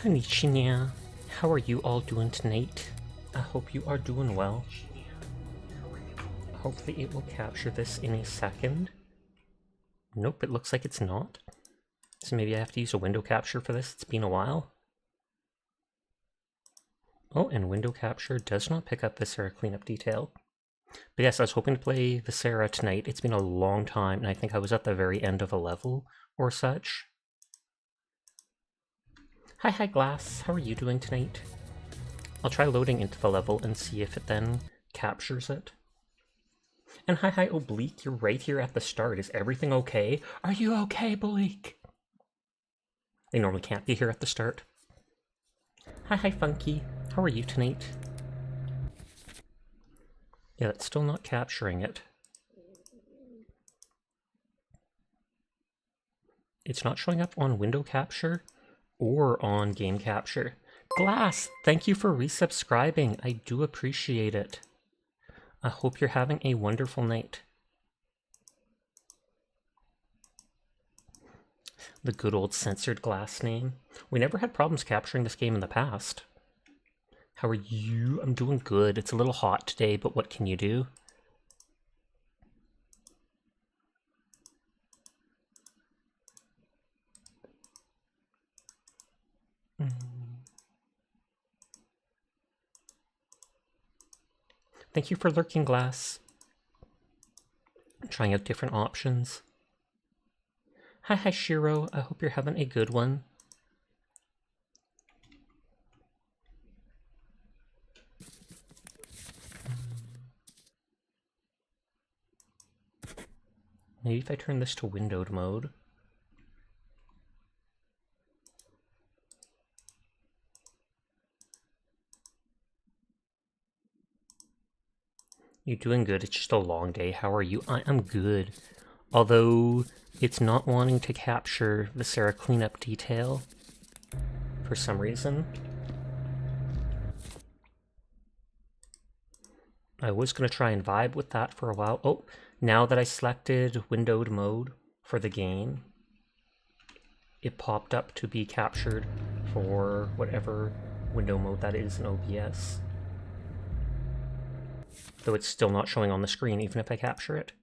Konnichiwa. How are you all doing tonight? I hope you are doing well. Hopefully it will capture this in a second. Nope, it looks like it's not. So maybe I have to use a window capture for this. It's been a while. Oh, and window capture does not pick up Viscera cleanup detail. But yes, I was hoping to play Viscera tonight. It's been a long time, and I think I was at the very end of a level or such. Hi Glass, how are you doing tonight? I'll try loading into the level and see if it then captures it. And hi Oblique, you're right here at the start. Is everything okay? Are you okay, Oblique? They normally can't be here at the start. Hi Funky, how are you tonight? Yeah, it's still not capturing it. It's not showing up on window capture or on game capture. Glass, thank you for resubscribing. I do appreciate it. I hope you're having a wonderful night. The good old censored Glass name. We never had problems capturing this game in the past. How are you? I'm doing good. It's a little hot today, but what can you do? Thank you for lurking, Glass. I'm trying out different options. Hi Shiro, I hope you're having a good one. Maybe if I turn this to windowed mode. You're doing good, it's just a long day. How are you? I am good. Although, it's not wanting to capture Viscera cleanup detail for some reason. I was going to try and vibe with that for a while. Oh, now that I selected windowed mode for the game, it popped up to be captured for whatever window mode that is in OBS. Though it's still not showing on the screen, even if I capture it.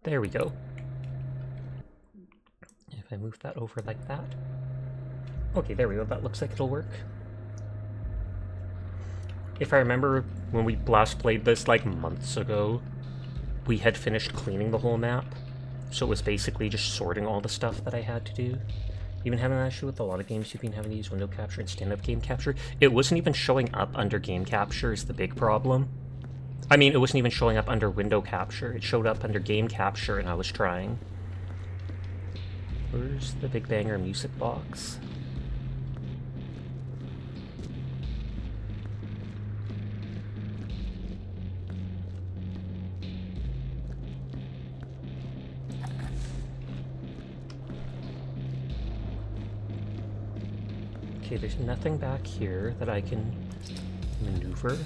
There we go. If I move that over like that. Okay, there we go. That looks like it'll work. If I remember when we last played this like months ago, we had finished cleaning the whole map. So it was basically just sorting all the stuff that I had to do. You've been having an issue with a lot of games you've been having to use window capture instead of game capture. It wasn't even showing up under game capture is the big problem. I mean, it wasn't even showing up under window capture. It showed up under game capture and I was trying. Where's the Big Banger music box? Okay, there's nothing back here that I can maneuver.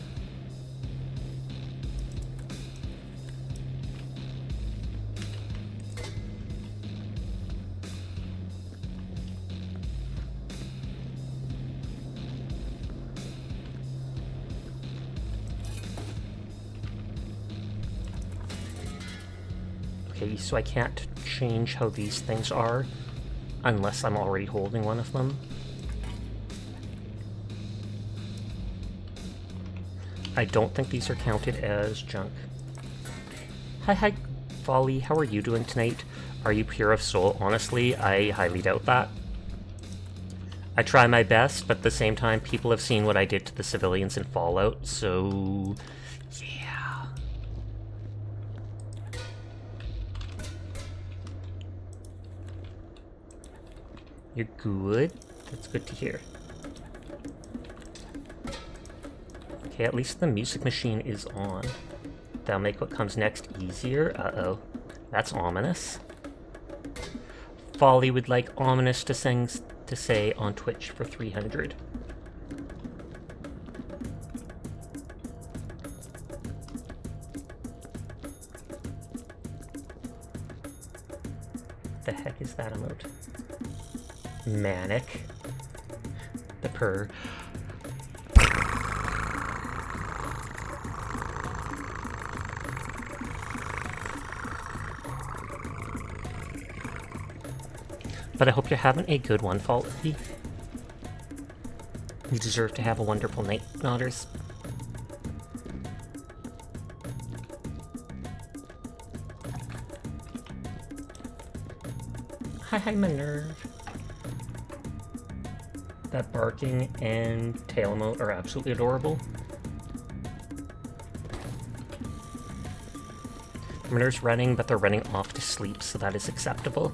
Okay, so I can't change how these things are unless I'm already holding one of them. I don't think these are counted as junk. Hi Folly, how are you doing tonight? Are you pure of soul? Honestly, I highly doubt that. I try my best, but at the same time, people have seen what I did to the civilians in Fallout, so yeah. You're good? That's good to hear. Okay, at least the music machine is on. That'll make what comes next easier. Uh-oh. That's ominous. Folly would like ominous to say on Twitch for 300. The heck is that emote? Manic. The purr. But I hope you're having a good one, Faulty. You deserve to have a wonderful night, Nodders. Hi, my nerd. That barking and tail emote are absolutely adorable. My nerd's running, but they're running off to sleep, so that is acceptable.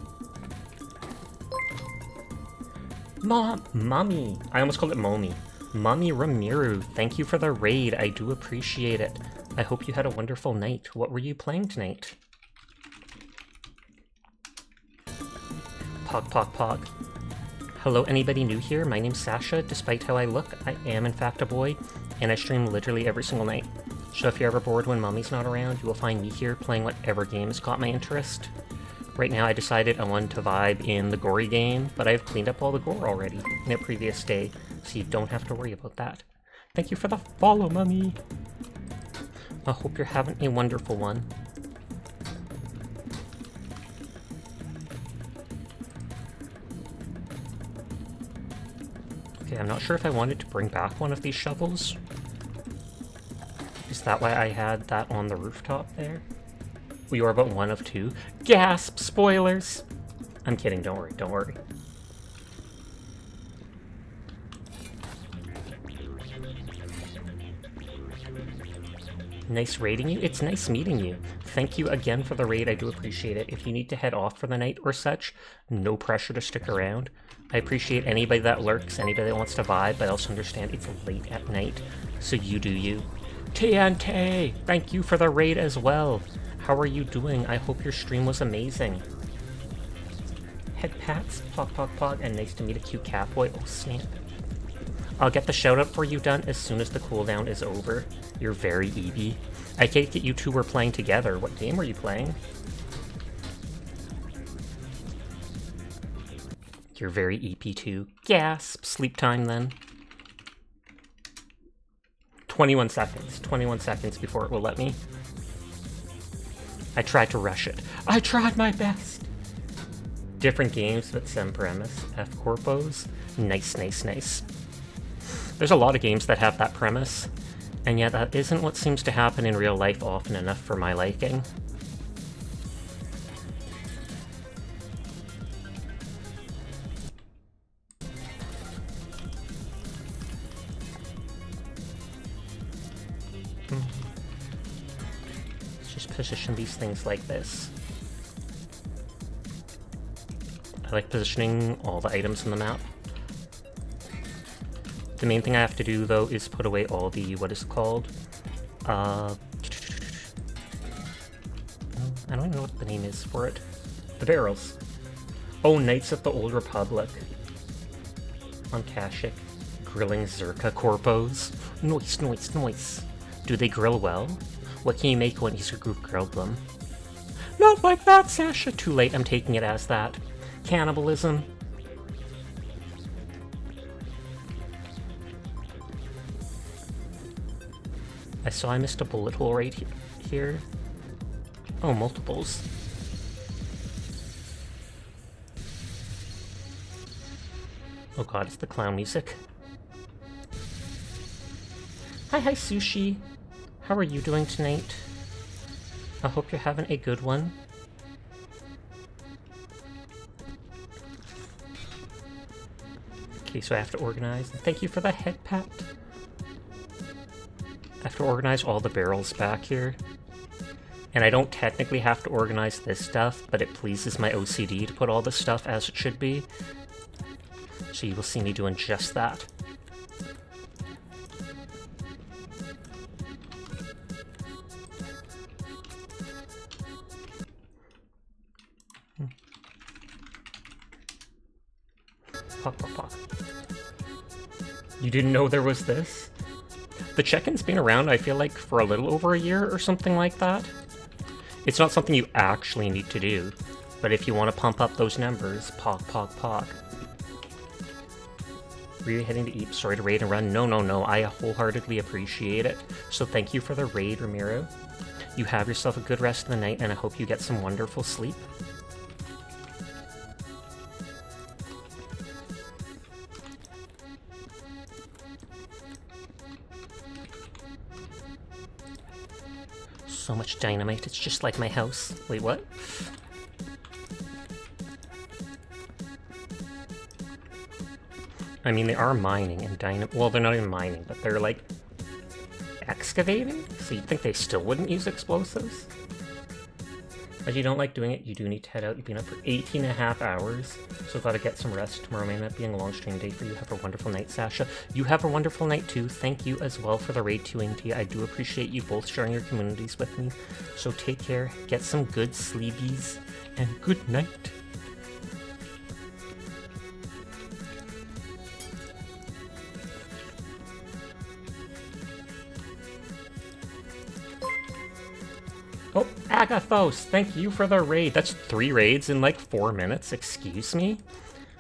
Mommy! I almost called it Mommy. Mommy Ramiru, thank you for the raid. I do appreciate it. I hope you had a wonderful night. What were you playing tonight? Pog, pog, pog. Hello, anybody new here? My name's Sasha. Despite how I look, I am in fact a boy, and I stream literally every single night. So if you're ever bored when Mommy's not around, you will find me here playing whatever games caught my interest. Right now I decided I wanted to vibe in the gory game, but I've cleaned up all the gore already in a previous day, so you don't have to worry about that. Thank you for the follow, Mummy! I hope you're having a wonderful one. Okay, I'm not sure if I wanted to bring back one of these shovels. Is that why I had that on the rooftop there? We are but one of two. Gasp! Spoilers! I'm kidding, don't worry, don't worry. Nice raiding you. It's nice meeting you. Thank you again for the raid, I do appreciate it. If you need to head off for the night or such, no pressure to stick around. I appreciate anybody that lurks, anybody that wants to vibe, but I also understand it's late at night, so you do you. TNT! Thank you for the raid as well. How are you doing? I hope your stream was amazing. Head pats, pog pog pog, and nice to meet a cute cat boy. Oh snap. I'll get the shout out for you done as soon as the cooldown is over. You're very EB. I take it you two were playing together. What game were you playing? You're very EP too. Gasp! Sleep time then. 21 seconds. 21 seconds before it will let me. I tried to rush it. I tried my best! Different games, but same premise. F-Corpos. Nice, nice, nice. There's a lot of games that have that premise, and yet that isn't what seems to happen in real life often enough for my liking. Position these things like this. I like positioning all the items in the map. The main thing I have to do though is put away all the, what is it called? I don't even know what the name is for it. The barrels. Oh, Knights of the Old Republic. On Kashyyyk. Grilling Zerka corpos. Noise, noise, noise. Do they grill well? What can you make when Easter Group grilled them? Not like that, Sasha! Too late, I'm taking it as that. Cannibalism. I saw I missed a bullet hole right here. Oh, multiples. Oh god, it's the clown music. Hi, Sushi. How are you doing tonight? I hope you're having a good one. Okay, so I have to organize. Thank you for the head pat. I have to organize all the barrels back here. And I don't technically have to organize this stuff, but it pleases my OCD to put all this stuff as it should be. So you will see me doing just that. Pop, pop, pop. You didn't know there was this? The check-in's been around, I feel like, for a little over a year or something like that. It's not something you actually need to do. But if you want to pump up those numbers, pog, pog, pog. Were you heading to eat? Sorry to raid and run. No. I wholeheartedly appreciate it. So thank you for the raid, Ramiro. You have yourself a good rest of the night, and I hope you get some wonderful sleep. So much dynamite, it's just like my house. Wait, what? I mean, they are mining and well, they're not even mining, but they're like excavating? So you'd think they still wouldn't use explosives? But you don't like doing it, you do need to head out. You've been up for 18.5 hours, so gotta get some rest. Tomorrow may not being a long stream day for you. Have a wonderful night, Sasha. You have a wonderful night too. Thank you as well for the raid to Inti. I do appreciate you both sharing your communities with me. So take care, get some good sleepies, and good night. Oh, Agathos, thank you for the raid. That's 3 raids in like 4 minutes, excuse me?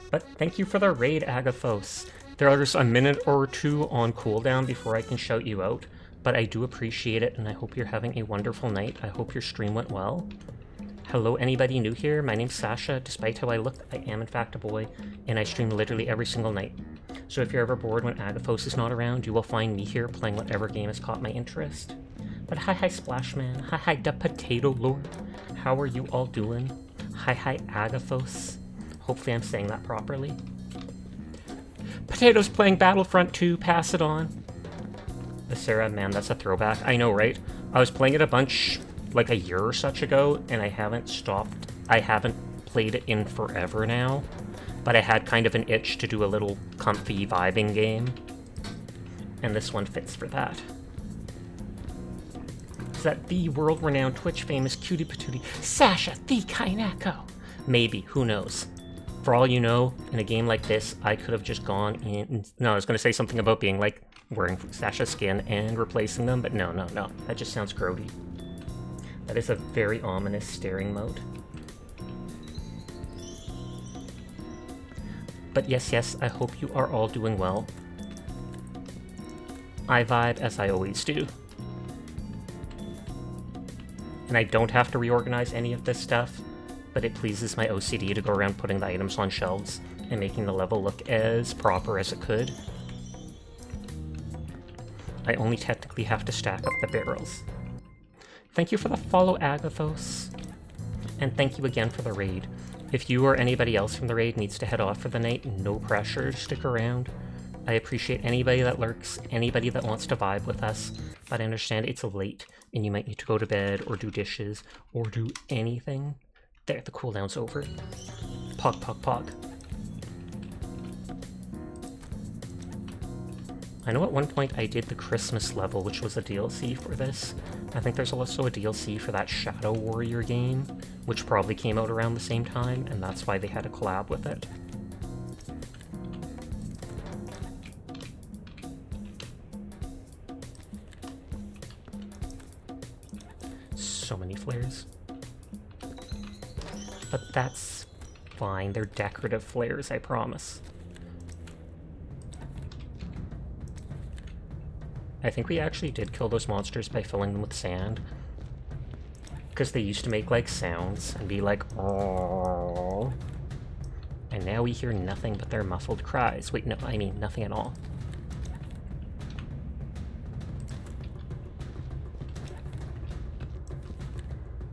But thank you for the raid, Agathos. There's a minute or 2 on cooldown before I can shout you out, but I do appreciate it, and I hope you're having a wonderful night. I hope your stream went well. Hello, anybody new here? My name's Sasha. Despite how I look, I am in fact a boy, and I stream literally every single night. So if you're ever bored when Agathos is not around, you will find me here playing whatever game has caught my interest. But hi Splashman, hi the Potato Lord, how are you all doing? Hi Agathos, hopefully I'm saying that properly. Potato's playing Battlefront 2, pass it on. Viscera, man, that's a throwback, I know, right? I was playing it a bunch, like a year or such ago, and I haven't played it in forever now, but I had kind of an itch to do a little comfy vibing game, and this one fits for that. That the world-renowned Twitch-famous cutie patootie Sasha the Kaineko. Maybe, who knows? For all you know, in a game like this, I could have just gone in... No, I was going to say something about being like wearing Sasha skin and replacing them, but no. That just sounds grody. That is a very ominous staring mode. But yes, I hope you are all doing well. I vibe as I always do. And I don't have to reorganize any of this stuff, but it pleases my OCD to go around putting the items on shelves and making the level look as proper as it could. I only technically have to stack up the barrels. Thank you for the follow, Agathos. And thank you again for the raid. If you or anybody else from the raid needs to head off for the night, no pressure, stick around. I appreciate anybody that lurks, anybody that wants to vibe with us, but I understand it's late and you might need to go to bed or do dishes or do anything. There, the cooldown's over. Pog. I know at one point I did the Christmas level, which was a DLC for this. I think there's also a DLC for that Shadow Warrior game, which probably came out around the same time, and that's why they had a collab with it. So many flares. But that's fine, they're decorative flares, I promise. I think we actually did kill those monsters by filling them with sand. Because they used to make, like, sounds and be like, "Aww." And now we hear nothing but their muffled cries. Wait, no, I mean nothing at all.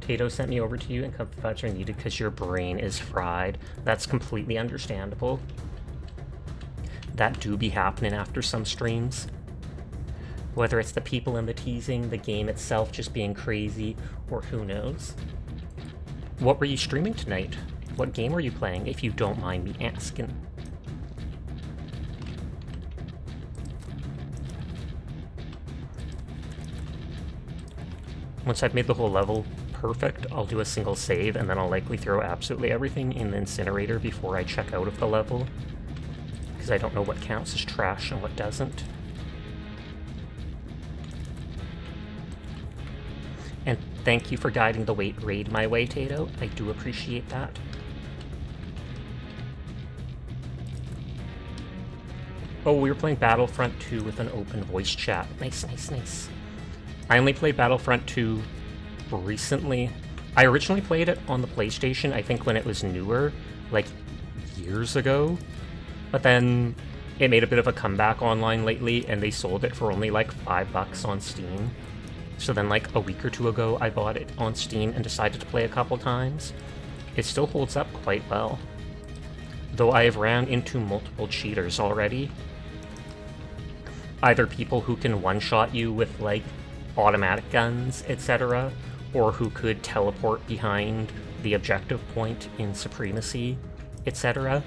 Tato sent me over to you and comfort vibes are needed because your brain is fried. That's completely understandable. That do be happening after some streams. Whether it's the people in the teasing, the game itself just being crazy, or who knows. What were you streaming tonight? What game were you playing, if you don't mind me asking? Once I've made the whole level perfect, I'll do a single save, and then I'll likely throw absolutely everything in the incinerator before I check out of the level. Because I don't know what counts as trash and what doesn't. And thank you for guiding the raid my way, Tato. I do appreciate that. Oh, we were playing Battlefront 2 with an open voice chat. Nice, nice, nice. I only played Battlefront 2 recently. I originally played it on the PlayStation, I think when it was newer, like years ago. But then it made a bit of a comeback online lately, and they sold it for only like $5 on Steam. So then like a week or two ago, I bought it on Steam and decided to play a couple times. It still holds up quite well. Though I have ran into multiple cheaters already. Either people who can one-shot you with like automatic guns, etc., or who could teleport behind the objective point in Supremacy, etc.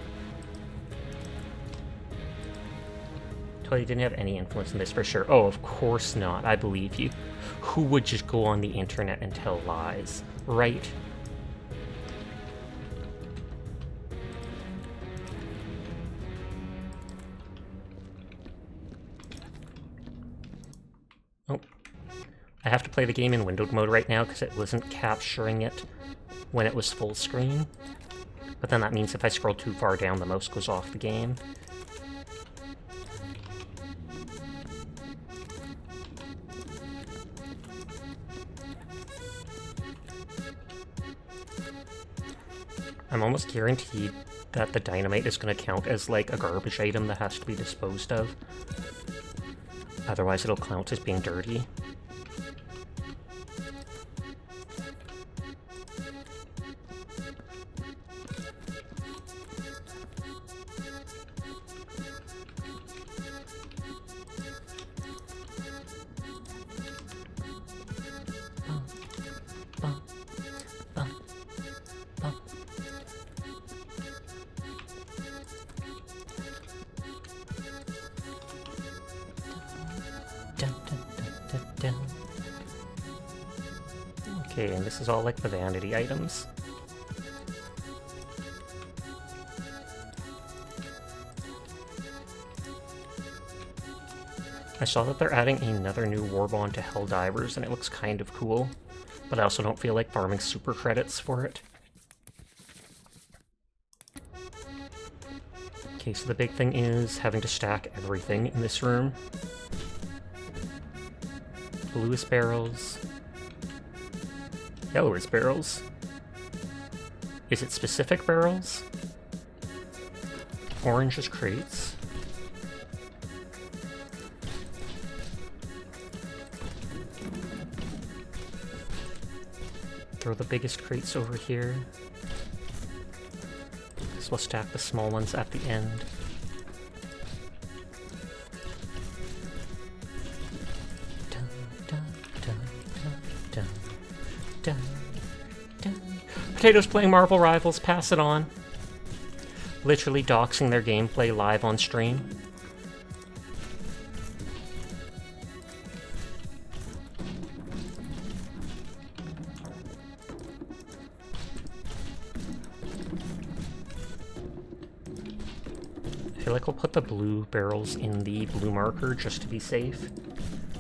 Totally didn't have any influence in this for sure. Oh, of course not. I believe you. Who would just go on the internet and tell lies, right? Oh. I have to play the game in windowed mode right now because it wasn't capturing it when it was full screen. But then that means if I scroll too far down, the mouse goes off the game. I'm almost guaranteed that the dynamite is going to count as like a garbage item that has to be disposed of. Otherwise it'll count as being dirty. Okay, and this is all like the vanity items. I saw that they're adding another new warbond to Helldivers, and it looks kind of cool, but I also don't feel like farming super credits for it. Okay, so the big thing is having to stack everything in this room. Bluest barrels. Yellowest barrels. Is it specific barrels? Orange is crates. Throw the biggest crates over here. So we'll stack the small ones at the end. Potatoes playing Marvel Rivals, pass it on. Literally doxing their gameplay live on stream. I feel like we'll put the blue barrels in the blue marker just to be safe.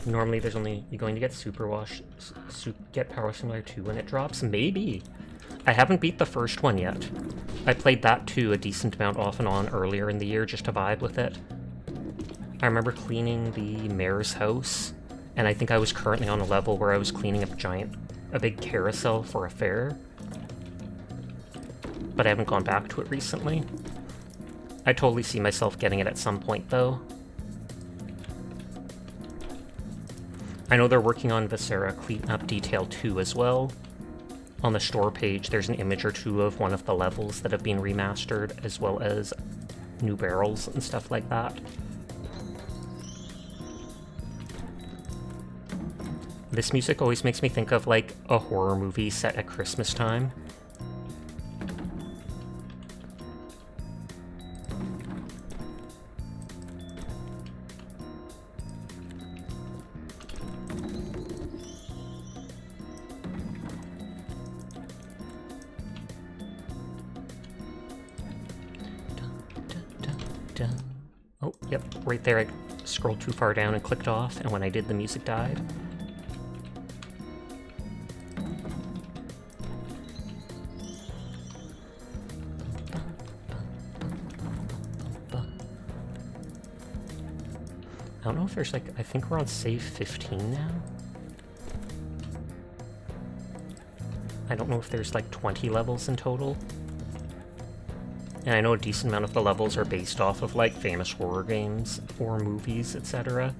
Normally there's only, you're going to get get Power Simulator 2 when it drops. Maybe. I haven't beat the first one yet. I played that too a decent amount off and on earlier in the year just to vibe with it. I remember cleaning the mayor's house, and I think I was currently on a level where I was cleaning a big carousel for a fair. But I haven't gone back to it recently. I totally see myself getting it at some point though. I know they're working on Viscera Cleanup Detail 2 as well. On the store page, there's an image or two of one of the levels that have been remastered, as well as new barrels and stuff like that. This music always makes me think of, like, a horror movie set at Christmas time. Oh, yep, right there I scrolled too far down and clicked off, and when I did, the music died. don't know if there's like, I think we're on save 15 now. I don't know if there's like 20 levels in total. And I know a decent amount of the levels are based off of like famous horror games or movies, etc.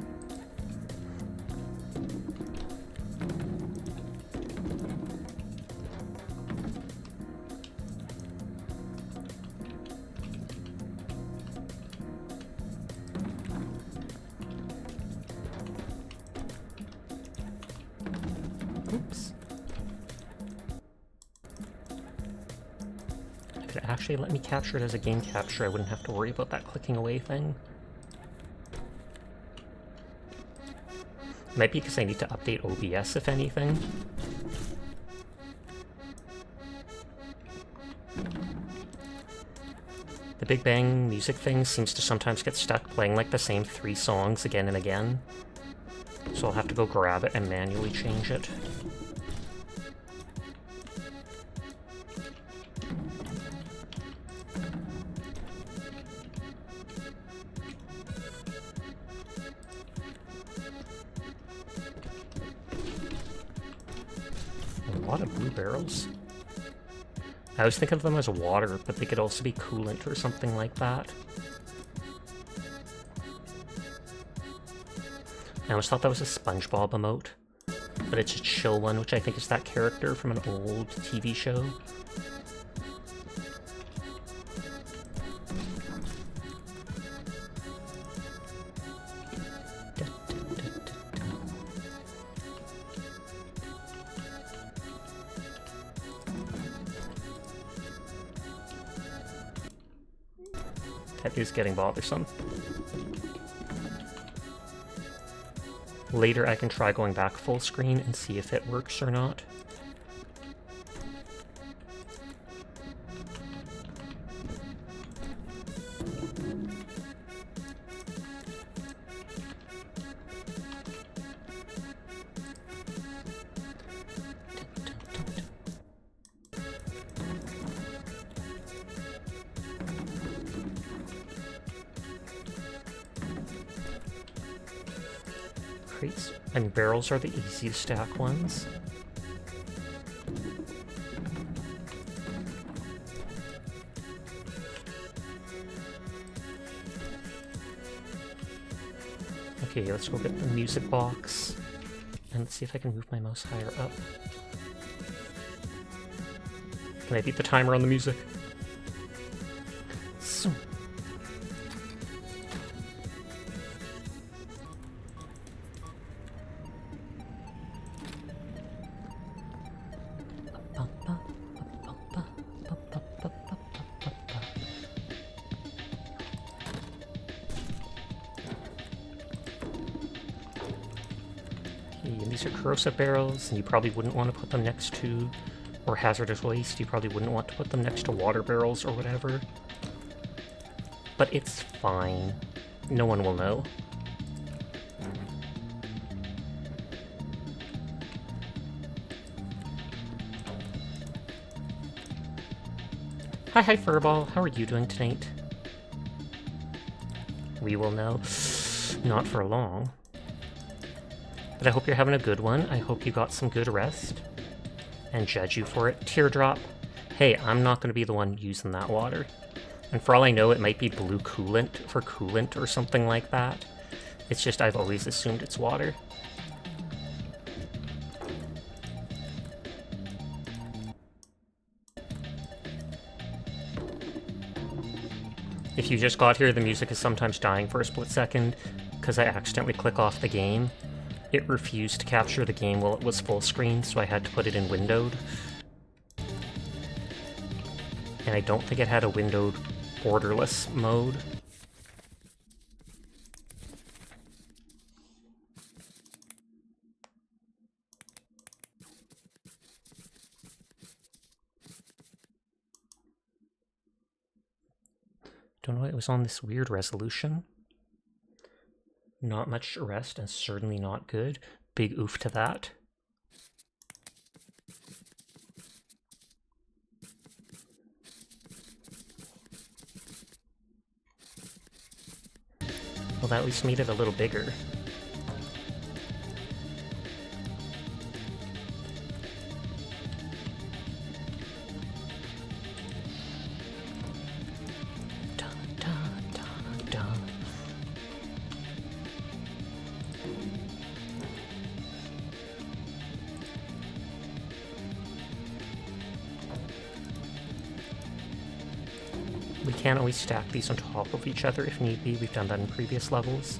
Oops. Could it actually let me capture it as a game capture? I wouldn't have to worry about that clicking away thing. Might be because I need to update OBS, if anything. The Big Bang music thing seems to sometimes get stuck playing like the same 3 songs again and again. So I'll have to go grab it and manually change it. A lot of blue barrels. I was thinking of them as water, but they could also be coolant or something like that. I always thought that was a SpongeBob emote, but it's a chill one, which I think is that character from an old TV show. That is getting bothersome. Later I can try going back full screen and see if it works or not. Crates and barrels are the easy to stack ones. Okay, let's go get the music box. And let's see if I can move my mouse higher up. Can I beat the timer on the music? So. These are corrosive barrels, and you probably wouldn't want to put them next to, or hazardous waste, you probably wouldn't want to put them next to water barrels or whatever. But it's fine. No one will know. Hi Furball, how are you doing tonight? We will know. Not for long. But I hope you're having a good one. I hope you got some good rest. And judge you for it. Teardrop. Hey, I'm not going to be the one using that water. And for all I know, it might be blue coolant for coolant or something like that. It's just I've always assumed it's water. If you just got here, the music is sometimes dying for a split second because I accidentally click off the game. It refused to capture the game while it was full screen, so I had to put it in windowed. And I don't think it had a windowed borderless mode. Don't know why it was on this weird resolution. Not much rest, and certainly not good. Big oof to that. Well, that at least made it a little bigger. Dun, dun, dun, dun. We can always stack these on top of each other if need be. We've done that in previous levels.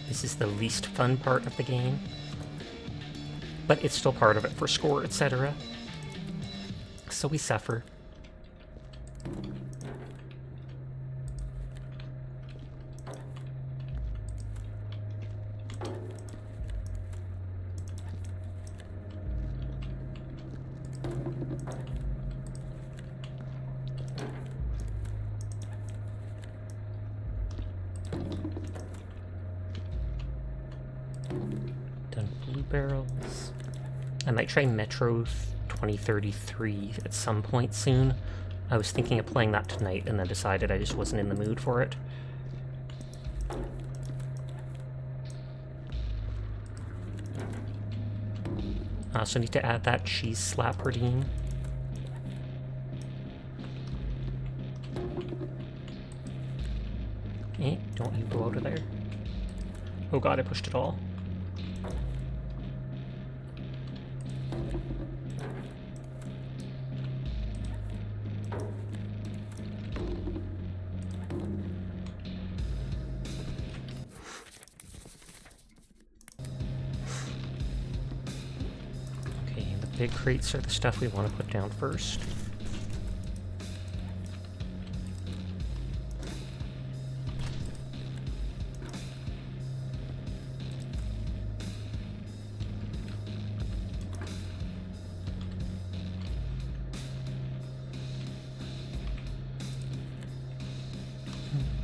This is the least fun part of the game, but it's still part of it for score, etc. So we suffer. Done blue barrels. I might try Metro 2033 at some point soon. I was thinking of playing that tonight and then decided I just wasn't in the mood for it. I also need to add that cheese slap redeem. Don't you go out of there. Oh god, I pushed it all. Okay, the big crates are the stuff we want to put down first.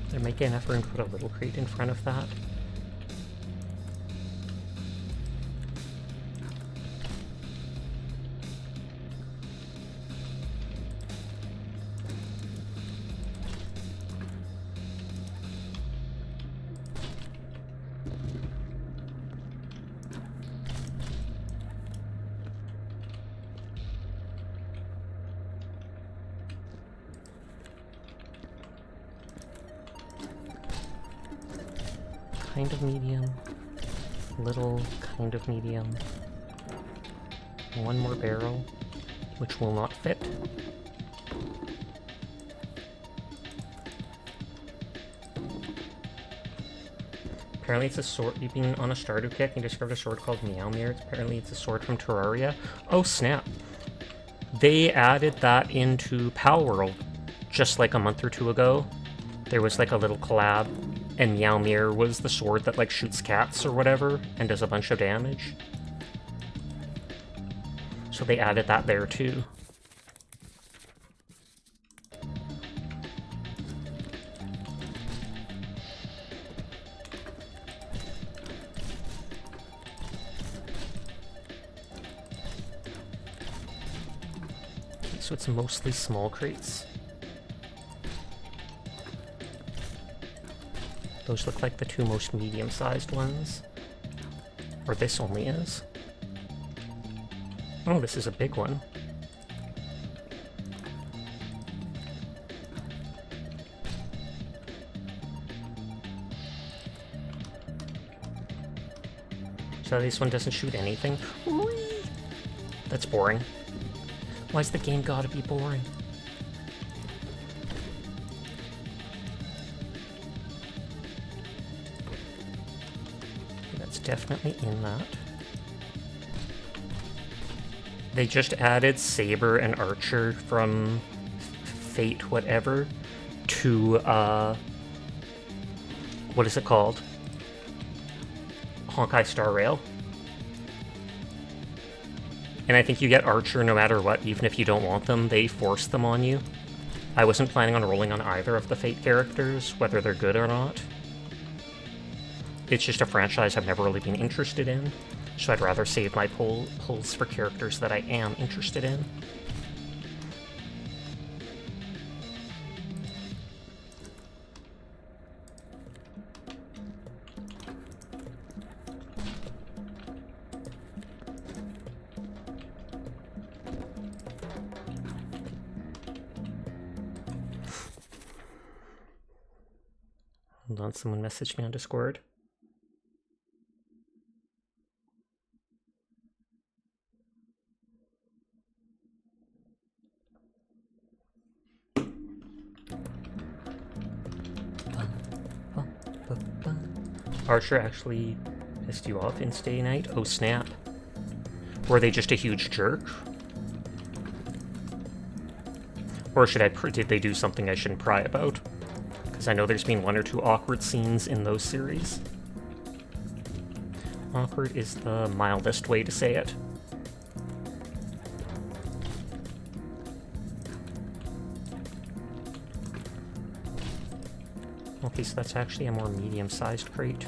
There might be enough room to put a little crate in front of that. Kind of medium, little, kind of medium, one more barrel, which will not fit. Apparently it's a sword. You've been on a Stardew kit and you discovered a sword called Meowmere. Apparently it's a sword from Terraria. Oh snap. They added that into Palworld just like a month or two ago. There was like a little collab, and Meowmere was the sword that like shoots cats or whatever and does a bunch of damage. So they added that there too. Okay, so it's mostly small crates. Those look like the two most medium-sized ones. Or this only is. Oh, this is a big one. So this one doesn't shoot anything? Whee! That's boring. Why's the game gotta be boring? Definitely in that. They just added Saber and Archer from Fate whatever to, what is it called? Honkai Star Rail. And I think you get Archer no matter what, even if you don't want them, they force them on you. I wasn't planning on rolling on either of the Fate characters, whether they're good or not. It's just a franchise I've never really been interested in, so I'd rather save my pulls for characters that I am interested in. Hold on, someone messaged me on Discord. Archer actually pissed you off in Stay Night? Oh snap. Were they just a huge jerk? Or did they do something I shouldn't pry about? Because I know there's been 1 or 2 awkward scenes in those series. Awkward is the mildest way to say it. Okay, so that's actually a more medium-sized crate.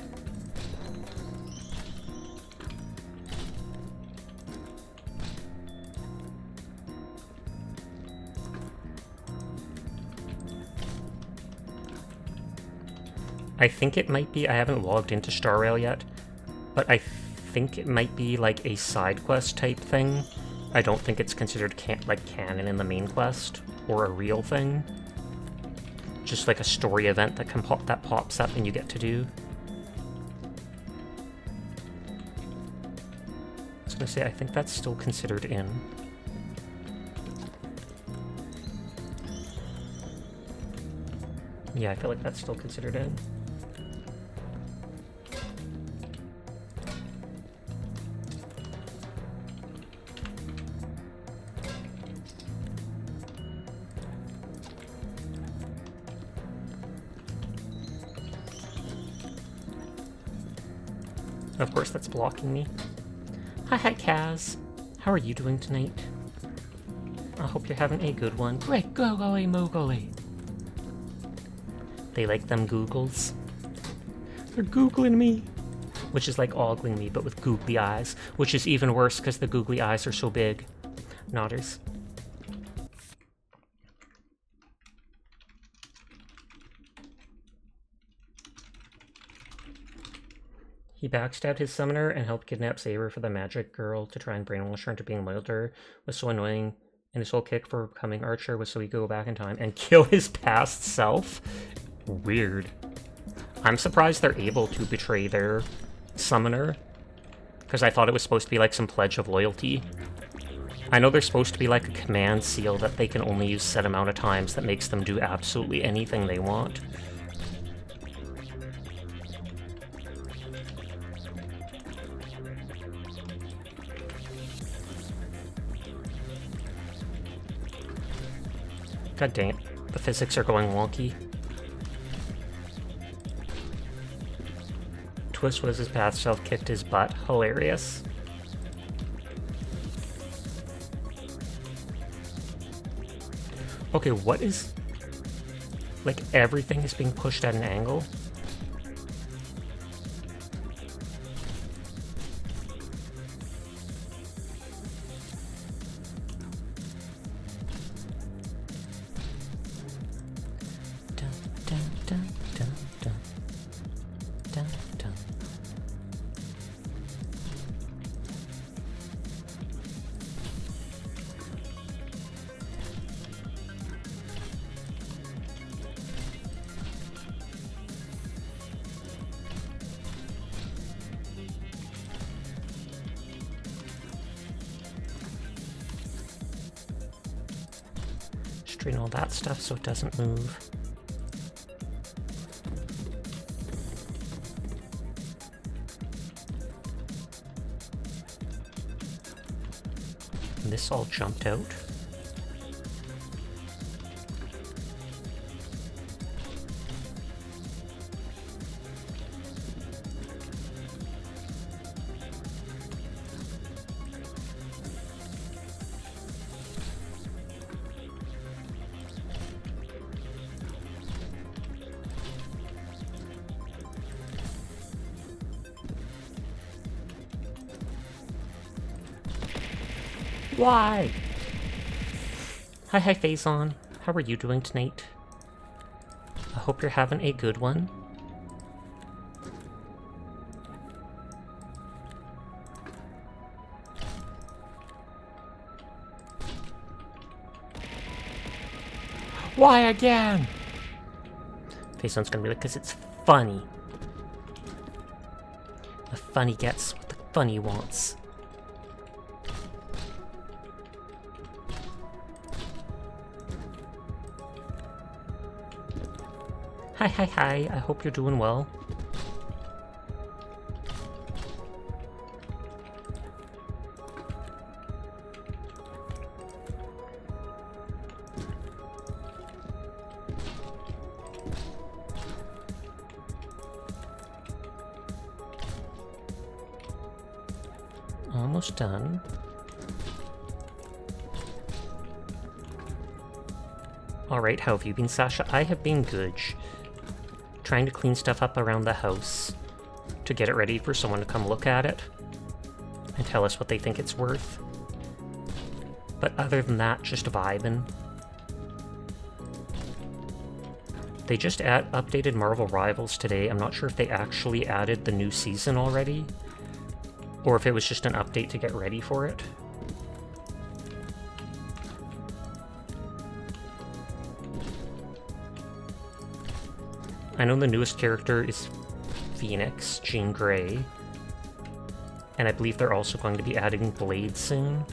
I think it might be, I haven't logged into Star Rail yet, but I think it might be like a side quest type thing. I don't think it's considered canon in the main quest, or a real thing. Just like a story event that pops up and you get to do. I was gonna say, I think that's still considered in. Yeah, I feel like that's still considered in. Of course, that's blocking me. Hi, Kaz. How are you doing tonight? I hope you're having a good one. Great, googly moogly. They like them Googles. They're Googling me. Which is like ogling me, but with googly eyes. Which is even worse because the googly eyes are so big. Nodders. He backstabbed his summoner and helped kidnap Saber for the magic girl to try and brainwash her into being loyal to her. Was so annoying, and his whole kick for becoming Archer was so he could go back in time and kill his past self. Weird. I'm surprised they're able to betray their summoner, because I thought it was supposed to be like some pledge of loyalty. I know there's supposed to be like a command seal that they can only use set amount of times that makes them do absolutely anything they want. God dang it. The physics are going wonky. Twist was his past self kicked his butt. Hilarious. Okay, what is... Like, everything is being pushed at an angle? Straighten all that stuff so it doesn't move. And this all jumped out. Why? Hi, Faison. How are you doing tonight? I hope you're having a good one. Why again? Okay, so it's gonna be like, because it's funny. The funny gets what the funny wants. Hi, hi, hi. I hope you're doing well. Almost done. Alright, how have you been, Sasha? I have been good. Trying to clean stuff up around the house to get it ready for someone to come look at it and tell us what they think it's worth. But other than that, just vibing. They just updated Marvel Rivals today. I'm not sure if they actually added the new season already, or if it was just an update to get ready for it. I know the newest character is Phoenix, Jean Grey, and I believe they're also going to be adding Blade soon.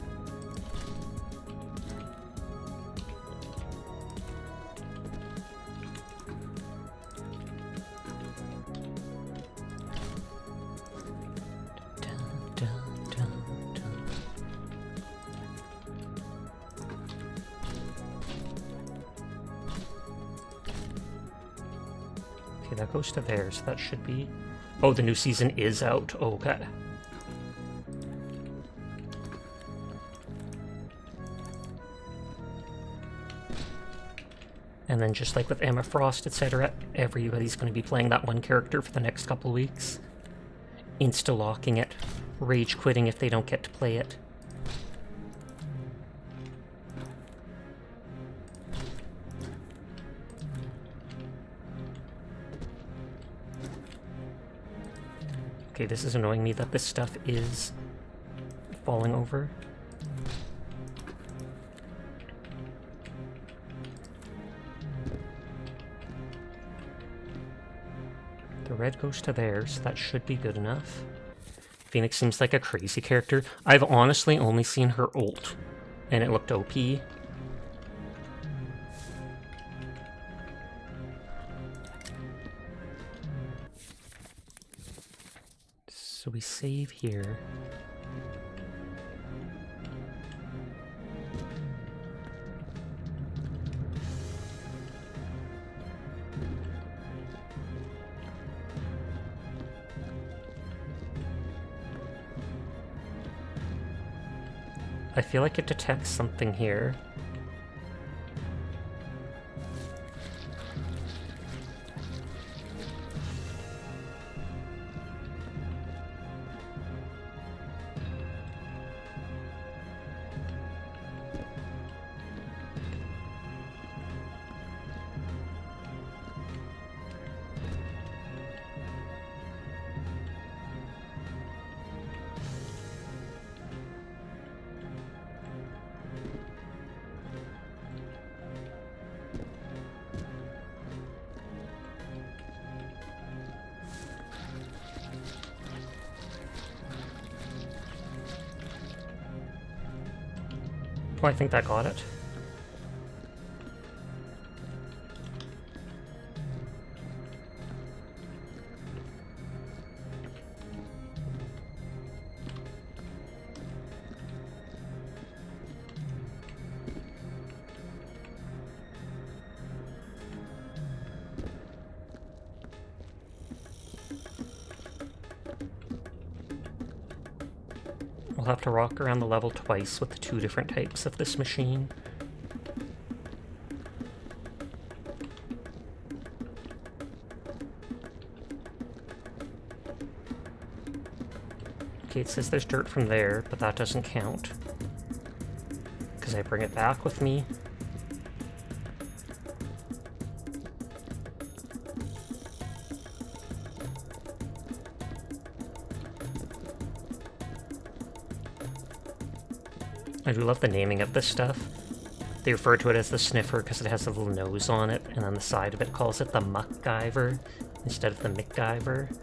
Okay, that goes to there, so that should be... Oh, the new season is out. Okay. And then just like with Emma Frost, etc., everybody's going to be playing that one character for the next couple weeks. Insta-locking it. Rage quitting if they don't get to play it. Okay, this is annoying me that this stuff is falling over. The red goes to there, so that should be good enough. Phoenix seems like a crazy character. I've honestly only seen her ult, and it looked OP. So we save here. I feel like it detects something here. Oh, I think that got it. We'll have to walk around the level twice with the two different types of this machine. Okay, it says there's dirt from there, but that doesn't count. Because I bring it back with me. I do love the naming of this stuff. They refer to it as the sniffer because it has a little nose on it, and on the side of it calls it the MacGyver instead of the McGyver.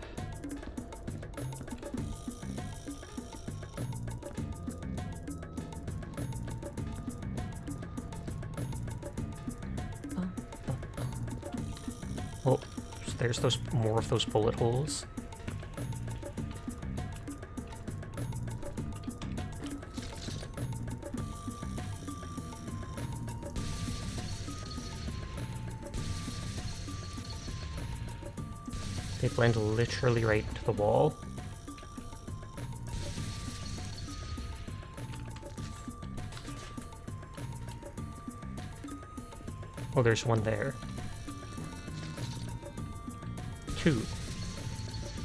Oh, so there's more of those bullet holes. They blend literally right into the wall. Oh, there's one there. 2.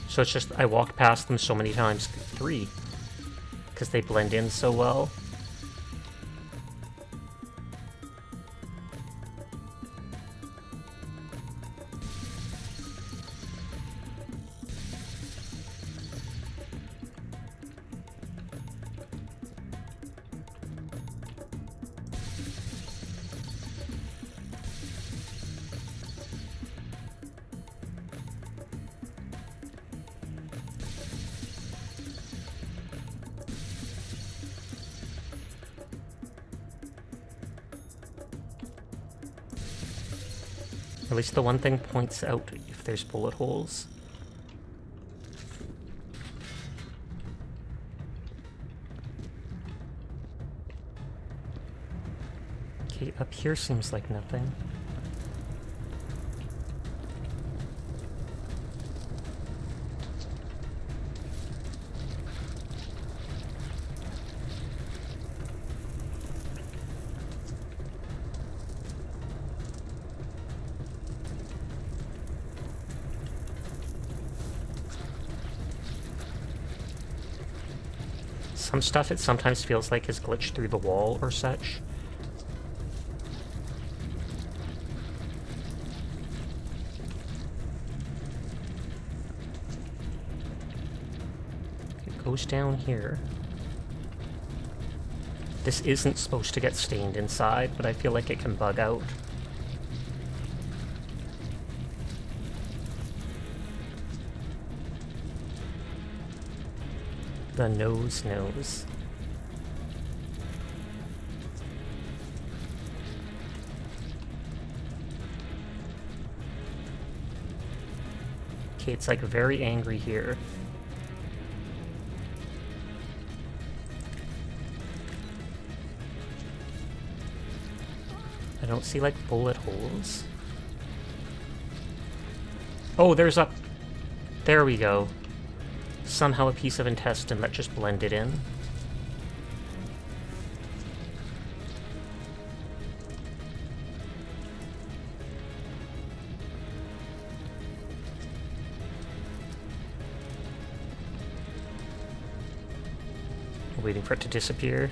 So it's just, I walk past them so many times. 3. Because they blend in so well. At least the one thing points out if there's bullet holes. Okay, up here seems like nothing. Some stuff it sometimes feels like is glitched through the wall or such. It goes down here. This isn't supposed to get stained inside, but I feel like it can bug out. The nose. Okay, it's like very angry here. I don't see like bullet holes. Oh, there's a... There we go. Somehow a piece of intestine that just blended in. Waiting for it to disappear.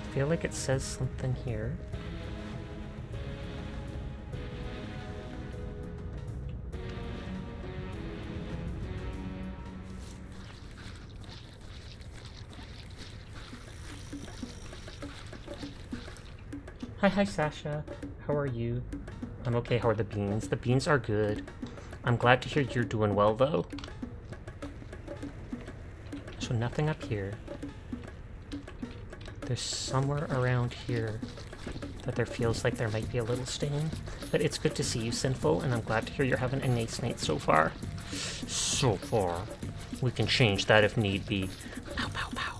I feel like it says something here. Hi, Sasha. How are you? I'm okay. How are the beans? The beans are good. I'm glad to hear you're doing well, though. So nothing up here. There's somewhere around here that there feels like there might be a little stain. But it's good to see you, Sinful, and I'm glad to hear you're having a nice night so far. So far. We can change that if need be. Pow, pow, pow.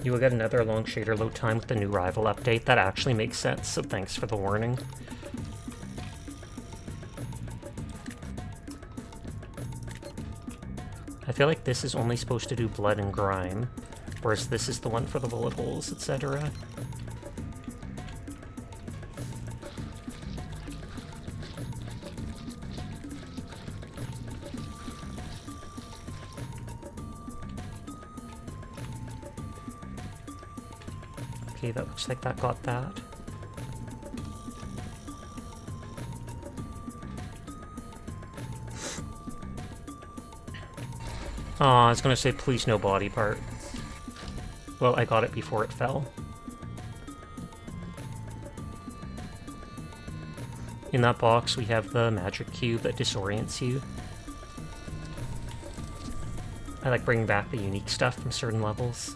You will get another long shader load time with the new rival update. That actually makes sense, so thanks for the warning. I feel like this is only supposed to do blood and grime, whereas this is the one for the bullet holes, etc. Okay, that looks like that got that. Oh, I was gonna say please no body part. Well, I got it before it fell. In that box, we have the magic cube that disorients you. I like bringing back the unique stuff from certain levels.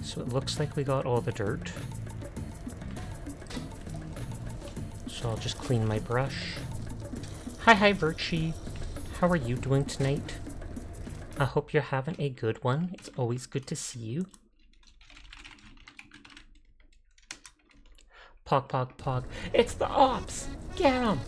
So it looks like we got all the dirt. So I'll just clean my brush. Hi, Virchie. How are you doing tonight? I hope you're having a good one. It's always good to see you. Pog. It's the ops! Get 'em!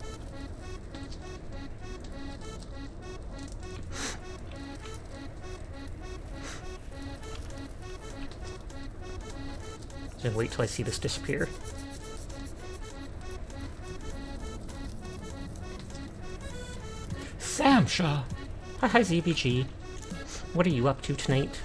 Just wait till I see this disappear. Samsha! Hi, ZBG. What are you up to tonight?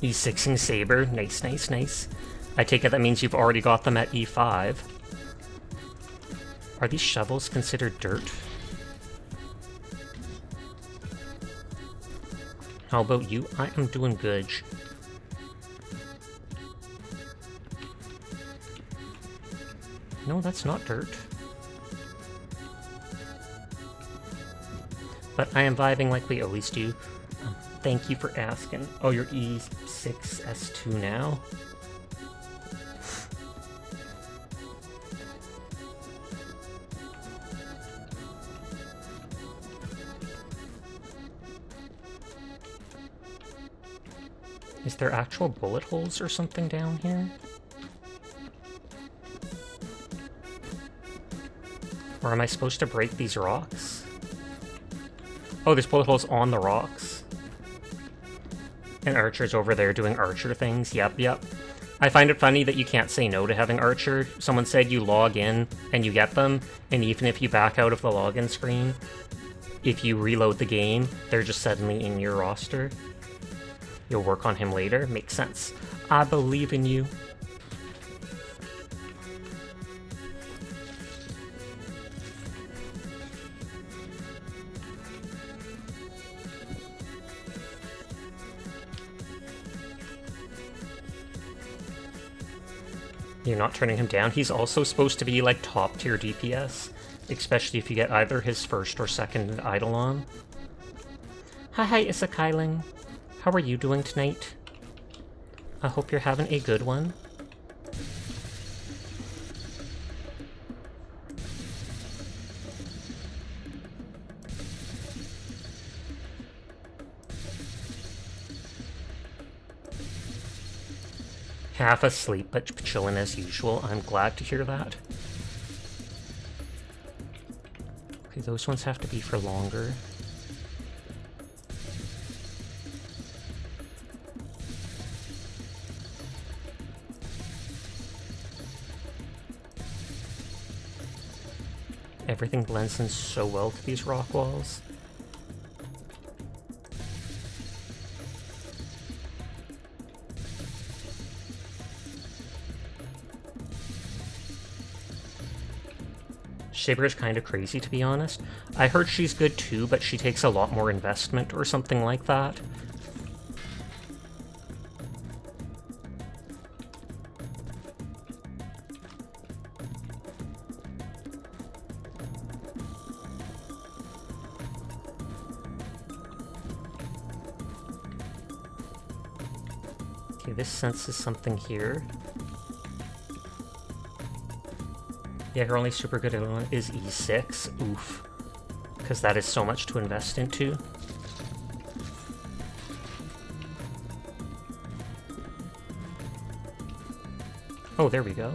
E6ing Saber. Nice. I take it that means you've already got them at E5. Are these shovels considered dirt? How about you? I am doing good. No, that's not dirt. But I am vibing like we always do. Thank you for asking. Oh, you're E6S2 now? Is there actual bullet holes or something down here? Or am I supposed to break these rocks? Oh, there's bullet holes on the rocks. And Archer's over there doing Archer things. Yep. I find it funny that you can't say no to having Archer. Someone said you log in and you get them, and even if you back out of the login screen, if you reload the game, they're just suddenly in your roster. You'll work on him later. Makes sense. I believe in you. You're not turning him down. He's also supposed to be like top tier DPS, especially if you get either his first or second Eidolon. Hi, Isakailing. How are you doing tonight? I hope you're having a good one. Half asleep, but chilling as usual. I'm glad to hear that. Okay, those ones have to be for longer. Everything blends in so well to these rock walls. Saber's kind of crazy, to be honest. I heard she's good too, but she takes a lot more investment or something like that. Okay, this senses something here. Yeah, her only super good element is E6. Oof. Because that is so much to invest into. Oh, there we go.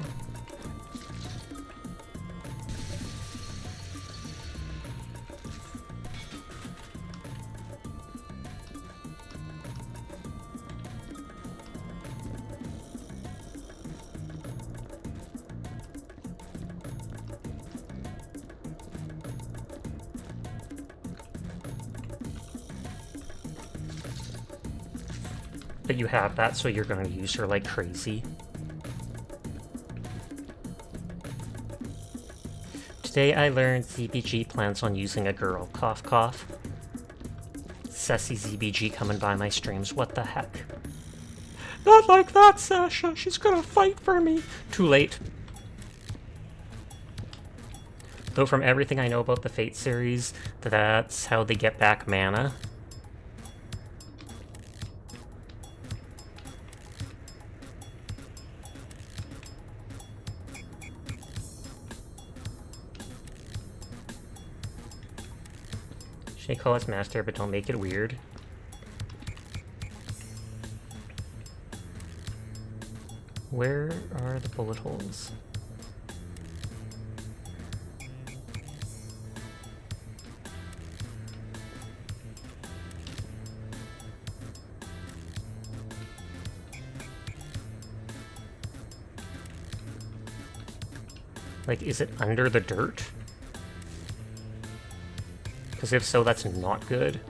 But you have that, so you're gonna use her like crazy. Today I learned ZBG plans on using a girl. Cough, cough. Sassy ZBG coming by my streams. What the heck? Not like that, Sasha. She's gonna fight for me. Too late. Though from everything I know about the Fate series, that's how they get back mana. They call us master, but don't make it weird. Where are the bullet holes? Like, is it under the dirt? Because if so, that's not good.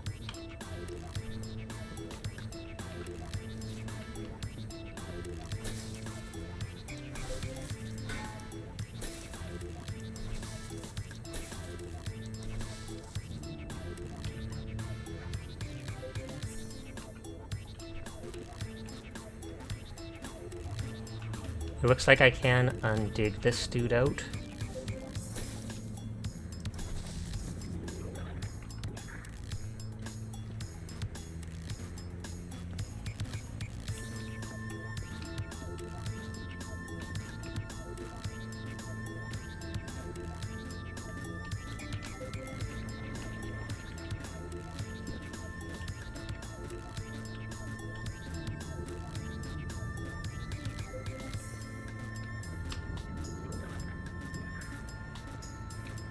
It looks like I can undig this dude out.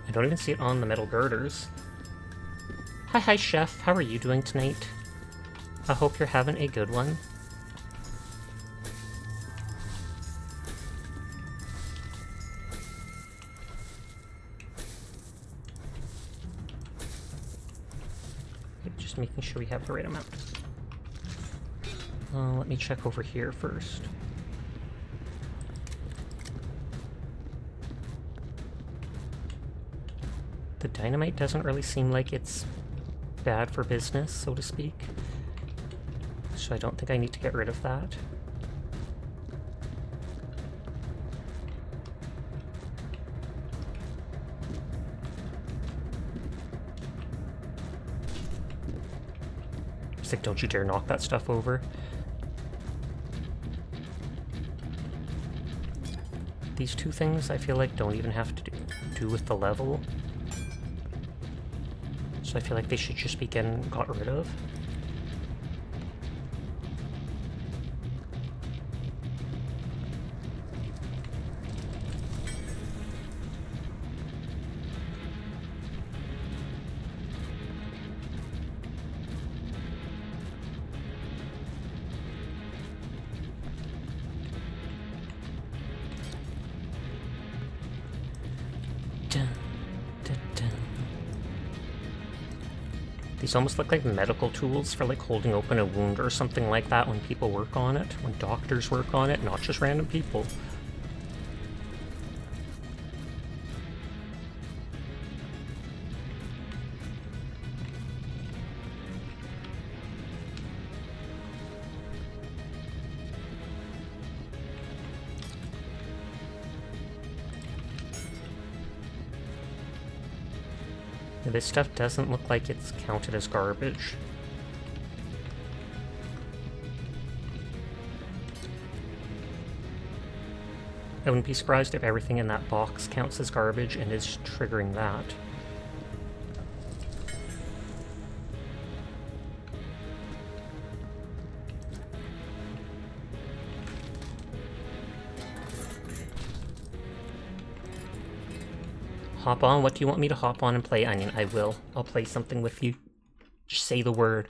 I don't even see it on the metal girders. Hi, chef. How are you doing tonight? I hope you're having a good one. Just making sure we have the right amount. Let me check over here first. The dynamite doesn't really seem like it's bad for business, so to speak. So I don't think I need to get rid of that. It's like, don't you dare knock that stuff over. These two things I feel like don't even have to do with the level. So I feel like they should just be got rid of. These almost look like medical tools for like holding open a wound or something like that when people work on it, when doctors work on it, not just random people. This stuff doesn't look like it's counted as garbage. I wouldn't be surprised if everything in that box counts as garbage and is triggering that. Hop on? What do you want me to hop on and play, Onion? I will. I'll play something with you. Just say the word.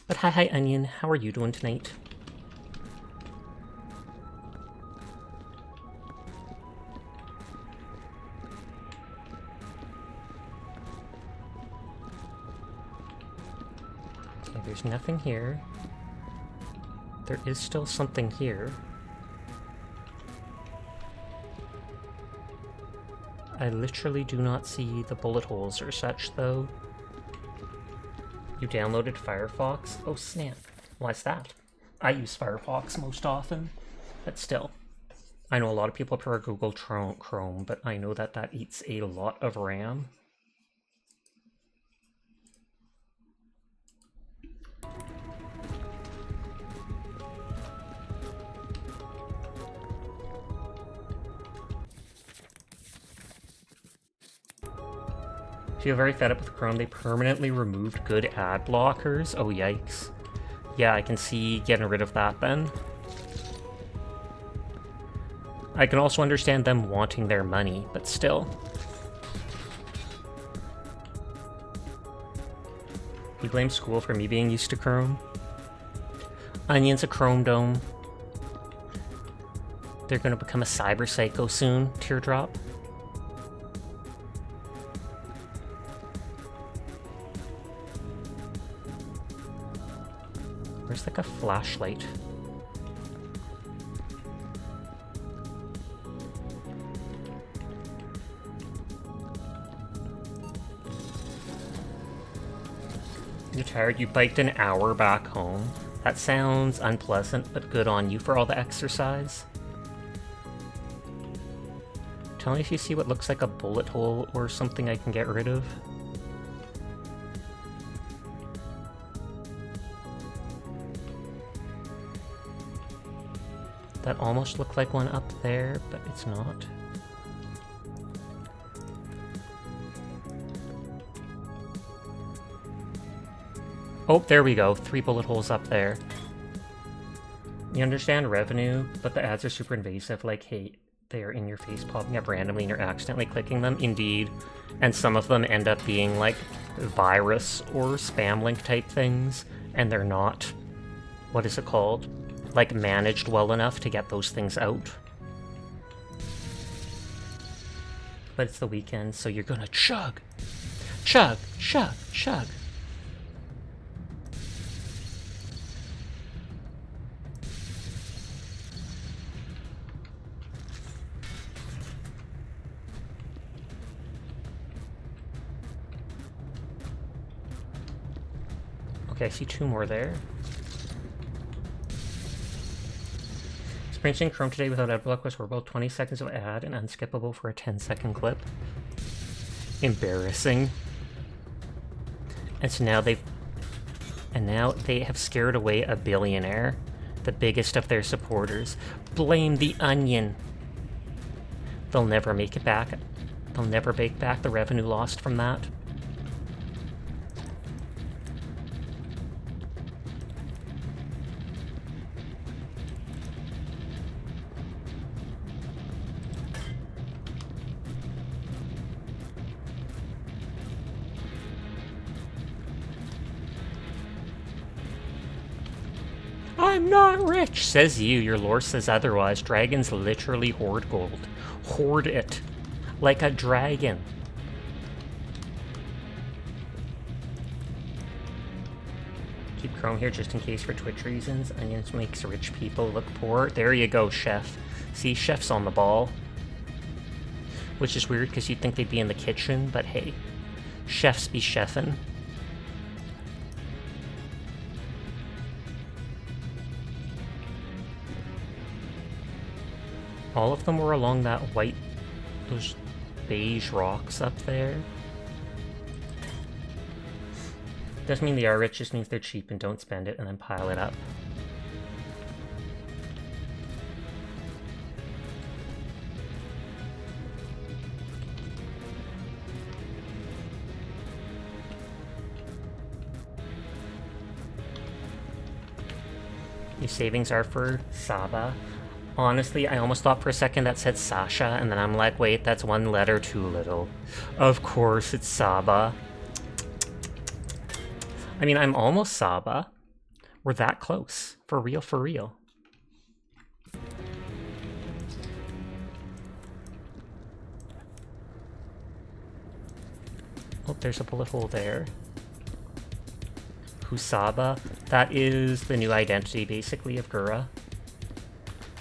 But hi, Onion. How are you doing tonight? Okay, there's nothing here. There is still something here. I literally do not see the bullet holes or such, though. You downloaded Firefox? Oh, snap. Why's that? I use Firefox most often, but still. I know a lot of people prefer Google Chrome, but I know that that eats a lot of RAM. Feel very fed up with Chrome. They permanently removed good ad blockers. Oh, yikes. Yeah, I can see getting rid of that then. I can also understand them wanting their money, but still. You blame school for me being used to Chrome? Onion's a Chrome dome. They're gonna become a cyber psycho soon, Teardrop. Where's like a flashlight? You're tired? You biked an hour back home? That sounds unpleasant, but good on you for all the exercise. Tell me if you see what looks like a bullet hole or something I can get rid of. That almost looked like one up there, but it's not. Oh, there we go. 3 bullet holes up there. You understand revenue, but the ads are super invasive. Like, hey, they're in your face popping up randomly and you're accidentally clicking them. Indeed. And some of them end up being like virus or spam link type things, and they're not, what is it called? Like managed well enough to get those things out. But it's the weekend, so you're gonna chug! Chug! Chug! Chug! Okay, I see 2 more there. Experiencing Chrome today without adblock was horrible. 20 seconds of ad and unskippable for a 10-second clip. Embarrassing. And so now they have scared away a billionaire, the biggest of their supporters. Blame the Onion. They'll never make it back. They'll never make back the revenue lost from that. I'm not rich, says you. Your lore says otherwise. Dragons literally hoard gold. Hoard it. Like a dragon. Keep Chrome here just in case for Twitch reasons. Onions makes rich people look poor. There you go, Chef. See, Chef's on the ball. Which is weird because you'd think they'd be in the kitchen, but hey. Chefs be chefin'. All of them were along that white, those beige rocks up there. Doesn't mean they are rich, just means they're cheap and don't spend it and then pile it up. Your savings are for Saba. Honestly, I almost thought for a second that said Sasha, and then I'm like, wait, that's one letter too little. Of course, it's Saba. I mean, I'm almost Saba. We're that close. For real, for real. Oh, there's a bullet hole there. Who's Saba? That is the new identity, basically, of Gura.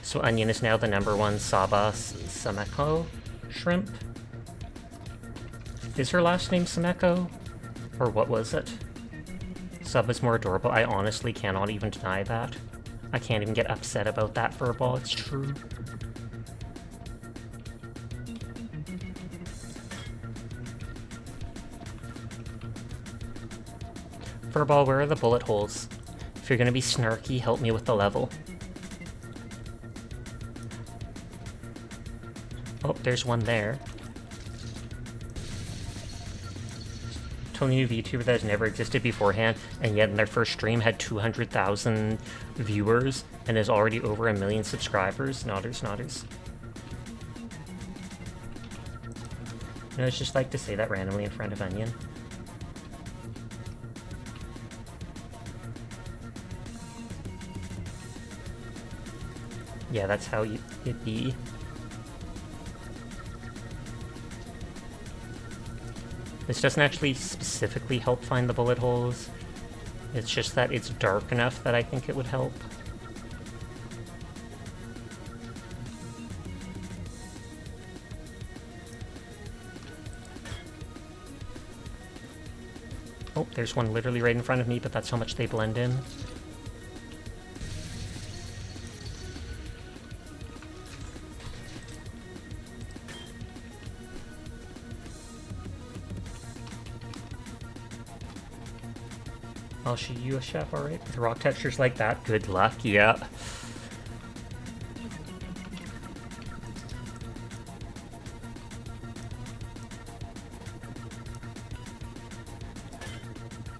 So Onion is now the #1 Saba Sameko shrimp. Is her last name Sameko? Or what was it? Sub is more adorable. I honestly cannot even deny that. I can't even get upset about that, Furball. It's true. Furball, where are the bullet holes? If you're gonna be snarky, help me with the level. Oh, there's one there. Totally new VTuber that has never existed beforehand, and yet in their first stream had 200,000 viewers and is already over 1 million subscribers. Nodders, nodders. You know, it's just like to say that randomly in front of Onion. Yeah, that's how it be. This doesn't actually specifically help find the bullet holes. It's just that it's dark enough that I think it would help. Oh, there's one literally right in front of me, but that's how much they blend in. I'll shoot you a chef, alright? With rock textures like that, good luck, yeah.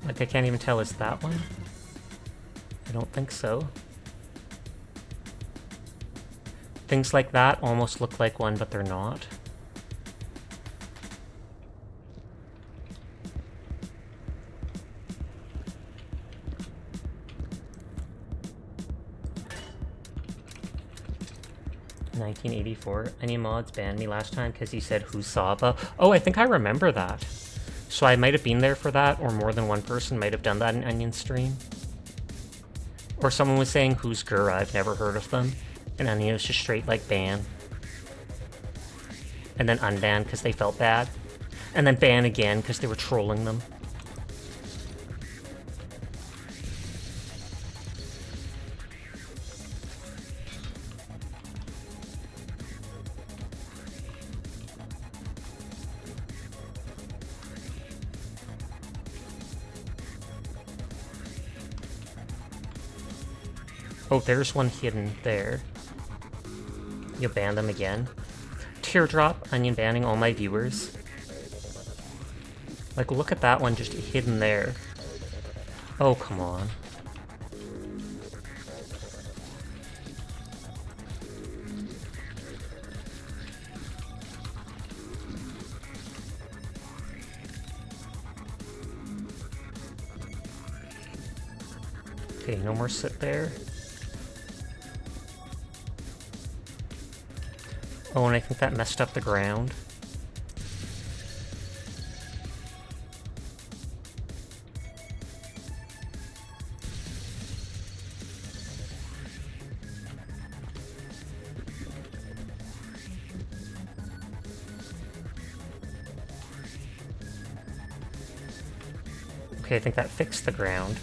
Like, I can't even tell, is that one? I don't think so. Things like that almost look like one, but they're not. $19.84. Any mods banned me last time because he said Husaba. Oh, I think I remember that. So I might have been there for that, or more than one person might have done that in Onion stream. Or someone was saying who's Gura, I've never heard of them. And Onion was just straight like ban. And then unban because they felt bad. And then ban again because they were trolling them. Oh, there's one hidden there. You'll ban them again. Teardrop, Onion banning all my viewers. Like, look at that one just hidden there. Oh, come on. Okay, no more sit there. Oh, and I think that messed up the ground. Okay, I think that fixed the ground.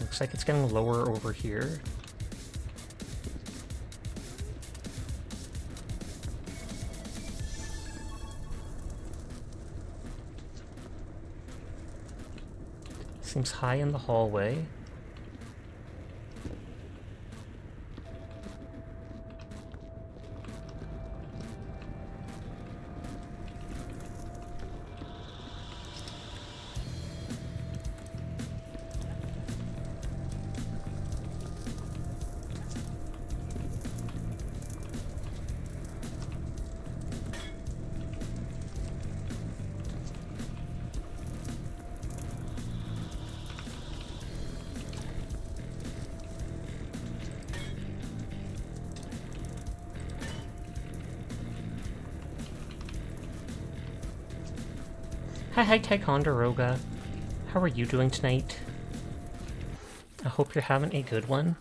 Looks like it's getting lower over here. Seems high in the hallway. Hi, Ticonderoga. How are you doing tonight? I hope you're having a good one.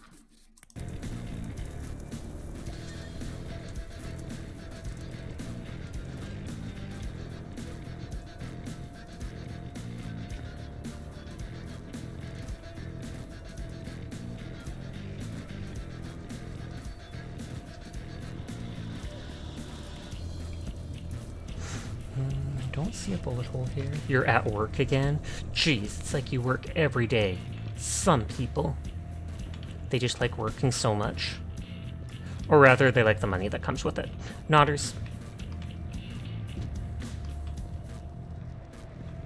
Don't see a bullet hole here. You're at work again? Jeez, it's like you work every day. Some people, they just like working so much. Or rather, they like the money that comes with it. Nodders.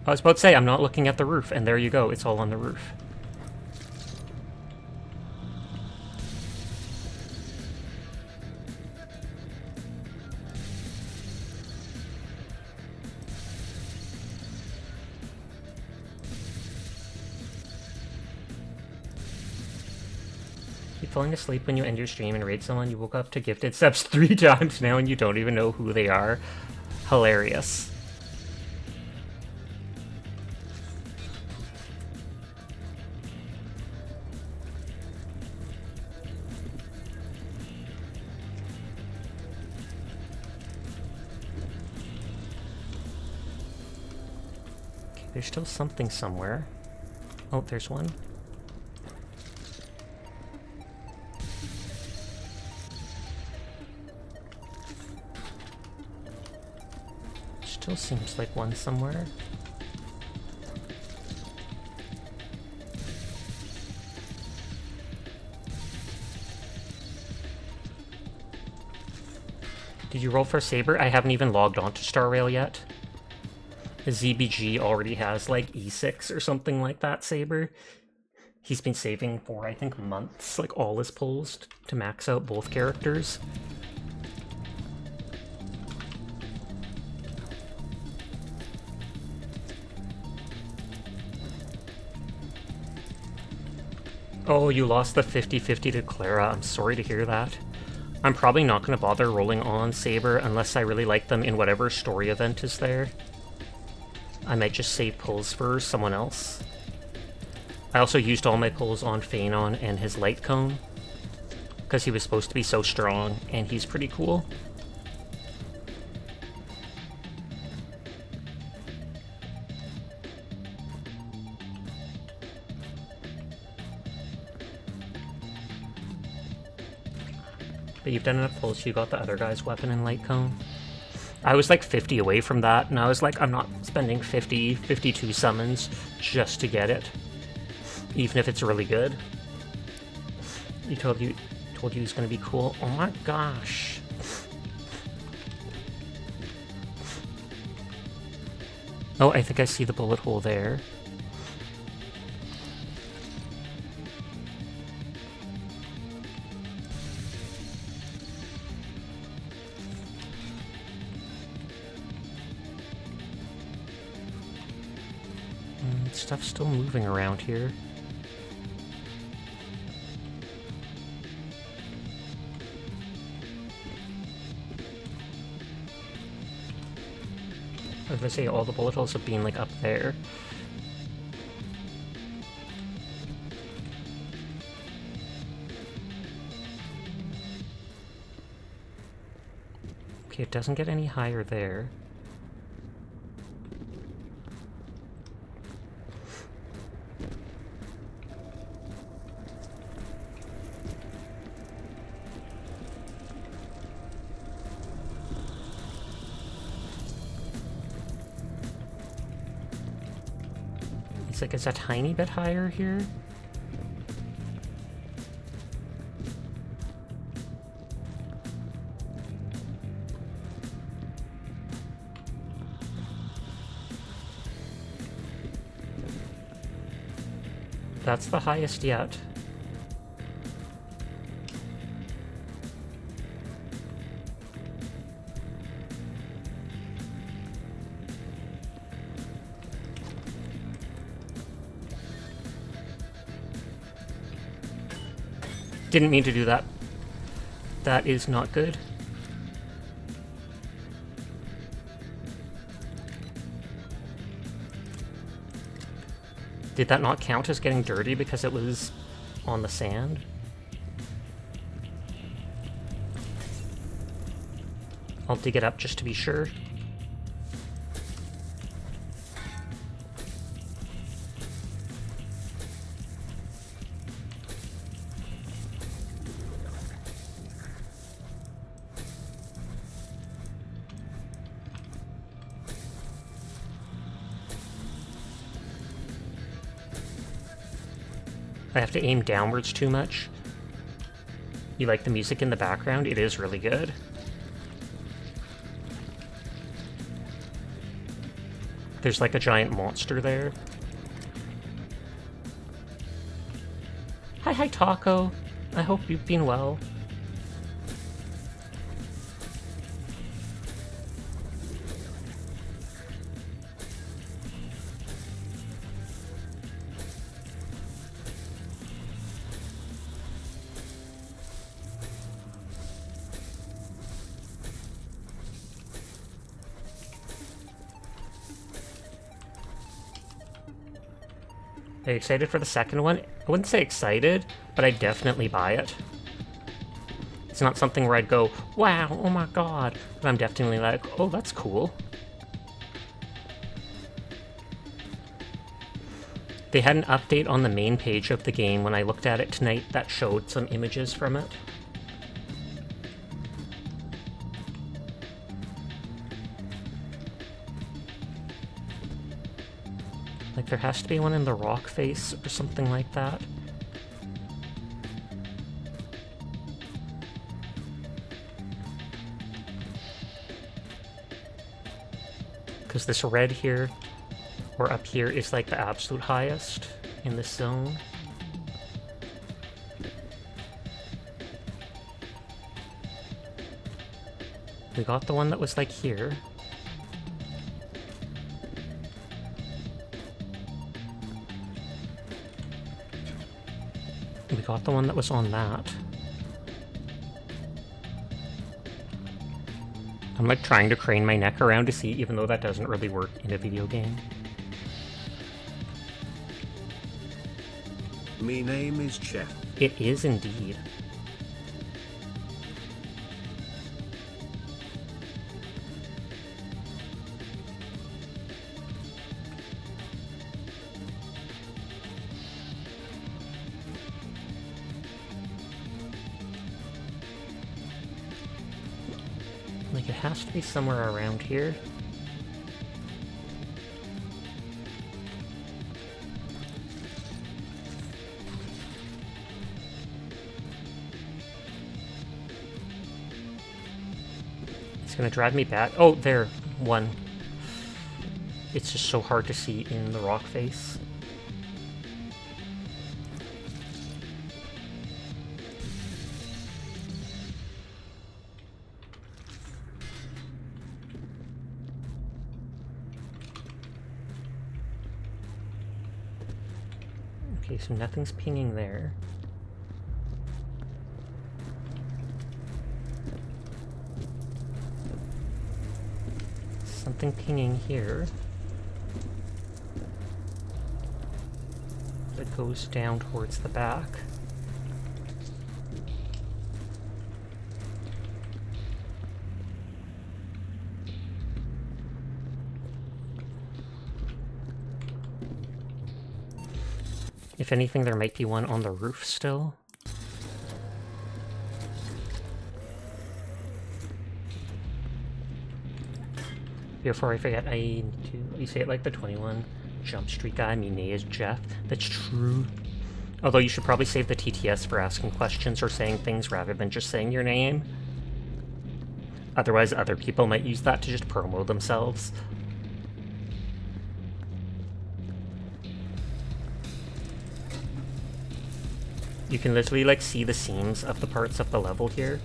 I was about to say, I'm not looking at the roof, and there you go, it's all on the roof. Falling asleep when you end your stream and raid someone, you woke up to gifted subs 3 times now and you don't even know who they are. Hilarious. Okay, there's still something somewhere. Oh, there's one. Still seems like one somewhere. Did you roll for Saber? I haven't even logged on to Star Rail yet. ZBG already has like E6 or something like that Saber. He's been saving for, I think, months, like all his pulls to max out both characters. Oh, you lost the 50-50 to Clara. I'm sorry to hear that. I'm probably not going to bother rolling on Saber unless I really like them in whatever story event is there. I might just save pulls for someone else. I also used all my pulls on Phanon and his light cone, because he was supposed to be so strong, and he's pretty cool. But you've done enough pulls, you got the other guy's weapon and light cone. I was like 50 away from that, and I was like, I'm not spending 52 summons just to get it. Even if it's really good. He told you it's gonna be cool. Oh my gosh. Oh, I think I see the bullet hole there. Stuff's still moving around here. I was gonna say all the bullet holes have been like up there. Okay, it doesn't get any higher there. Like it's a tiny bit higher here. That's the highest yet. Didn't mean to do that. That is not good. Did that not count as getting dirty because it was on the sand? I'll dig it up just to be sure. I have to aim downwards too much. You like the music in the background? It is really good. There's like a giant monster there. Hi, Taco. I hope you've been well. Are you excited for the second one? I wouldn't say excited, but I'd definitely buy it. It's not something where I'd go, wow, oh my god, but I'm definitely like, oh, that's cool. They had an update on the main page of the game when I looked at it tonight that showed some images from it. Like, there has to be one in the rock face or something like that. Because this red here, or up here, is like the absolute highest in this zone. We got the one that was like here. We got the one that was on that. I'm like trying to crane my neck around to see, even though that doesn't really work in a video game. Me name is Chef. It is indeed. Like, it has to be somewhere around here. It's gonna drive me back. Oh, there. One. It's just so hard to see in the rock face. Okay, so nothing's pinging there. Something pinging here. That goes down towards the back. If anything, there might be one on the roof still. Before I forget, I need to... You say it like the 21 Jump Street guy. My name is Jeff. That's true. Although you should probably save the TTS for asking questions or saying things rather than just saying your name. Otherwise, other people might use that to just promo themselves. You can literally, like, see the seams of the parts of the level here.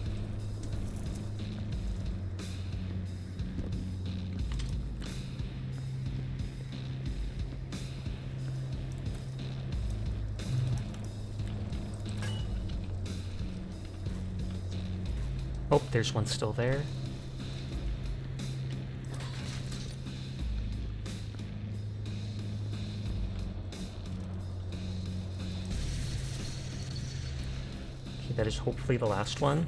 Oh, there's one still there. That is hopefully the last one.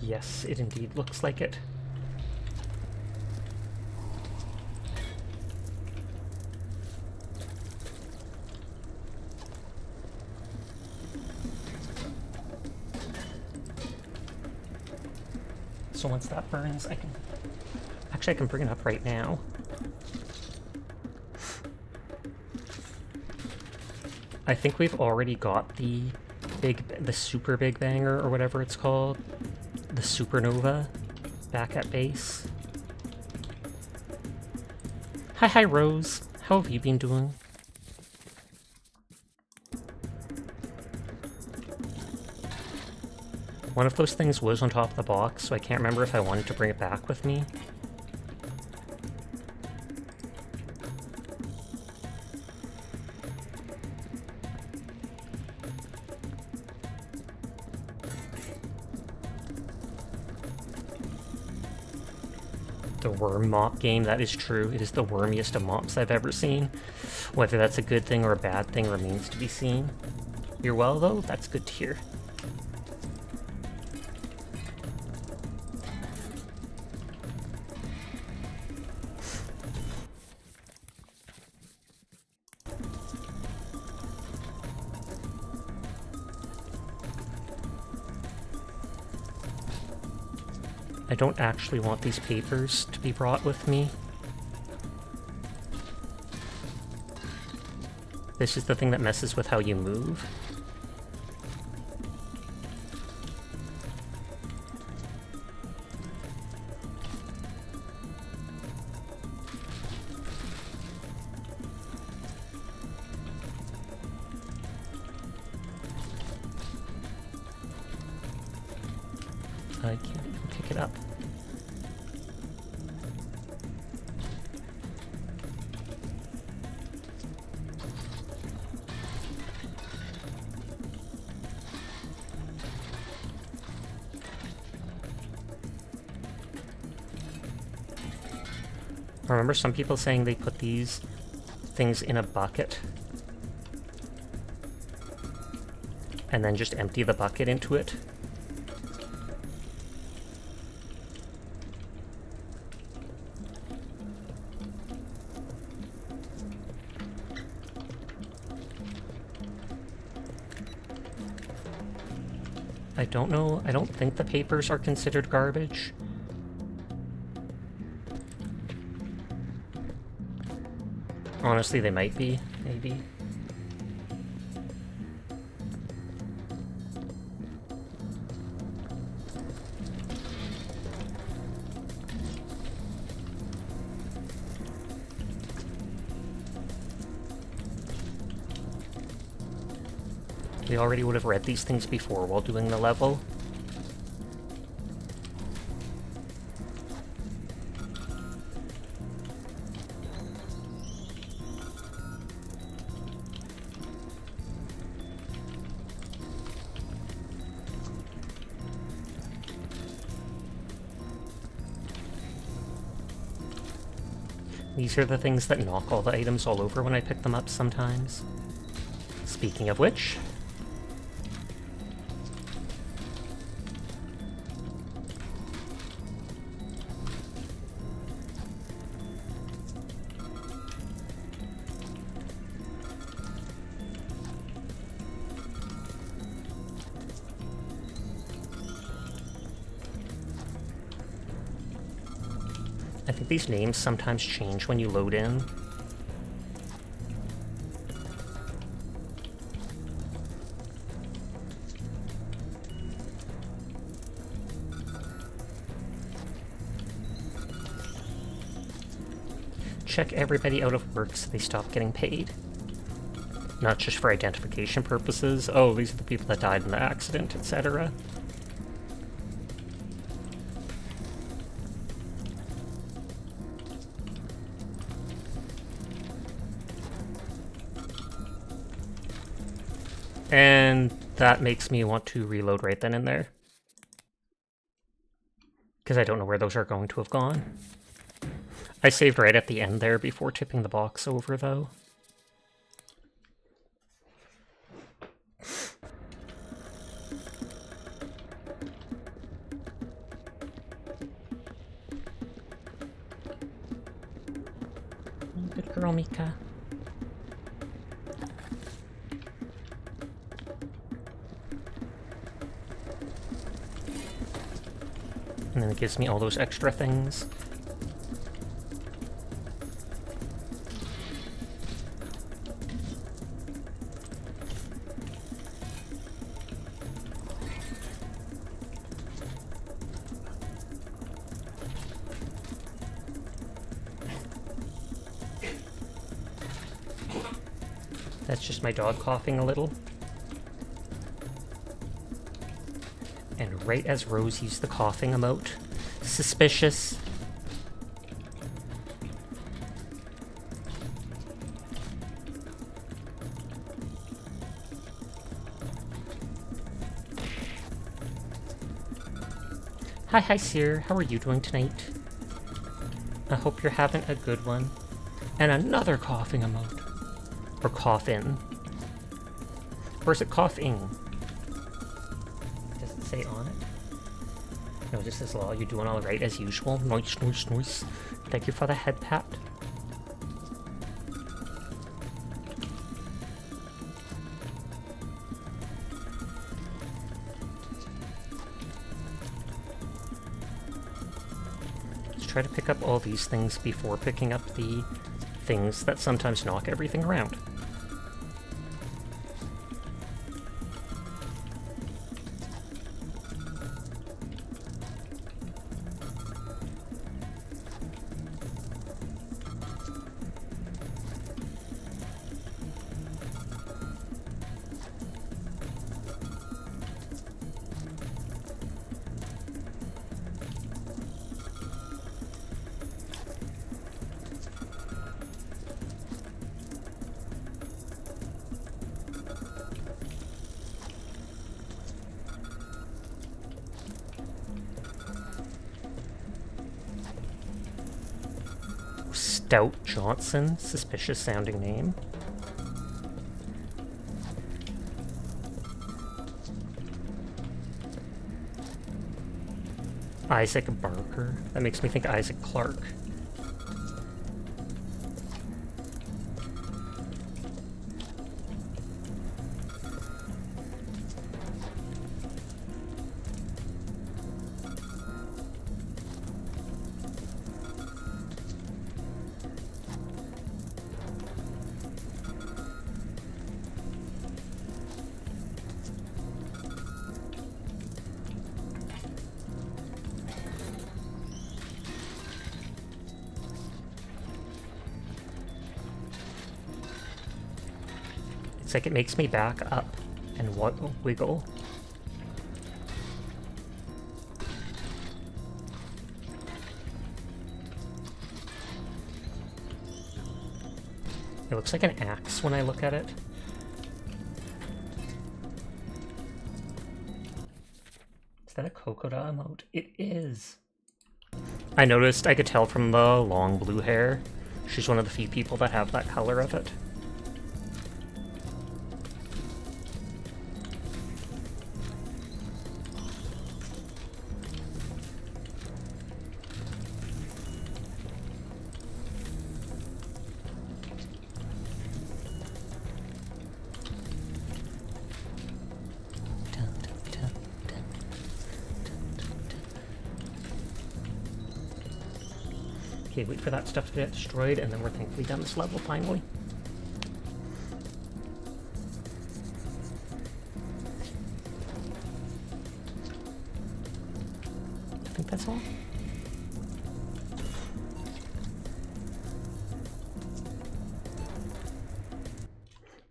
Yes, it indeed looks like it. So once that burns, I can... Actually, I can bring it up right now. I think we've already got the super big banger, or whatever it's called. The supernova back at base. Hi, Rose. How have you been doing? One of those things was on top of the box, so I can't remember if I wanted to bring it back with me. The worm mop game, that is true. It is the wormiest of mops I've ever seen. Whether that's a good thing or a bad thing remains to be seen. You're well, though? That's good to hear. I don't actually want these papers to be brought with me. This is the thing that messes with how you move. I can't even pick it up. I remember some people saying they put these things in a bucket and then just empty the bucket into it. I don't know. I don't think the papers are considered garbage. Honestly, they might be, maybe. We already would have read these things before while doing the level. These are the things that knock all the items all over when I pick them up sometimes. Speaking of which... I think these names sometimes change when you load in. Check everybody out of work so they stop getting paid. Not just for identification purposes. Oh, these are the people that died in the accident, etc. And that makes me want to reload right then and there. Because I don't know where those are going to have gone. I saved right at the end there before tipping the box over, though. Good girl, Mika. And then it gives me all those extra things. That's just my dog coughing a little. And right as Rose used the coughing emote. Suspicious. Hi, Seer. How are you doing tonight? I hope you're having a good one. And another coughing emote. Or cough-in. Or is it coughing? Does it say on it? No, it just says, "Law, you're doing all right as usual." Nice, nice, nice. Thank you for the head pat. Let's try to pick up all these things before picking up the things that sometimes knock everything around. Stout Johnson, suspicious sounding name. Isaac Barker. That makes me think Isaac Clarke. It's like it makes me back up and wiggle. It looks like an axe when I look at it. Is that a Kokoda emote? It is! I noticed I could tell from the long blue hair. She's one of the few people that have that color of it. Okay, wait for that stuff to get destroyed, and then we're thankfully done this level, finally. I think that's all.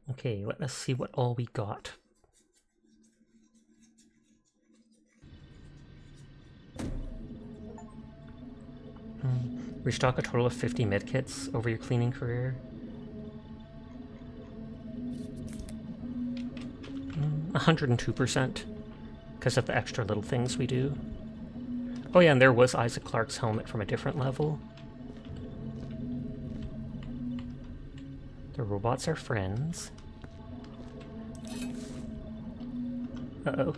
Okay, let us see what all we got. Restock a total of 50 medkits over your cleaning career. 102%, because of the extra little things we do. Oh yeah, and there was Isaac Clarke's helmet from a different level. The robots are friends. Uh-oh.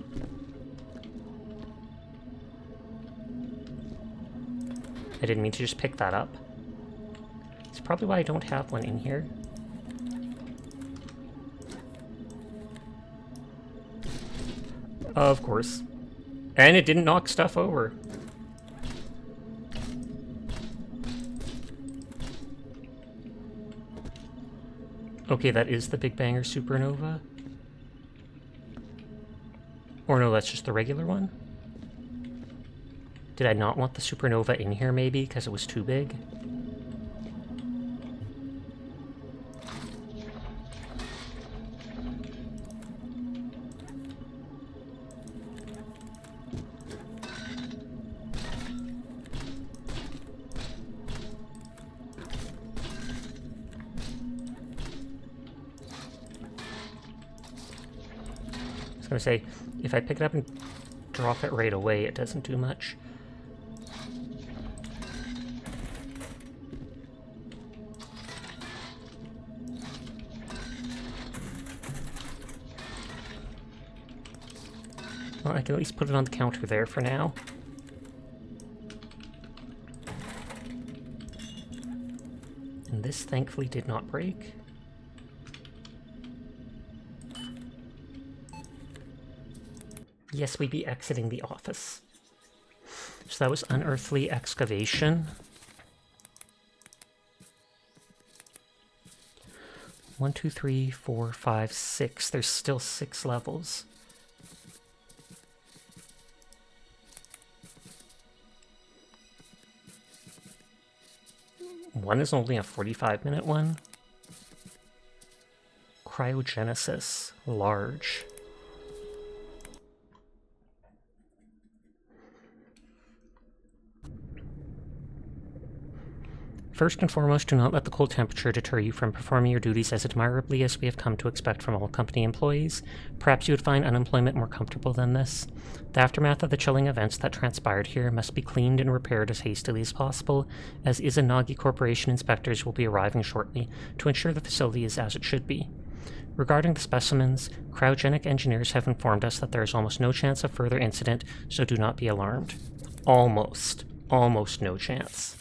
I didn't mean to just pick that up. It's probably why I don't have one in here. Of course. And it didn't knock stuff over. Okay, that is the Big Banger supernova. Or no, that's just the regular one? Did I not want the supernova in here, maybe, because it was too big? I was gonna say, if I pick it up and drop it right away, it doesn't do much. Well, I can at least put it on the counter there for now. And this thankfully did not break. Yes, we'd be exiting the office. So that was unearthly excavation. 1, 2, 3, 4, 5, 6. There's still 6 levels. One is only a 45-minute one. Cryogenesis. Large. First and foremost, do not let the cold temperature deter you from performing your duties as admirably as we have come to expect from all company employees. Perhaps you would find unemployment more comfortable than this. The aftermath of the chilling events that transpired here must be cleaned and repaired as hastily as possible, as Izanagi Corporation inspectors will be arriving shortly to ensure the facility is as it should be. Regarding the specimens, cryogenic engineers have informed us that there is almost no chance of further incident, so do not be alarmed. Almost. Almost no chance.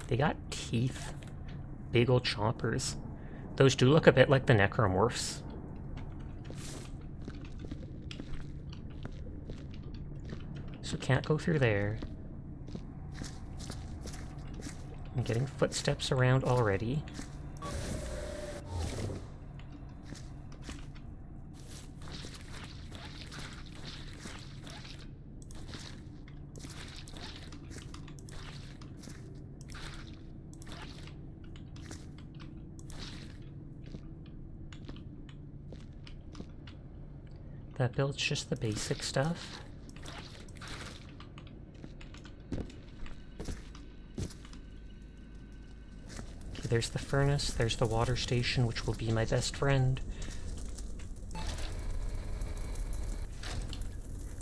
They got teeth. Big old chompers. Those do look a bit like the necromorphs. So can't go through there. I'm getting footsteps around already. That builds just the basic stuff. Okay, there's the furnace, there's the water station, which will be my best friend.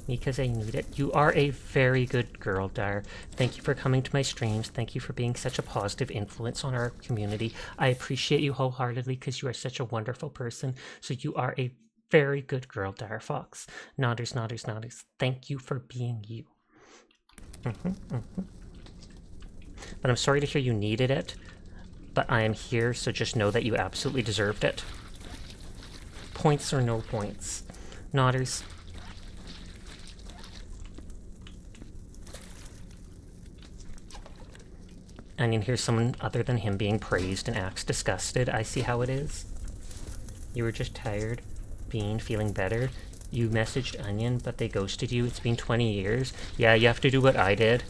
Because I need it. You are a very good girl, Dar. Thank you for coming to my streams. Thank you for being such a positive influence on our community. I appreciate you wholeheartedly because you are such a wonderful person. So you are a very good girl, Dar Fox. Nodders, nodders, nodders. Thank you for being you. But I'm sorry to hear you needed it. But I am here, so just know that you absolutely deserved it. Points or no points. Nodders. Onion hears someone other than him being praised and acts disgusted. I see how it is. You were just tired. Feeling better. You messaged Onion, but they ghosted you. It's been 20 years. Yeah, you have to do what I did.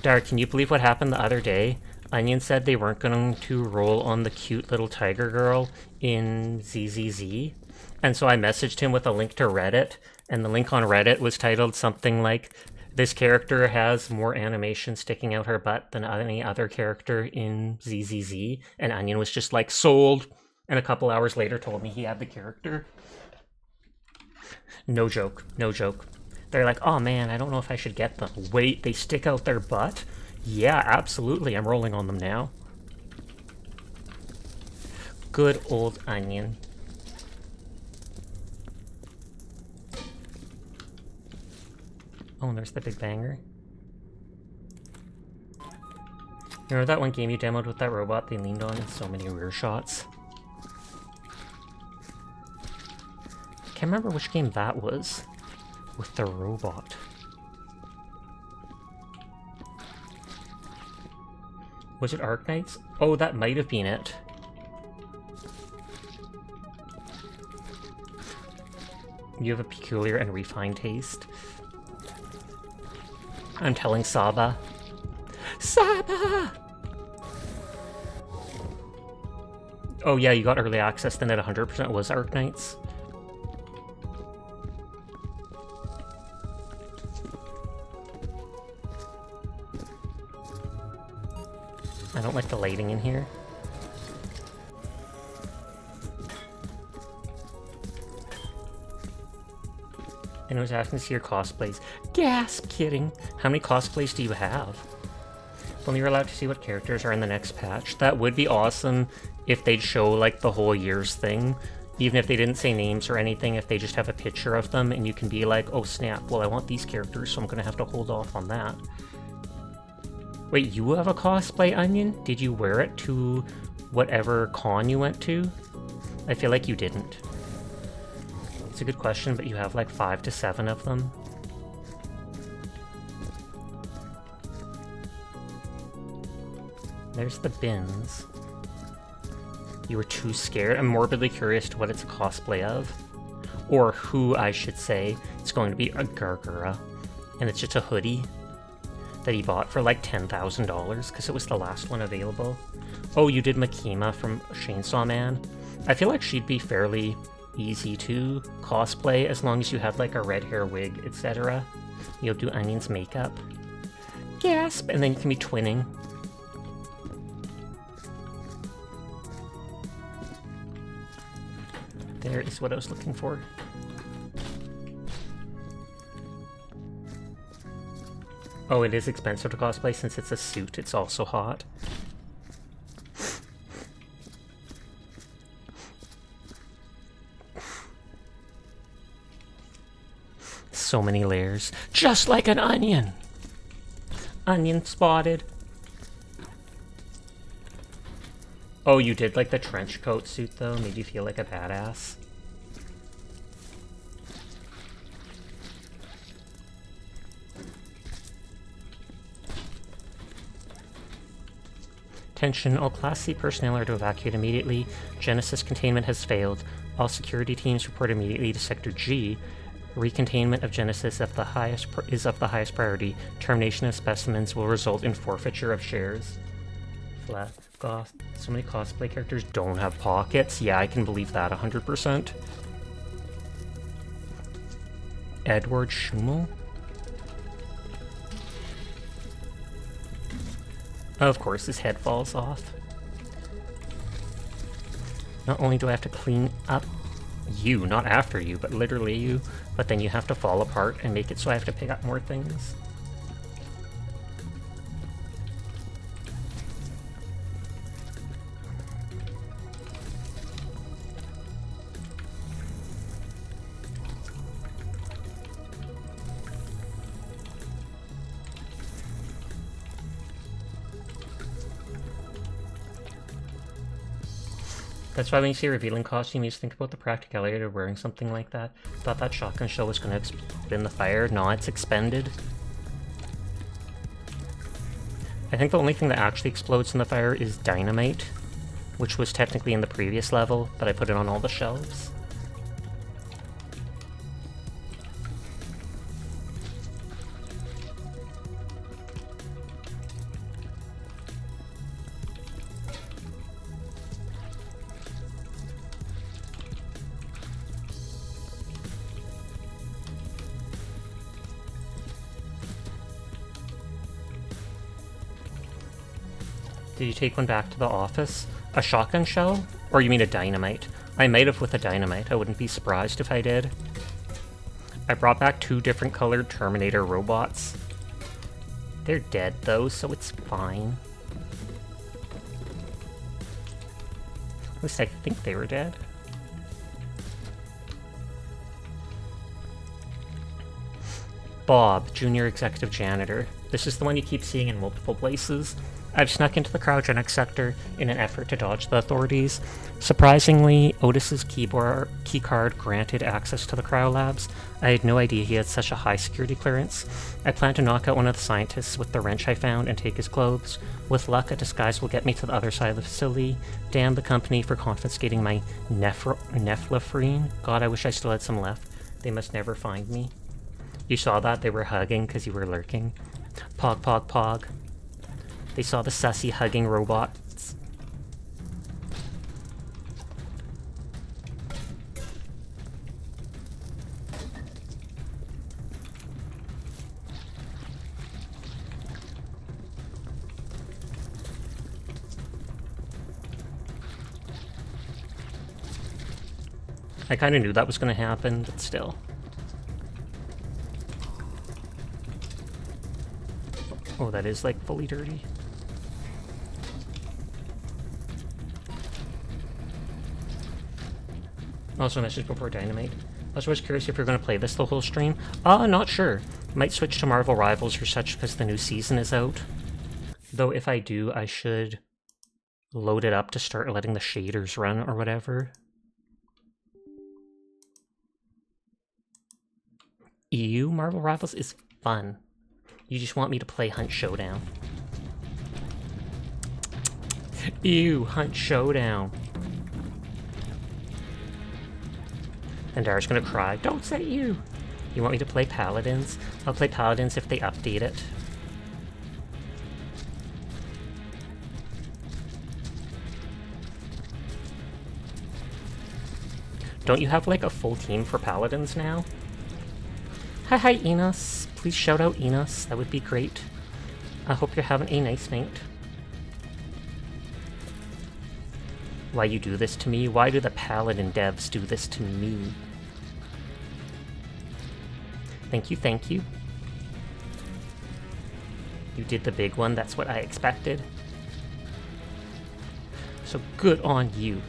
Dar, can you believe what happened the other day? Onion said they weren't going to roll on the cute little tiger girl in ZZZ. And so I messaged him with a link to Reddit, and the link on Reddit was titled something like, "This character has more animation sticking out her butt than any other character in ZZZ." And Onion was just like, sold. And a couple hours later told me he had the character. No joke. No joke. They're like, oh man, I don't know if I should get them. Wait, they stick out their butt? Yeah, absolutely. I'm rolling on them now. Good old onion. Oh, and there's the big banger. You remember that one game you demoed with that robot they leaned on in so many rear shots? Can't remember which game that was with the robot. Was it Arknights? Oh, that might have been it. You have a peculiar and refined taste. I'm telling Saba. Saba! Oh yeah, you got early access, then at 100% was Arknights. I don't like the lighting in here. And I was asking to see your cosplays. Gasp! Kidding. How many cosplays do you have? Well, you're allowed to see what characters are in the next patch. That would be awesome if they'd show, like, the whole year's thing. Even if they didn't say names or anything, if they just have a picture of them and you can be like, oh snap, well I want these characters, so I'm gonna have to hold off on that. Wait, you have a cosplay, Onion? Did you wear it to whatever con you went to? I feel like you didn't. It's a good question, but you have like 5 to 7 of them. There's the bins. You were too scared? I'm morbidly curious to what it's a cosplay of. Or who, I should say. It's going to be a Gargura. And it's just a hoodie that he bought for like $10,000 because it was the last one available. Oh, you did Makima from Chainsaw Man. I feel like she'd be fairly easy to cosplay as long as you had like a red hair wig, etc. You'll do Onion's makeup. Gasp! And then you can be twinning. There is what I was looking for. Oh, it is expensive to cosplay since it's a suit. It's also hot. So many layers. Just like an onion! Onion spotted. Oh, you did like the trench coat suit though? Made you feel like a badass? Attention, all Class C personnel are to evacuate immediately. Genesis containment has failed. All security teams report immediately to Sector G. Recontainment of Genesis is of the highest priority. Termination of specimens will result in forfeiture of shares. Flat. So many cosplay characters don't have pockets. Yeah, I can believe that 100%. Edward Schummel? Of course, his head falls off. Not only do I have to clean up you, not after you, but literally you, but then you have to fall apart and make it so I have to pick up more things. That's why when you see a revealing costume, you just think about the practicality of wearing something like that. Thought that shotgun shell was going to explode in the fire. No, it's expended. I think the only thing that actually explodes in the fire is dynamite, which was technically in the previous level, but I put it on all the shelves. Did you take one back to the office? A shotgun shell? Or you mean a dynamite? I might have with a dynamite. I wouldn't be surprised if I did. I brought back 2 different colored Terminator robots. They're dead though, so it's fine. At least I think they were dead. Bob, Junior Executive Janitor. This is the one you keep seeing in multiple places. I've snuck into the cryogenic sector in an effort to dodge the authorities. Surprisingly, Otis's keycard granted access to the cryolabs. I had no idea he had such a high security clearance. I plan to knock out one of the scientists with the wrench I found and take his clothes. With luck, a disguise will get me to the other side of the facility. Damn the company for confiscating my nephrine. God, I wish I still had some left. They must never find me. You saw that? They were hugging because you were lurking. Pog, pog, pog. They saw the sussy hugging robots. I kind of knew that was going to happen, but still. Oh, that is like fully dirty. Also, message before Dynamite. I was curious if you're going to play this the whole stream. Not sure. Might switch to Marvel Rivals or such because the new season is out. Though if I do, I should load it up to start letting the shaders run or whatever. EU Marvel Rivals is fun. You just want me to play Hunt Showdown. Ew, Hunt Showdown. And Dara's gonna cry. Don't say you! You want me to play Paladins? I'll play Paladins if they update it. Don't you have like a full team for Paladins now? Hi Enos. Please shout out Enos. That would be great. I hope you're having a nice night. Why you do this to me? Why do the Paladin devs do this to me? Thank you, thank you. You did the big one, that's what I expected. So good on you.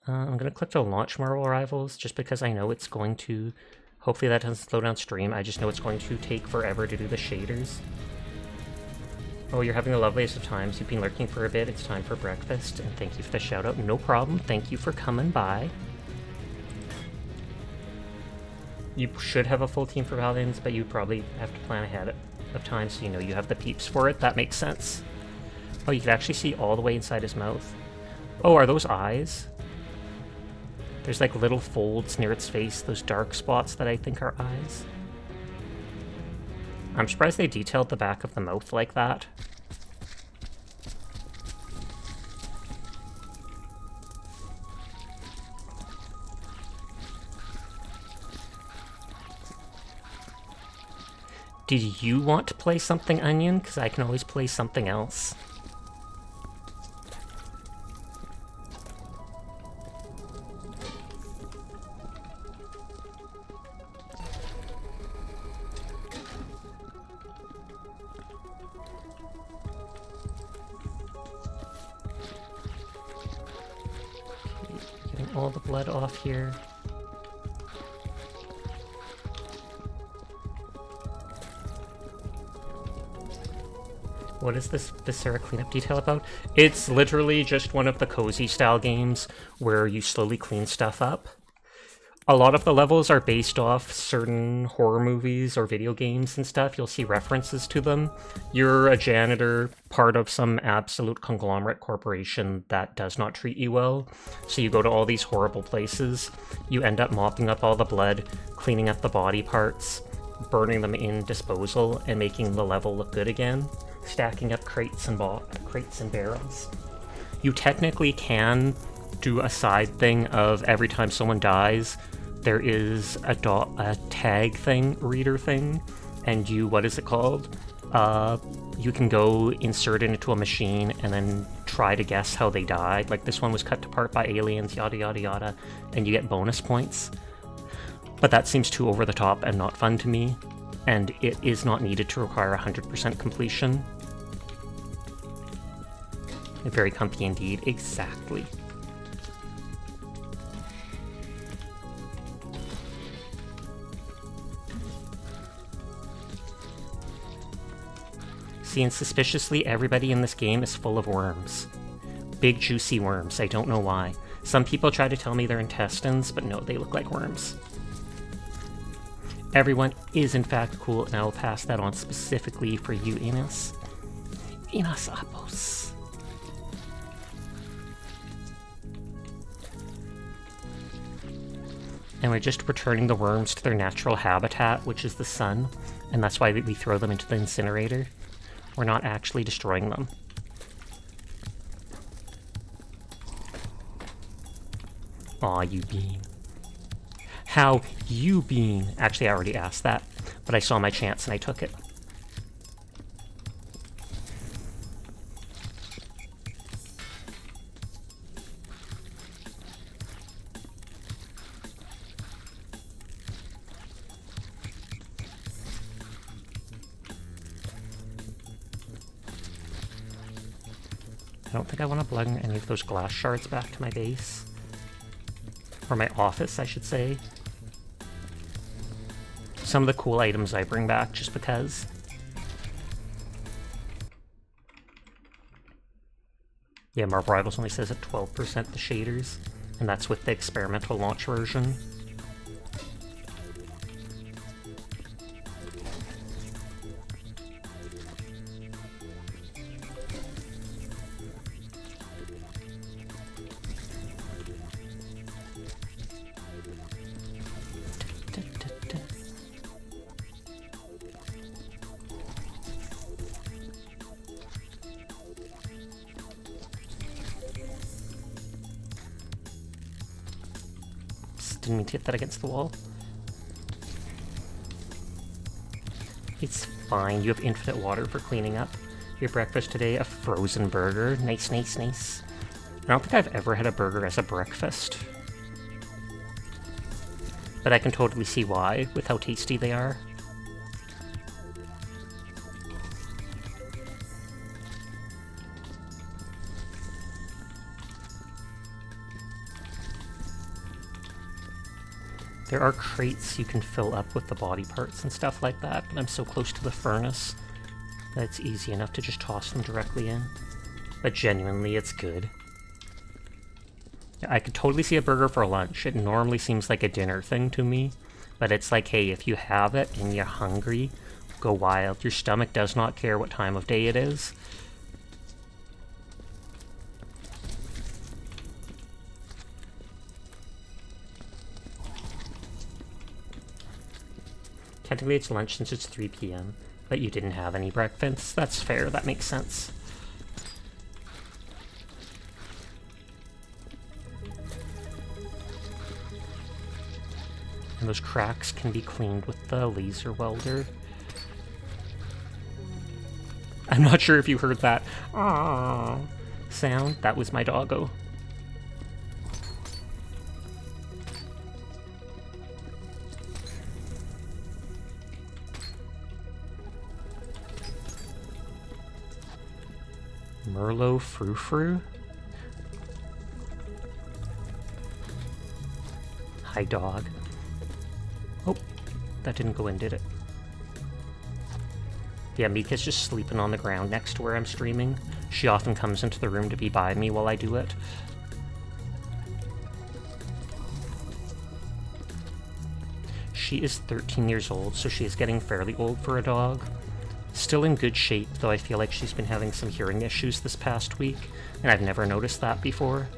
I'm gonna click to launch Marvel Rivals just because I know it's going to... Hopefully that doesn't slow down stream, I just know it's going to take forever to do the shaders. Oh, you're having the loveliest of times. You've been lurking for a bit. It's time for breakfast. And thank you for the shout out. No problem. Thank you for coming by. You should have a full team for Paladins, but you probably have to plan ahead of time so you know you have the peeps for it. That makes sense. Oh, you can actually see all the way inside his mouth. Oh, are those eyes? There's like little folds near its face, those dark spots that I think are eyes. I'm surprised they detailed the back of the mouth like that. Did you want to play something, Onion? Because I can always play something else. All the blood off here. What is this Viscera cleanup detail about? It's literally just one of the cozy style games where you slowly clean stuff up. A lot of the levels are based off certain horror movies or video games and stuff. You'll see references to them. You're a janitor, part of some absolute conglomerate corporation that does not treat you well. So you go to all these horrible places. You end up mopping up all the blood, cleaning up the body parts, burning them in disposal, and making the level look good again. Stacking up crates and barrels. You technically can do a side thing of every time someone dies, there is a tag thing, reader thing, and you, what is it called? You can go insert it into a machine and then try to guess how they died. Like, this one was cut apart by aliens, yada yada yada, and you get bonus points. But that seems too over the top and not fun to me, and it is not needed to require 100% completion. Very comfy indeed, exactly. See, and suspiciously, everybody in this game is full of worms. Big, juicy worms. I don't know why. Some people try to tell me they're intestines, but no, they look like worms. Everyone is, in fact, cool, and I will pass that on specifically for you, Enos. Enos Apos. And we're just returning the worms to their natural habitat, which is the sun, and that's why we throw them into the incinerator. We're not actually destroying them. Aw, you bean. How you bean? Actually, I already asked that, but I saw my chance and I took it. I don't think I want to bring any of those glass shards back to my base. Or my office, I should say. Some of the cool items I bring back just because. Yeah, Marvel Rivals only says at 12% the shaders, and that's with the experimental launch version. Didn't mean to hit that against the wall. It's fine, you have infinite water for cleaning up. Your breakfast today, a frozen burger. Nice, nice, nice. I don't think I've ever had a burger as a breakfast. But I can totally see why, with how tasty they are. There are crates you can fill up with the body parts and stuff like that, but I'm so close to the furnace that it's easy enough to just toss them directly in. But genuinely, it's good. I could totally see a burger for lunch. It normally seems like a dinner thing to me, but it's like, hey, if you have it and you're hungry, go wild. Your stomach does not care what time of day it is. Technically it's lunch since it's 3 p.m., but you didn't have any breakfast. That's fair, that makes sense. And those cracks can be cleaned with the laser welder. I'm not sure if you heard that "aww" sound. That was my doggo. Merlot Frou-Frou? Hi, dog. Oh, that didn't go in, did it? Yeah, Mika's just sleeping on the ground next to where I'm streaming. She often comes into the room to be by me while I do it. She is 13 years old, so she is getting fairly old for a dog. Still in good shape, though I feel like she's been having some hearing issues this past week, and I've never noticed that before.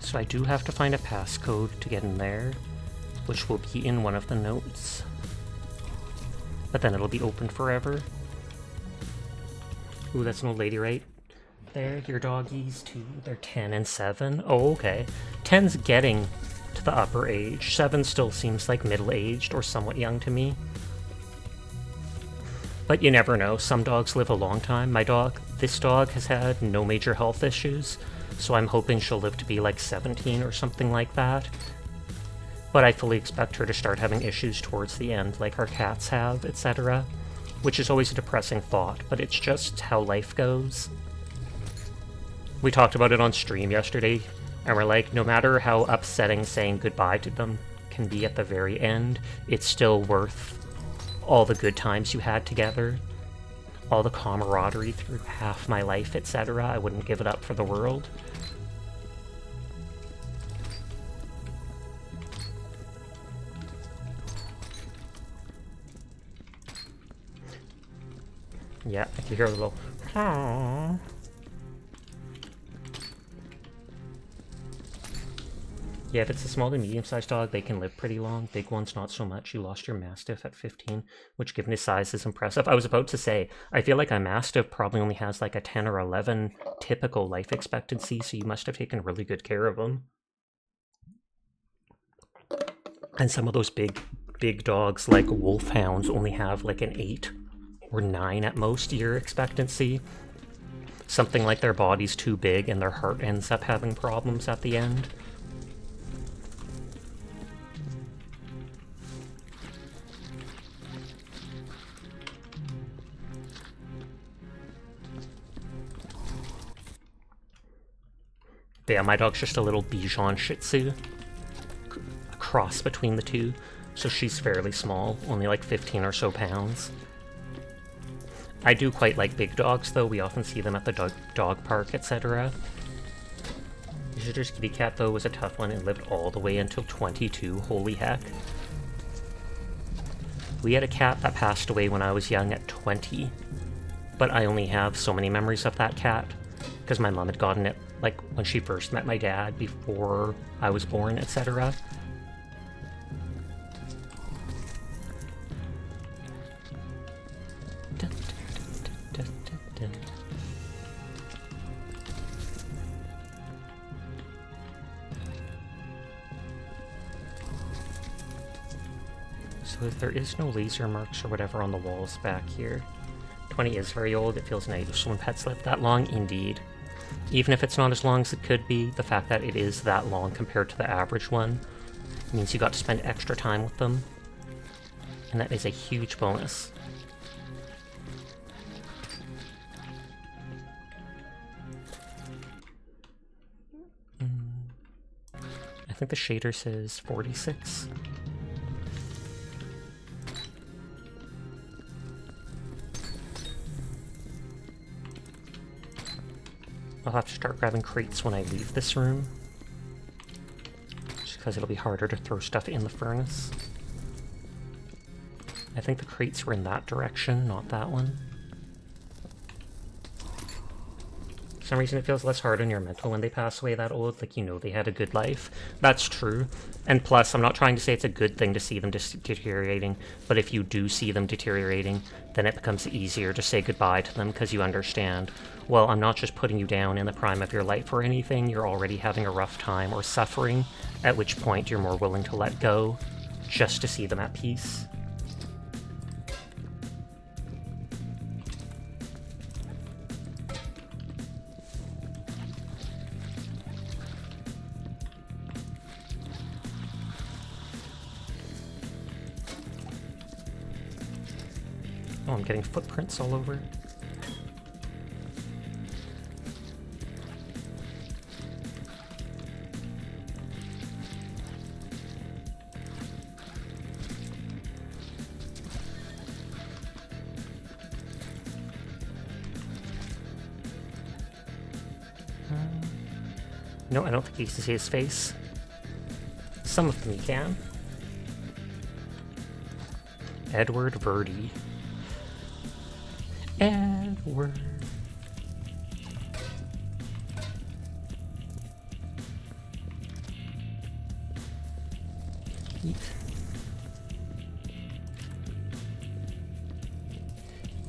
So I do have to find a passcode to get in there, which will be in one of the notes. But then it'll be open forever. Ooh, that's an old lady right there. Your doggies too. They're 10 and 7. Oh, okay. 10's getting to the upper age. 7 still seems like middle-aged or somewhat young to me. But you never know. Some dogs live a long time. This dog has had no major health issues, so I'm hoping she'll live to be like 17 or something like that. But I fully expect her to start having issues towards the end, like our cats have, etc. Which is always a depressing thought, but it's just how life goes. We talked about it on stream yesterday, and we're like, no matter how upsetting saying goodbye to them can be at the very end, it's still worth all the good times you had together, all the camaraderie through half my life, etc. I wouldn't give it up for the world. Yeah, I can hear a little... Aww. Yeah, if it's a small to medium-sized dog, they can live pretty long. Big ones, not so much. You lost your Mastiff at 15, which given his size is impressive. I was about to say, I feel like a Mastiff probably only has like a 10 or 11 typical life expectancy, so you must have taken really good care of him. And some of those big dogs, like wolfhounds, only have like an 8 or 9 at most year expectancy. Something like their body's too big and their heart ends up having problems at the end. But yeah, my dog's just a little Bichon Shih Tzu. A cross between the two. So she's fairly small, only like 15 or so pounds. I do quite like big dogs, though. We often see them at the dog park, etc. Visitor's kitty cat, though, was a tough one and lived all the way until 22. Holy heck. We had a cat that passed away when I was young at 20. But I only have so many memories of that cat, because my mom had gotten it, like, when she first met my dad, before I was born, etc. So there is no laser marks or whatever on the walls back here. 20 is very old. It feels nice when pets live that long, indeed. Even if it's not as long as it could be, the fact that it is that long compared to the average one means you got to spend extra time with them. And that is a huge bonus. I think the shader says 46. I'll have to start grabbing crates when I leave this room, just because it'll be harder to throw stuff in the furnace. I think the crates were in that direction, not that one. For some reason it feels less hard on your mental when they pass away that old, like you know they had a good life. That's true. And plus, I'm not trying to say it's a good thing to see them deteriorating, but if you do see them deteriorating, then it becomes easier to say goodbye to them because you understand, well, I'm not just putting you down in the prime of your life or anything, you're already having a rough time or suffering, at which point you're more willing to let go, just to see them at peace. Oh, I'm getting footprints all over. No, I don't think you can see his face. Some of them you can. Edward Verdi. Edward. Eat.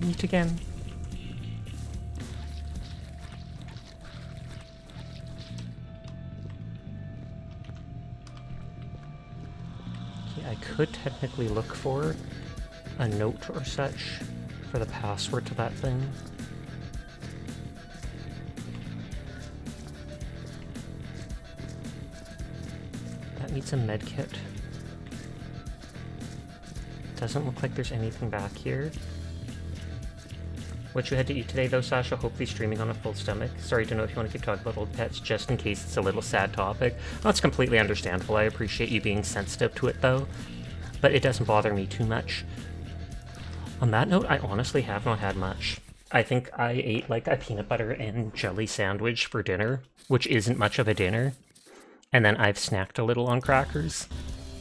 Eat again. Okay, I could technically look for a note or such for the password to that thing. That needs a med kit. Doesn't look like there's anything back here. What you had to eat today though, Sasha? Hopefully streaming on a full stomach. Sorry to know if you want to keep talking about old pets, just in case it's a little sad topic. That's completely understandable. I appreciate you being sensitive to it though, but it doesn't bother me too much. On that note, I honestly have not had much. I think I ate like a peanut butter and jelly sandwich for dinner, which isn't much of a dinner. And then I've snacked a little on crackers.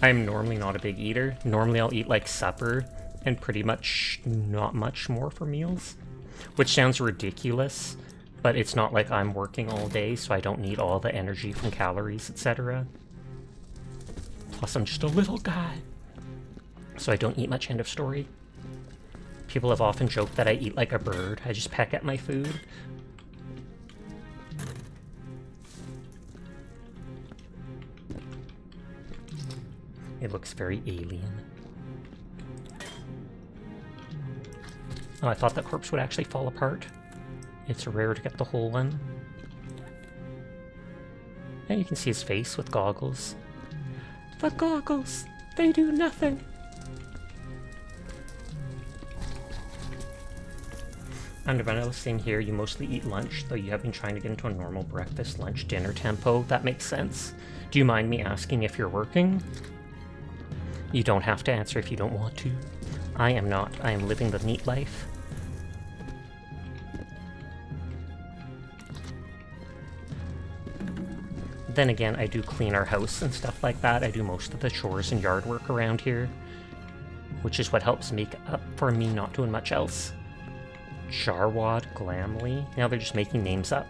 I'm normally not a big eater. Normally I'll eat like supper and pretty much not much more for meals. Which sounds ridiculous, but it's not like I'm working all day, so I don't need all the energy from calories, etc. Plus, I'm just a little guy, so I don't eat much, end of story. People have often joked that I eat like a bird. I just peck at my food. It looks very alien. Oh, I thought that corpse would actually fall apart. It's rare to get the whole one. And you can see his face with goggles. The goggles! They do nothing! Undervanilla, same here. You mostly eat lunch, though you have been trying to get into a normal breakfast, lunch, dinner tempo. That makes sense. Do you mind me asking if you're working? You don't have to answer if you don't want to. I am not. I am living the neat life. Then again, I do clean our house and stuff like that. I do most of the chores and yard work around here, which is what helps make up for me not doing much else. Jarwad, Glamly. Now they're just making names up.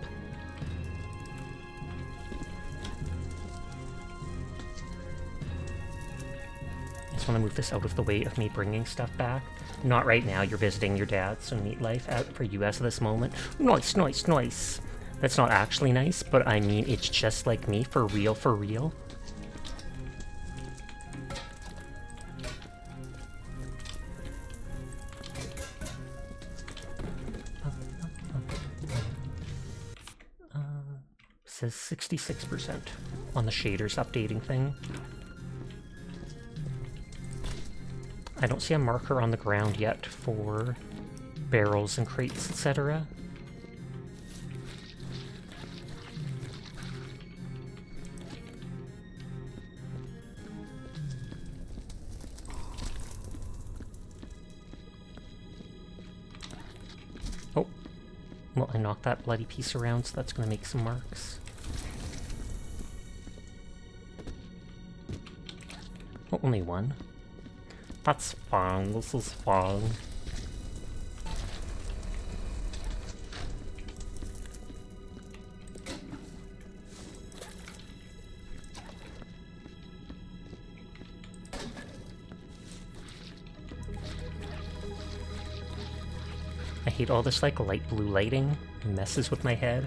I just want to move this out of the way of me bringing stuff back. Not right now, you're visiting your dad, so neat life out for you as of this moment. Nice, nice, nice. That's not actually nice, but I mean, it's just like me, for real, for real. Says 66% on the shaders updating thing. I don't see a marker on the ground yet for barrels and crates, etc. Oh, well, I knocked that bloody piece around, so that's going to make some marks. Oh, only one. That's fine, this is fine. I hate all this like light blue lighting. It messes with my head.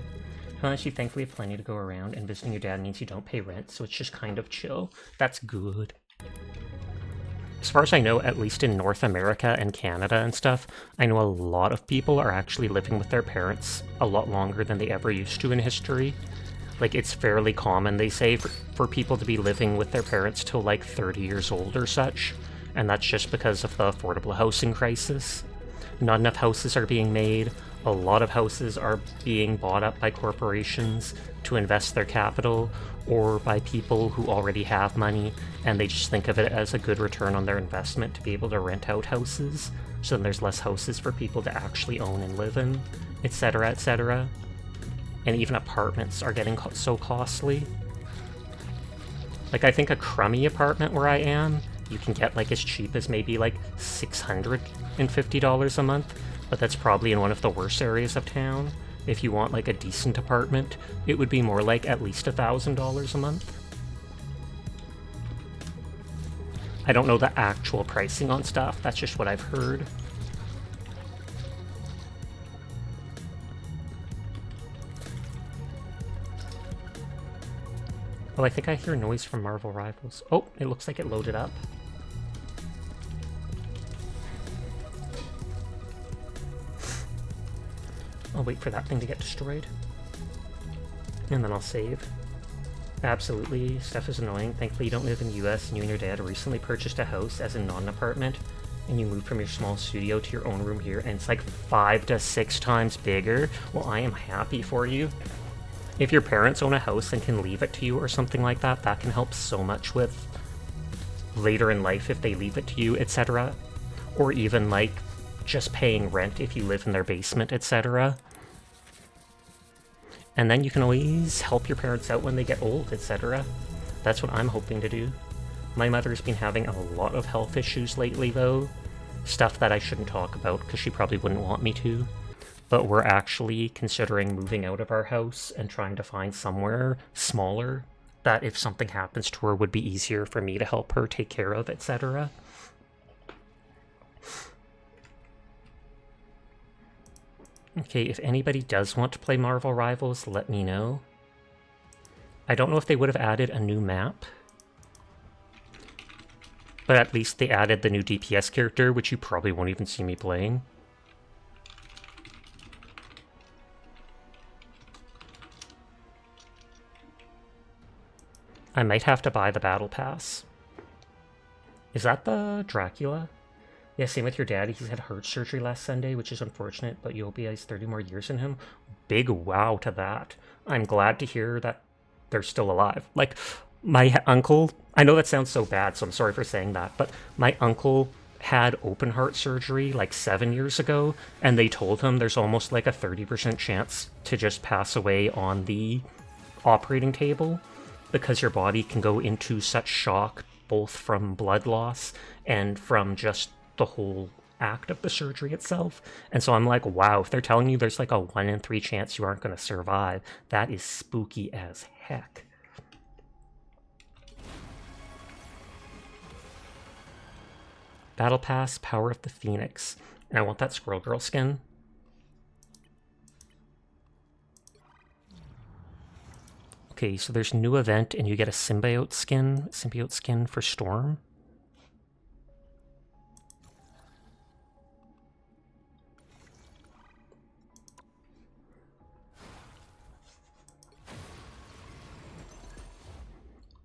Honestly, thankfully, have plenty to go around, and visiting your dad means you don't pay rent, so it's just kind of chill. That's good. As far as I know, at least in North America and Canada and stuff, I know a lot of people are actually living with their parents a lot longer than they ever used to in history. Like, it's fairly common, they say, for people to be living with their parents till like 30 years old or such, and that's just because of the affordable housing crisis. Not enough houses are being made. A lot of houses are being bought up by corporations to invest their capital, or by people who already have money, and they just think of it as a good return on their investment to be able to rent out houses, so then there's less houses for people to actually own and live in, etc., etc. And even apartments are getting so costly. Like, I think a crummy apartment where I am, you can get like as cheap as maybe like $650 a month, but that's probably in one of the worst areas of town. If you want like a decent apartment, it would be more like at least $1,000 a month. I don't know the actual pricing on stuff, that's just what I've heard. Oh, I think I hear noise from Marvel Rivals. Oh, it looks like it loaded up. I'll wait for that thing to get destroyed. And then I'll save. Absolutely, stuff is annoying. Thankfully you don't live in the US and you and your dad recently purchased a house as in not an apartment. And you moved from your small studio to your own room here and it's like 5 to 6 times bigger. Well, I am happy for you. If your parents own a house and can leave it to you or something like that, that can help so much with later in life if they leave it to you, etc. Or even like just paying rent if you live in their basement, etc. And then you can always help your parents out when they get old, etc. That's what I'm hoping to do. My mother's been having a lot of health issues lately though. Stuff that I shouldn't talk about because she probably wouldn't want me to. But we're actually considering moving out of our house and trying to find somewhere smaller that if something happens to her would be easier for me to help her take care of, etc. Okay, if anybody does want to play Marvel Rivals, let me know. I don't know if they would have added a new map, but at least they added the new DPS character, which you probably won't even see me playing. I might have to buy the battle pass. Is that the Dracula? Yeah, same with your dad. He's had heart surgery last Sunday, which is unfortunate, but you hope he has 30 more years in him. Big wow to that. I'm glad to hear that they're still alive. Like, my uncle, I know that sounds so bad, so I'm sorry for saying that, but my uncle had open heart surgery like 7 years ago, and they told him there's almost like a 30% chance to just pass away on the operating table because your body can go into such shock, both from blood loss and from just the whole act of the surgery itself. And so I'm like, wow, if they're telling you there's like a 1 in 3 chance you aren't going to survive, that is spooky as heck. Battle Pass, Power of the Phoenix. And I want that Squirrel Girl skin. Okay, so there's new event and you get a symbiote skin for Storm.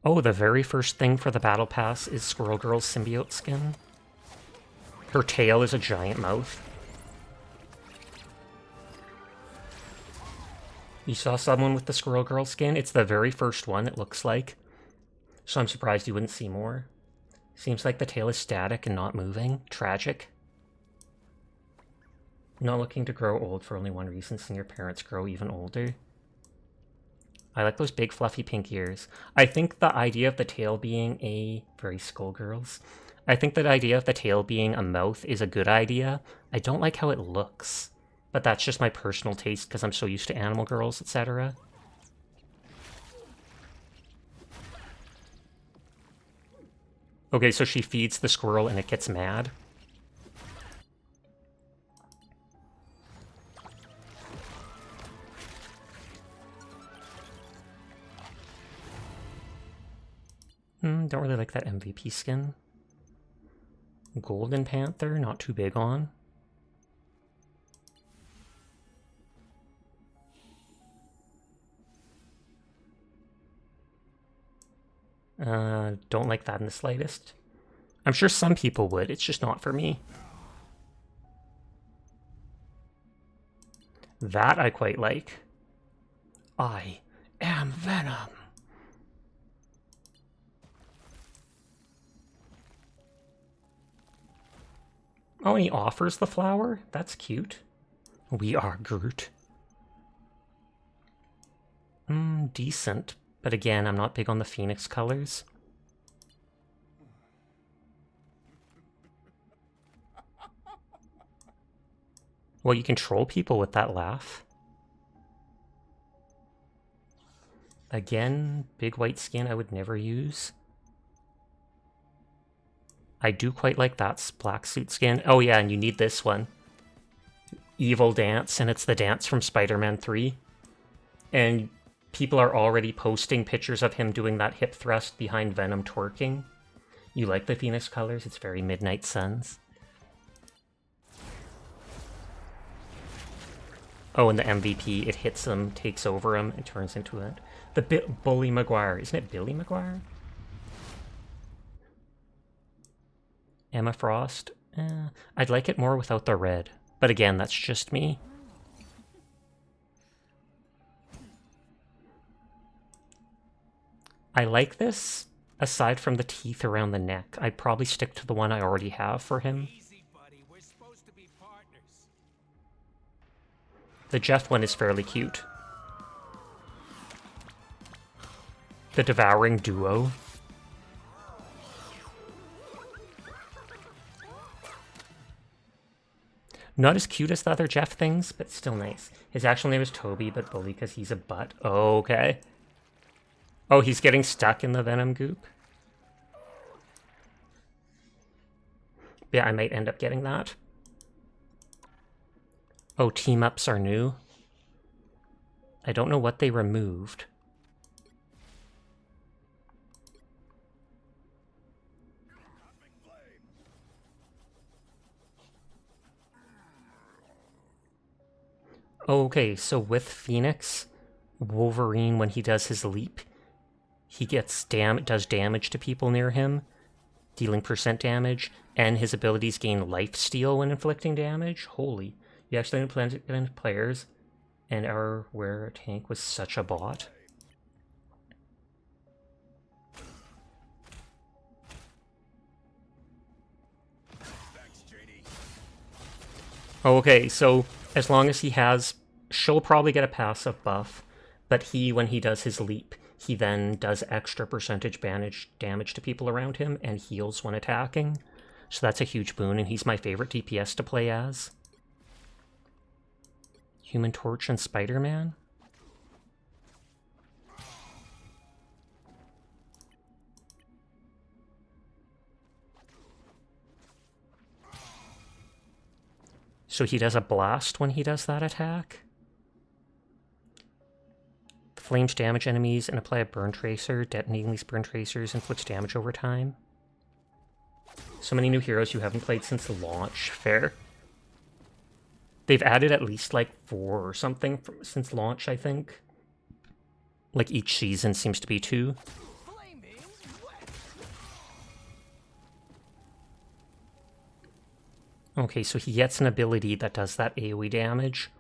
Oh, the very first thing for the Battle Pass is Squirrel Girl's symbiote skin. Her tail is a giant mouth. You saw someone with the Squirrel Girl skin? It's the very first one, it looks like. So I'm surprised you wouldn't see more. Seems like the tail is static and not moving. Tragic. Not looking to grow old for only one reason, seeing your parents grow even older. I like those big fluffy pink ears. I think the idea of the tail being a... Very Skullgirls. I think the idea of the tail being a mouth is a good idea. I don't like how it looks. But that's just my personal taste because I'm so used to Animal Girls, etc. Okay, so she feeds the squirrel and it gets mad. Don't really like that MVP skin. Golden Panther, not too big on. Don't like that in the slightest. I'm sure some people would, it's just not for me. That I quite like. I am Venom. Oh, and he offers the flower? That's cute. We are Groot. Decent. But again, I'm not big on the Phoenix colors. Well, you can troll people with that laugh. Again, big white skin I would never use. I do quite like that black suit skin. Oh yeah, and you need this one. Evil Dance, and it's the dance from Spider-Man 3. And people are already posting pictures of him doing that hip thrust behind Venom twerking. You like the Phoenix colors? It's very Midnight Suns. Oh, and the MVP, it hits him, takes over him, and turns into it. The Bully Maguire. Isn't it Billy Maguire? Emma Frost. I'd like it more without the red. But again, that's just me. I like this, aside from the teeth around the neck. I'd probably stick to the one I already have for him. Easy, buddy. We're supposed to be partners. The Jeff one is fairly cute. The Devouring Duo. Not as cute as the other Jeff things, but still nice. His actual name is Toby, but Bully because he's a butt. Oh, okay. Oh, he's getting stuck in the Venom goop. Yeah, I might end up getting that. Oh, team-ups are new. I don't know what they removed. Okay, so with Phoenix, Wolverine, when he does his leap, he does damage to people near him, dealing % damage, and his abilities gain lifesteal when inflicting damage. Holy. You actually implanted players, and our where tank was such a bot. Okay, so as long as he has... She'll probably get a passive buff, but when he does his leap, he then does extra % damage to people around him and heals when attacking. So that's a huge boon, and he's my favorite DPS to play as. Human Torch and Spider-Man? So he does a blast when he does that attack? The flames damage enemies and apply a burn tracer. Detonating these burn tracers inflicts damage over time. So many new heroes you haven't played since launch. Fair. They've added at least like 4 or something since launch, I think. Like each season seems to be 2. Okay, so he gets an ability that does that AoE damage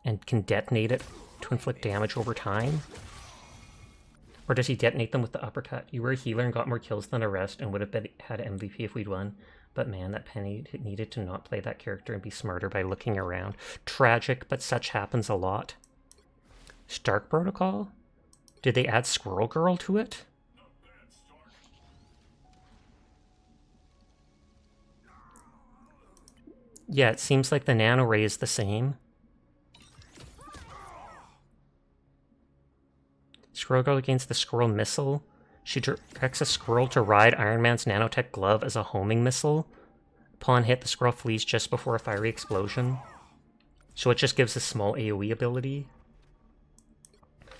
and can detonate it to inflict damage over time. Or does he detonate them with the uppercut? You were a healer and got more kills than a rest and would have had MVP if we'd won. But man, that Penny needed to not play that character and be smarter by looking around. Tragic, but such happens a lot. Stark Protocol? Did they add Squirrel Girl to it? Yeah, it seems like the nano ray is the same. Squirrel Girl against the Squirrel Missile. She directs a squirrel to ride Iron Man's nanotech glove as a homing missile. Upon hit, the squirrel flees just before a fiery explosion. So it just gives a small AoE ability.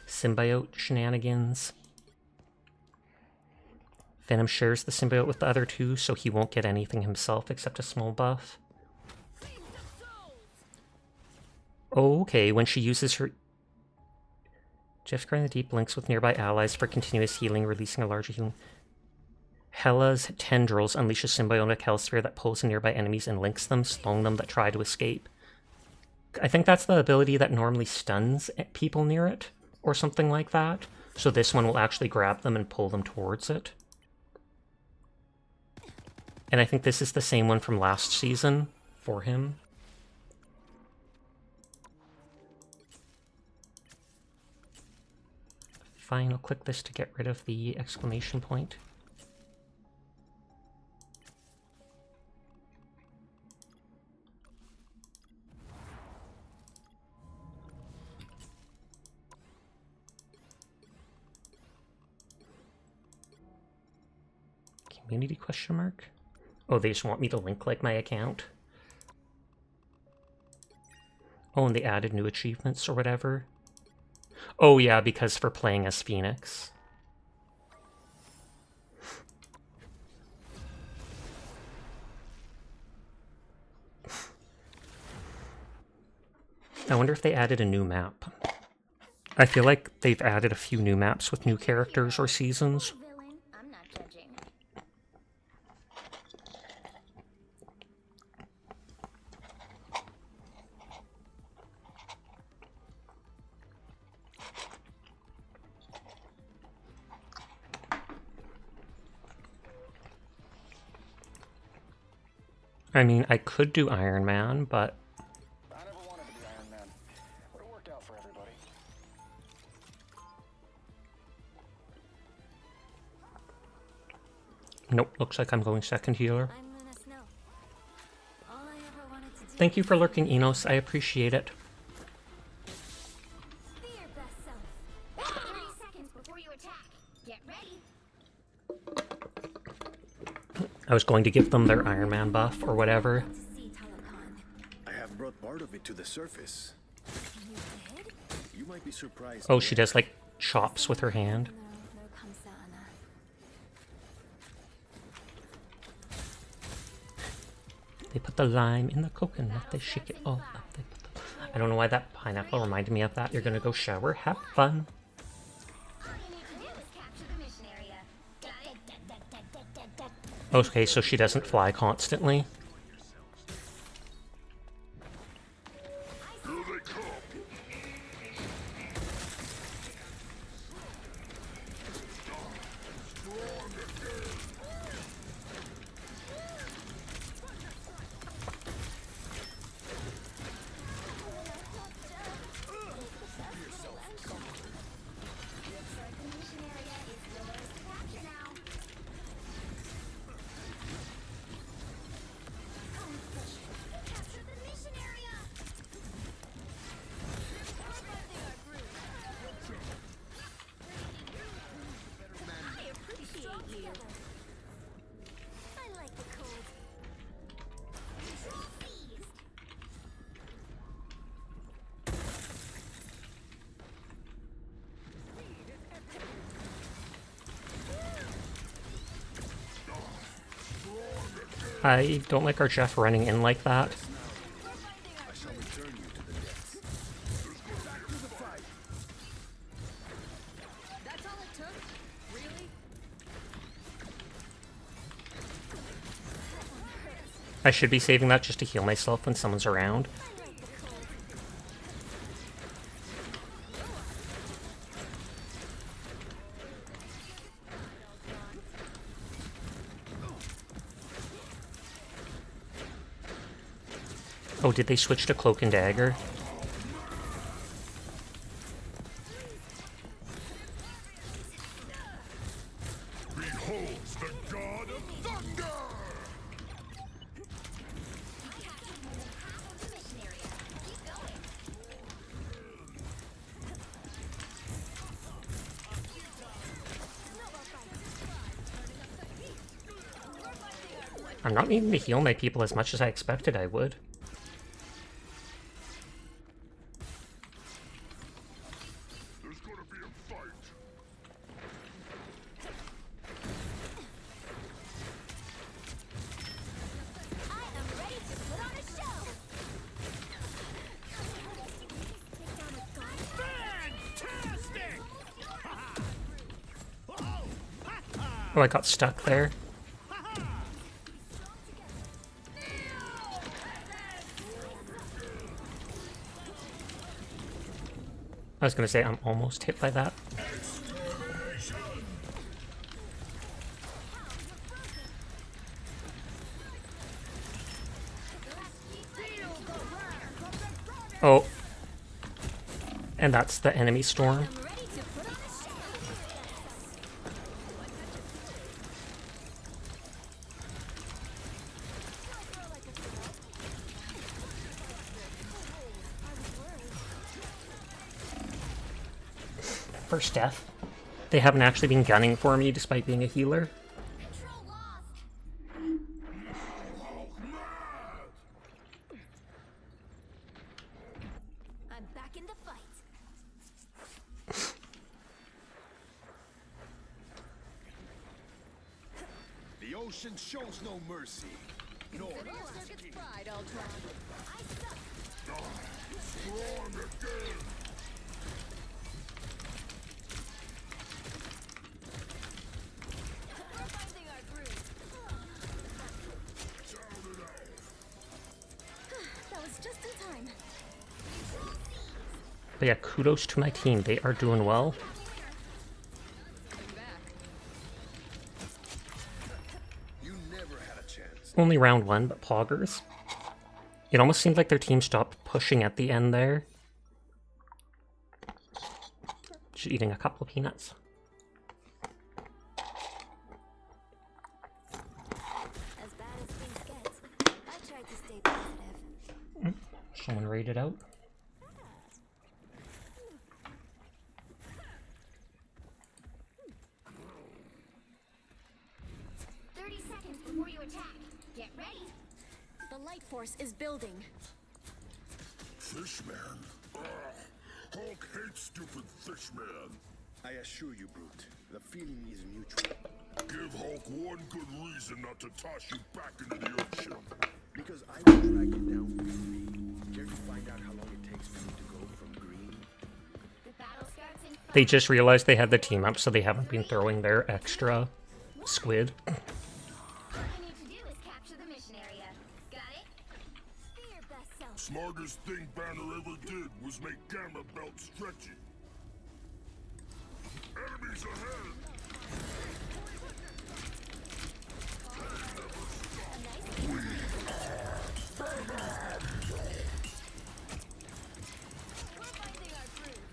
Symbiote shenanigans. Venom shares the symbiote with the other 2, so he won't get anything himself except a small buff. Okay, when she uses her... Jeff's Cry in the Deep links with nearby allies for continuous healing, releasing a larger healing. Hela's Tendrils unleash a symbiotic hellsphere that pulls in nearby enemies and links them, slowing them that try to escape. I think that's the ability that normally stuns people near it, or something like that. So this one will actually grab them and pull them towards it. And I think this is the same one from last season for him. Fine, I'll click this to get rid of the exclamation point. Community question mark? Oh, they just want me to link, like, my account? Oh, and they added new achievements or whatever. Oh yeah, because for playing as Phoenix. I wonder if they added a new map. I feel like they've added a few new maps with new characters or seasons. I'm not judging. I mean, I could do Iron Man, but... I never wanted to be Iron Man. Would have worked out for everybody. Nope, looks like I'm going second healer. I'm Luna Snow. All I ever wanted to do. Thank you for lurking, Enos. I appreciate it. Be your best self. 30 seconds before you attack. Get ready. I was going to give them their Iron Man buff or whatever. To see Telecon. I have brought part of it to the surface. You did? You might be surprised. Oh, she does, like, chops with her hand. No 감사하나. They put the lime in the coconut, they shake it all up. I don't know why that pineapple reminded me of that. You're gonna go shower, have fun. All you need to do is capture the mission area. Got it? Okay, so she doesn't fly constantly. The mission area is yours to capture now. Capture the mission area. I appreciate you. I like the cold. Trophies. I don't like our Jeff running in like that. I shall return you to the depths. That's all it took? Really? I should be saving that just to heal myself when someone's around. I like the cold. Oh, did they switch to Cloak and Dagger? Beholds the god of thunder! The mission area. Keep going. I'm not needing to heal my people as much as I expected I would. There's gonna be a fight. I am ready to put on a show. Take down a god. Fantastic! Oh, I got stuck there. I was gonna say I'm almost hit by that. Oh. And that's the enemy storm. I'm ready to put on a show. First death. They haven't actually been gunning for me despite being a healer. Control lost. ocean shows no mercy. Nor Circuit's fried, Ultron. Strong again! We're finding our groove. Sound it out! That was just in time. But yeah, kudos to my team. They are doing well. you never had a chance. Only round 1, but poggers. It almost seemed like their team stopped pushing at the end there. Just eating a couple of peanuts. As bad as things get, I tried to stay positive. Someone raided out. Before you attack, get ready. The light force is building. Fishman! Hulk hates stupid fishman! I assure you, Brute, the feeling is mutual. Give Hulk one good reason not to toss you back into the ocean. Because I will drag you down with me. Care to find out how long it takes for me to go from green? The battle starts in 5. They just realized they had the team up, so they haven't been throwing their extra squid. All you need to do is capture the mission area. Got it? Fear best self. Smartest thing Banner ever did was make Gamma Belt stretchy. Enemies ahead! We're finding our groove.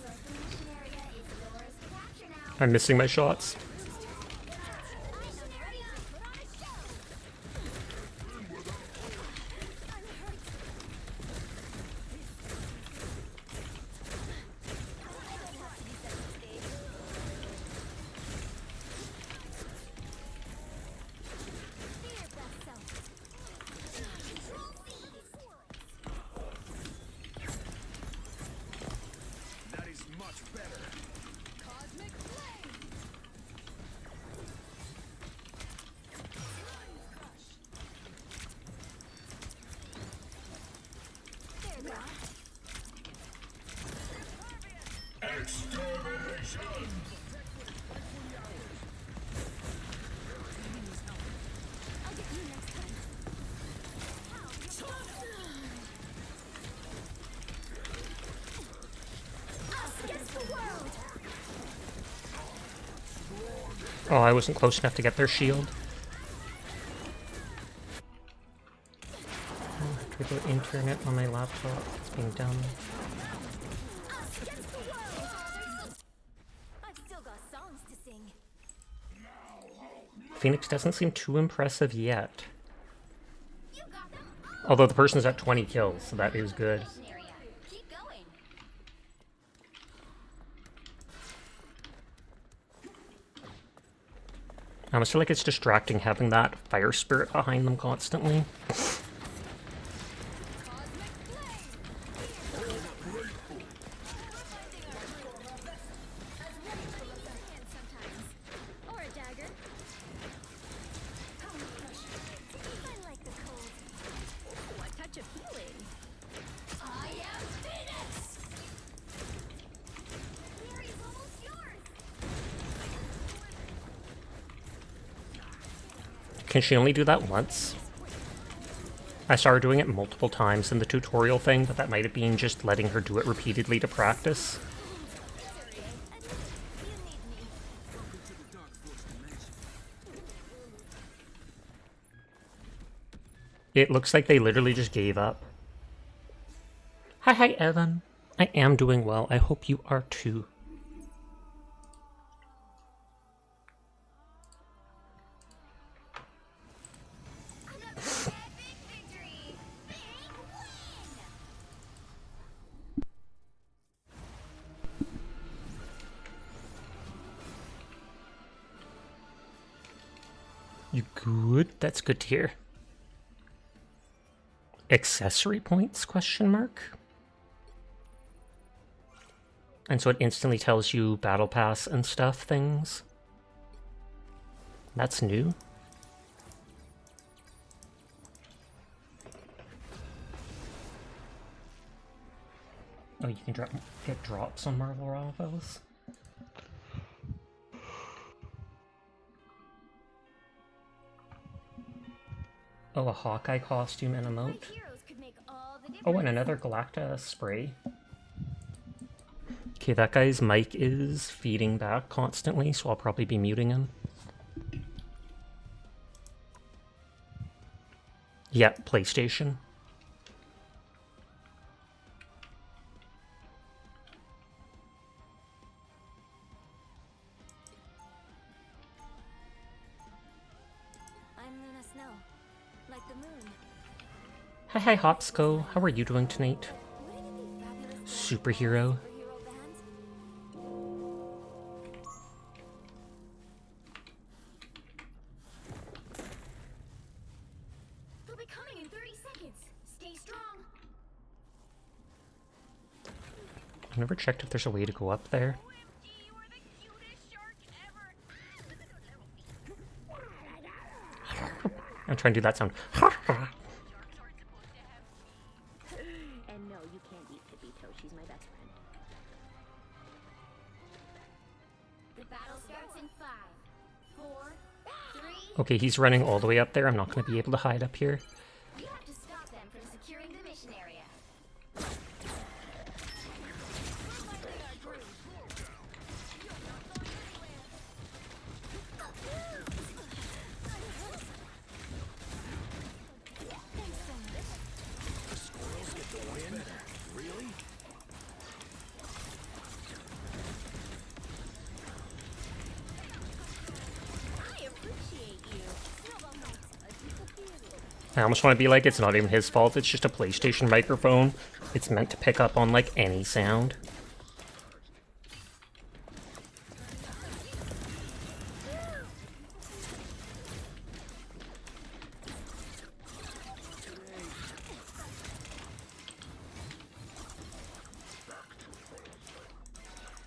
The mission area is yours to capture now. I'm missing my shots. That is much better. Cosmic flame. There they are. Extermination! I'll get you next time. Us against the world. Oh, I wasn't close enough to get their shield. Triple internet on my laptop. It's being dumb. Us against the world. I've still got songs to sing. Phoenix doesn't seem too impressive yet. You got them. Although the person's at 20 kills, so that is good. Mission area. Keep going. I almost feel like it's distracting having that fire spirit behind them constantly. Cosmic flame. Or a dagger. I like the cold. Ooh, a touch of healing. I am Phoenix. The area's almost yours. Can she only do that once? I saw her doing it multiple times in the tutorial thing, but that might have been just letting her do it repeatedly to practice. You need me. It looks like they literally just gave up. Hi, Evan. I am doing well. I hope you are too. Another epic victory. Big win. You good? That's good to hear. Accessory points? Question mark. And so it instantly tells you battle pass and stuff things. That's new. Oh, you can get drops on Marvel Rivals? Oh, a Hawkeye costume and emote. Heroes could make all the Oh, and another Galacta spray. Okay, that guy's mic is feeding back constantly, so I'll probably be muting him. Yeah, PlayStation. I'm Luna Snow, like the moon. Hi, Hopsco. How are you doing tonight? Wouldn't it be fabulous Superhero. superhero bands? They'll be coming in 30 seconds. Stay strong. I've never checked if there's a way to go up there. OMG, you are the cutest shark ever. Look at those little feet. I'm trying to do that sound. Sharks aren't supposed to have. And no, you can't eat Pipito. She's my best friend. The battle starts in 5, 4, 3. Okay, he's running all the way up there. I'm not going to be able to hide up here. You have to stop them from securing the mission area. I appreciate you. Snowball fight. A piece of theater. I almost want to be like, it's not even his fault. It's just a PlayStation microphone. It's meant to pick up on, like, any sound.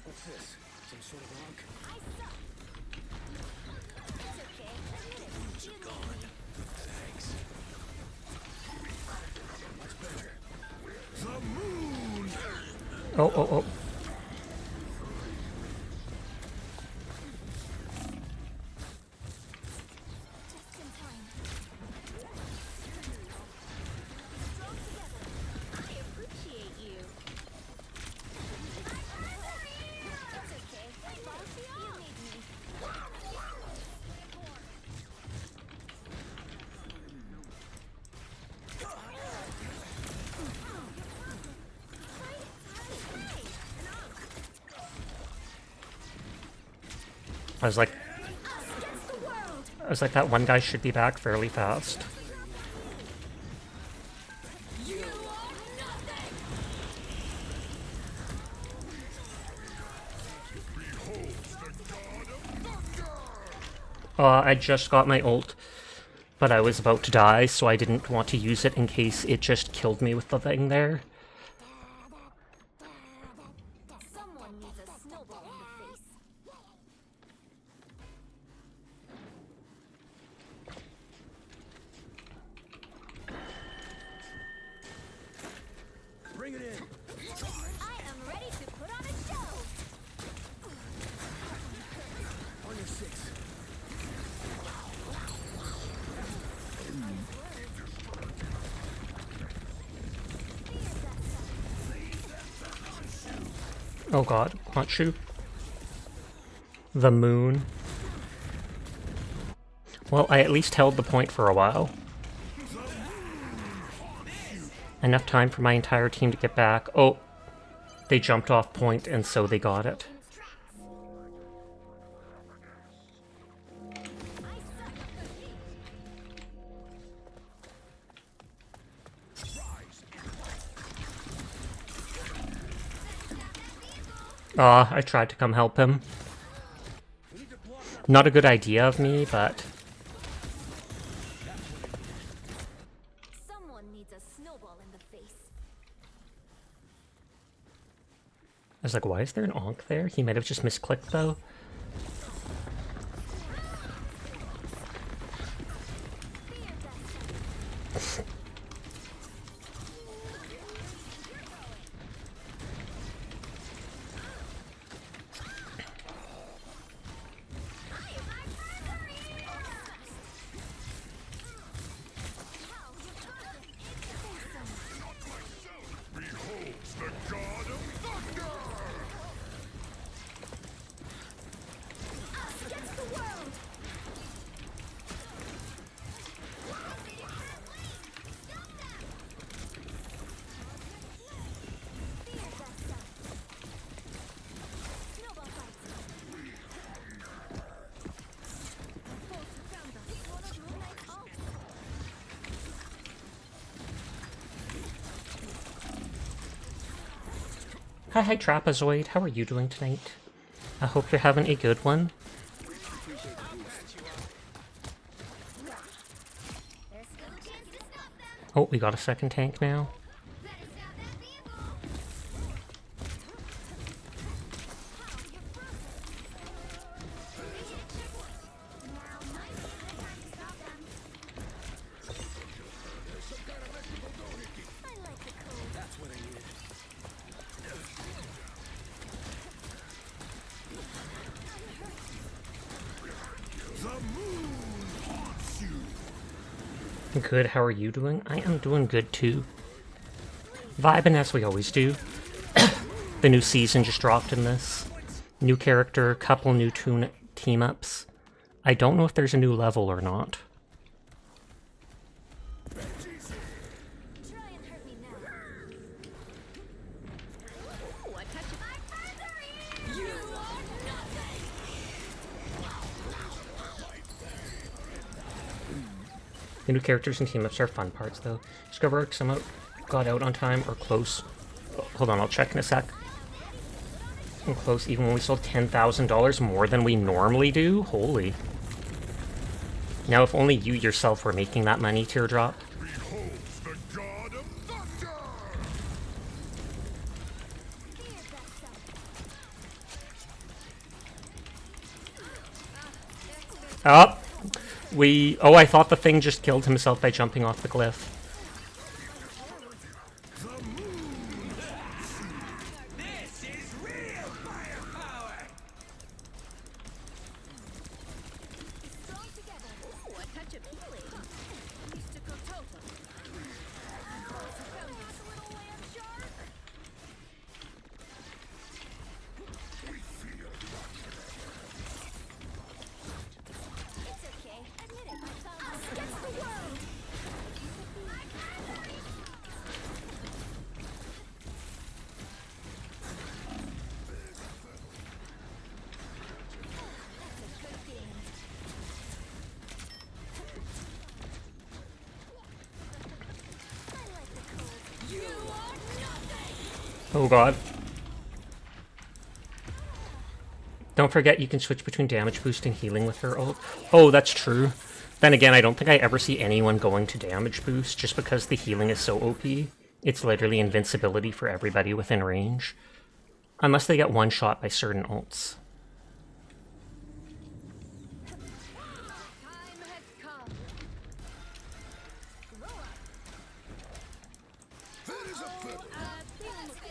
What's this? Some sort of rock? I suck. It's okay. Admit it. You need me. Thanks. Much better. The moon! Oh. Just in time. Strong together. I appreciate you. It's okay. You need me. I was like, Against the world. that one guy should be back fairly fast. You are nothing. I just got my ult, but I was about to die, so I didn't want to use it in case it just killed me with the thing there. Someone needs a snowball in the face. Bring it in. I am ready to put on a show. On your six. Oh god, not you. The moon. Well, I at least held the point for a while. Enough time for my entire team to get back. Oh, they jumped off point and so they got it. I tried to come help him. Not a good idea of me, but Someone needs a snowball in the face. I was like, why is there an Onk there? He might have just misclicked though. Beholds the god of thunder! Us against the world! Snowball fight. Force found us. It's one of Moon Knight's ults. Hi, Trapezoid. How are you doing tonight? I hope you're having a good one. There's still a chance to stop them. Oh, we got a second tank now. Better stop that vehicle. Now might be the time to stop them. I like the cold. That's what I needed. The moon haunts you! Good, how are you doing? I am doing good too. Vibing as we always do. The new season just dropped in this. New character, couple new team-ups. I don't know if there's a new level or not. Try and hurt me now. Ooh, a touch of my feathery! You are nothing! The new characters and team-ups are fun parts though. Discover some got out on time or close. Oh, hold on, I'll check in a sec. And close even when we sold $10,000 more than we normally do? Holy. Now if only you yourself were making that money, Teardrop. Beholds the god of thunder! Fear that self. Oh, I thought the thing just killed himself by jumping off the cliff. This is real firepower! Strong together. Ooh, a touch of healing. Mystical totem. Found us, little land shark. It's okay. Admit it. I found us against the world. That's a good feeling. I like the cold. You are nothing. Oh god. Don't forget you can switch between damage boost and healing with her ult. Oh, that's true. Then again, I don't think I ever see anyone going to damage boost just because the healing is so OP. It's literally invincibility for everybody within range. Unless they get one shot by certain ults. Time has come. Grow up. That is a feather! They don't look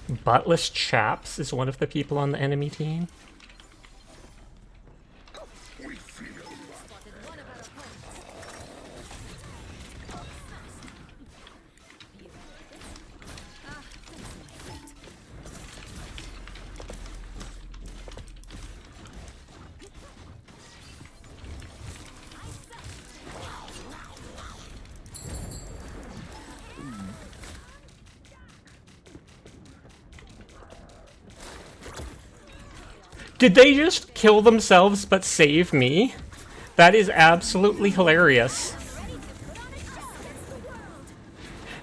friendly. Buttless Chaps is one of the people on the enemy team. We feel Spotted one of our opponents. Did they just kill themselves but save me? That is absolutely hilarious.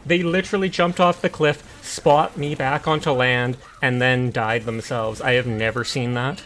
They literally jumped off the cliff, spot me back onto land, and then died themselves. I have never seen that.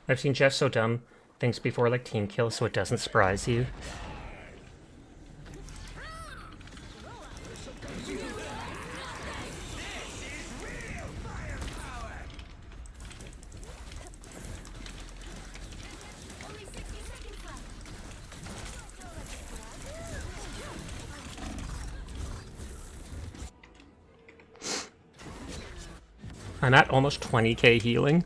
I've seen Jeff so dumb things before, like team kill, so it doesn't surprise you. Only 60 seconds left. I'm at almost 20k healing.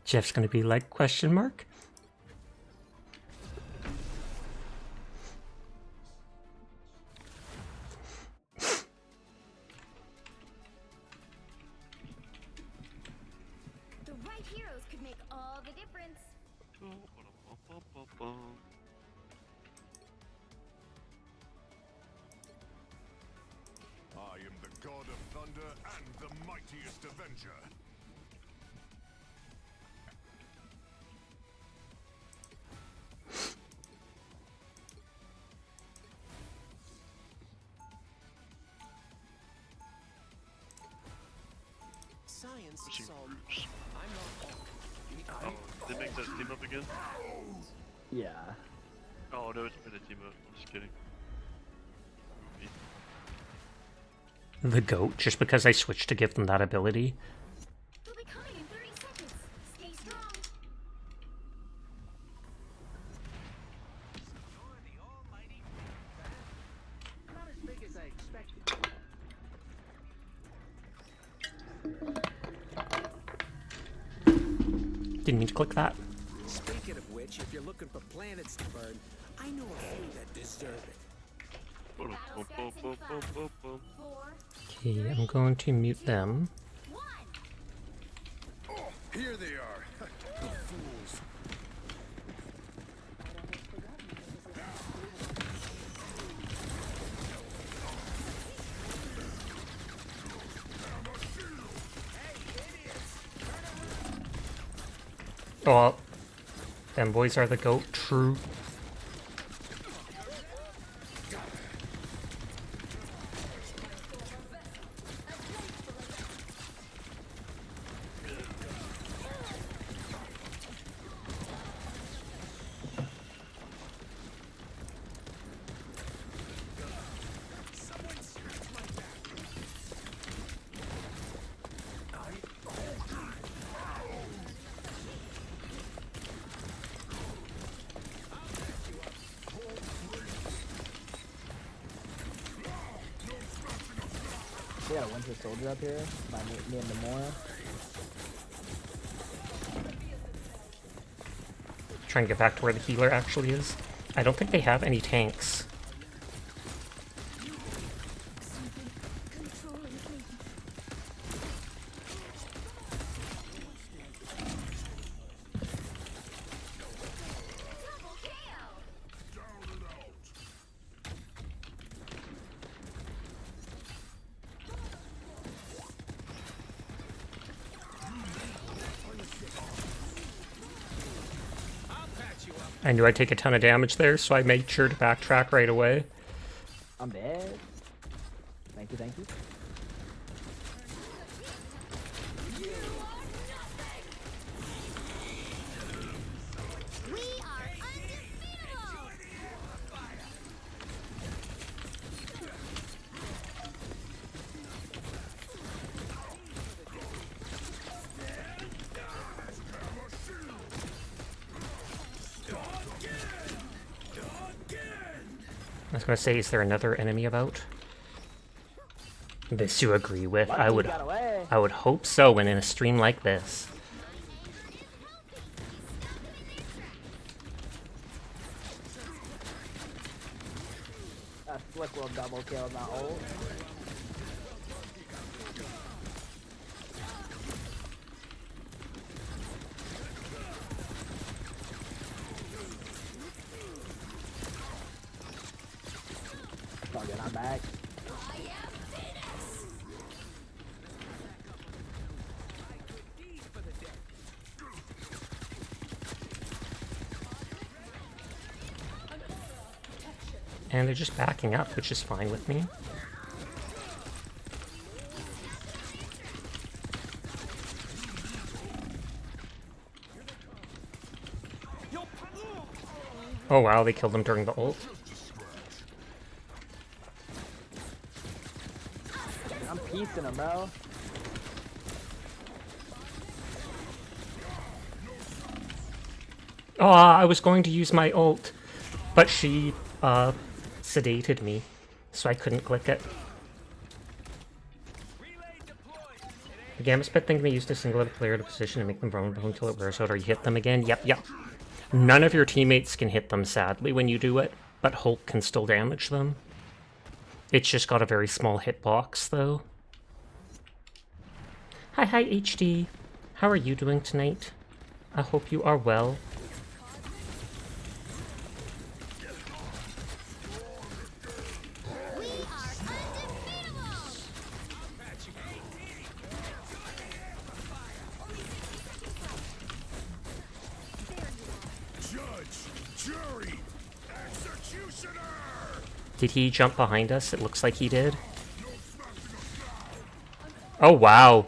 Jeff's gonna be like, question mark? The right heroes could make all the difference. I am the god of thunder and the mightiest avenger. Science Pushing solved. Bruce. I'm not. Oh, did they make that team up again? Yeah. Oh no, it's been a team up. I'm just kidding. The goat, just because I switched to give them that ability. They'll be coming in 30 seconds. Stay strong. Not as big as I expected. Didn't mean to click that. Speaking of which, if you're looking for planets to burn, I know a few that deserve it. Boom, boom, boom, boom, boom, boom, boom. 4, Okay, I'm going to mute them. 1. Here they are. The fools. Oh, them boys are the goat, true. We got a winter soldier up here by me and Namora. Trying to get back to where the healer actually is. I don't think they have any tanks. Controlling me. Double KO. I knew I'd take a ton of damage there, so I made sure to backtrack right away. I'm dead. Thank you, thank you. We are undefeatable. I was gonna say, is there another enemy about? This you agree with? Lucky got away. I would hope so when in a stream like this. That Flick will double kill my ult. It's all good, I'm back. And they're just backing up, which is fine with me. Oh wow, they killed him during the ult. I'm piecing him, bro. Oh, I was going to use my ult, but she, sedated me, so I couldn't click it. The Gamma Spit thing can be used to single out a player to position and make them vulnerable until it wears out or you hit them again. Yep. None of your teammates can hit them, sadly, when you do it, but Hulk can still damage them. It's just got a very small hitbox, though. Hi, HD. How are you doing tonight? I hope you are well. We are undefeatable! Judge, jury, executioner! Did he jump behind us? It looks like he did. Oh, wow.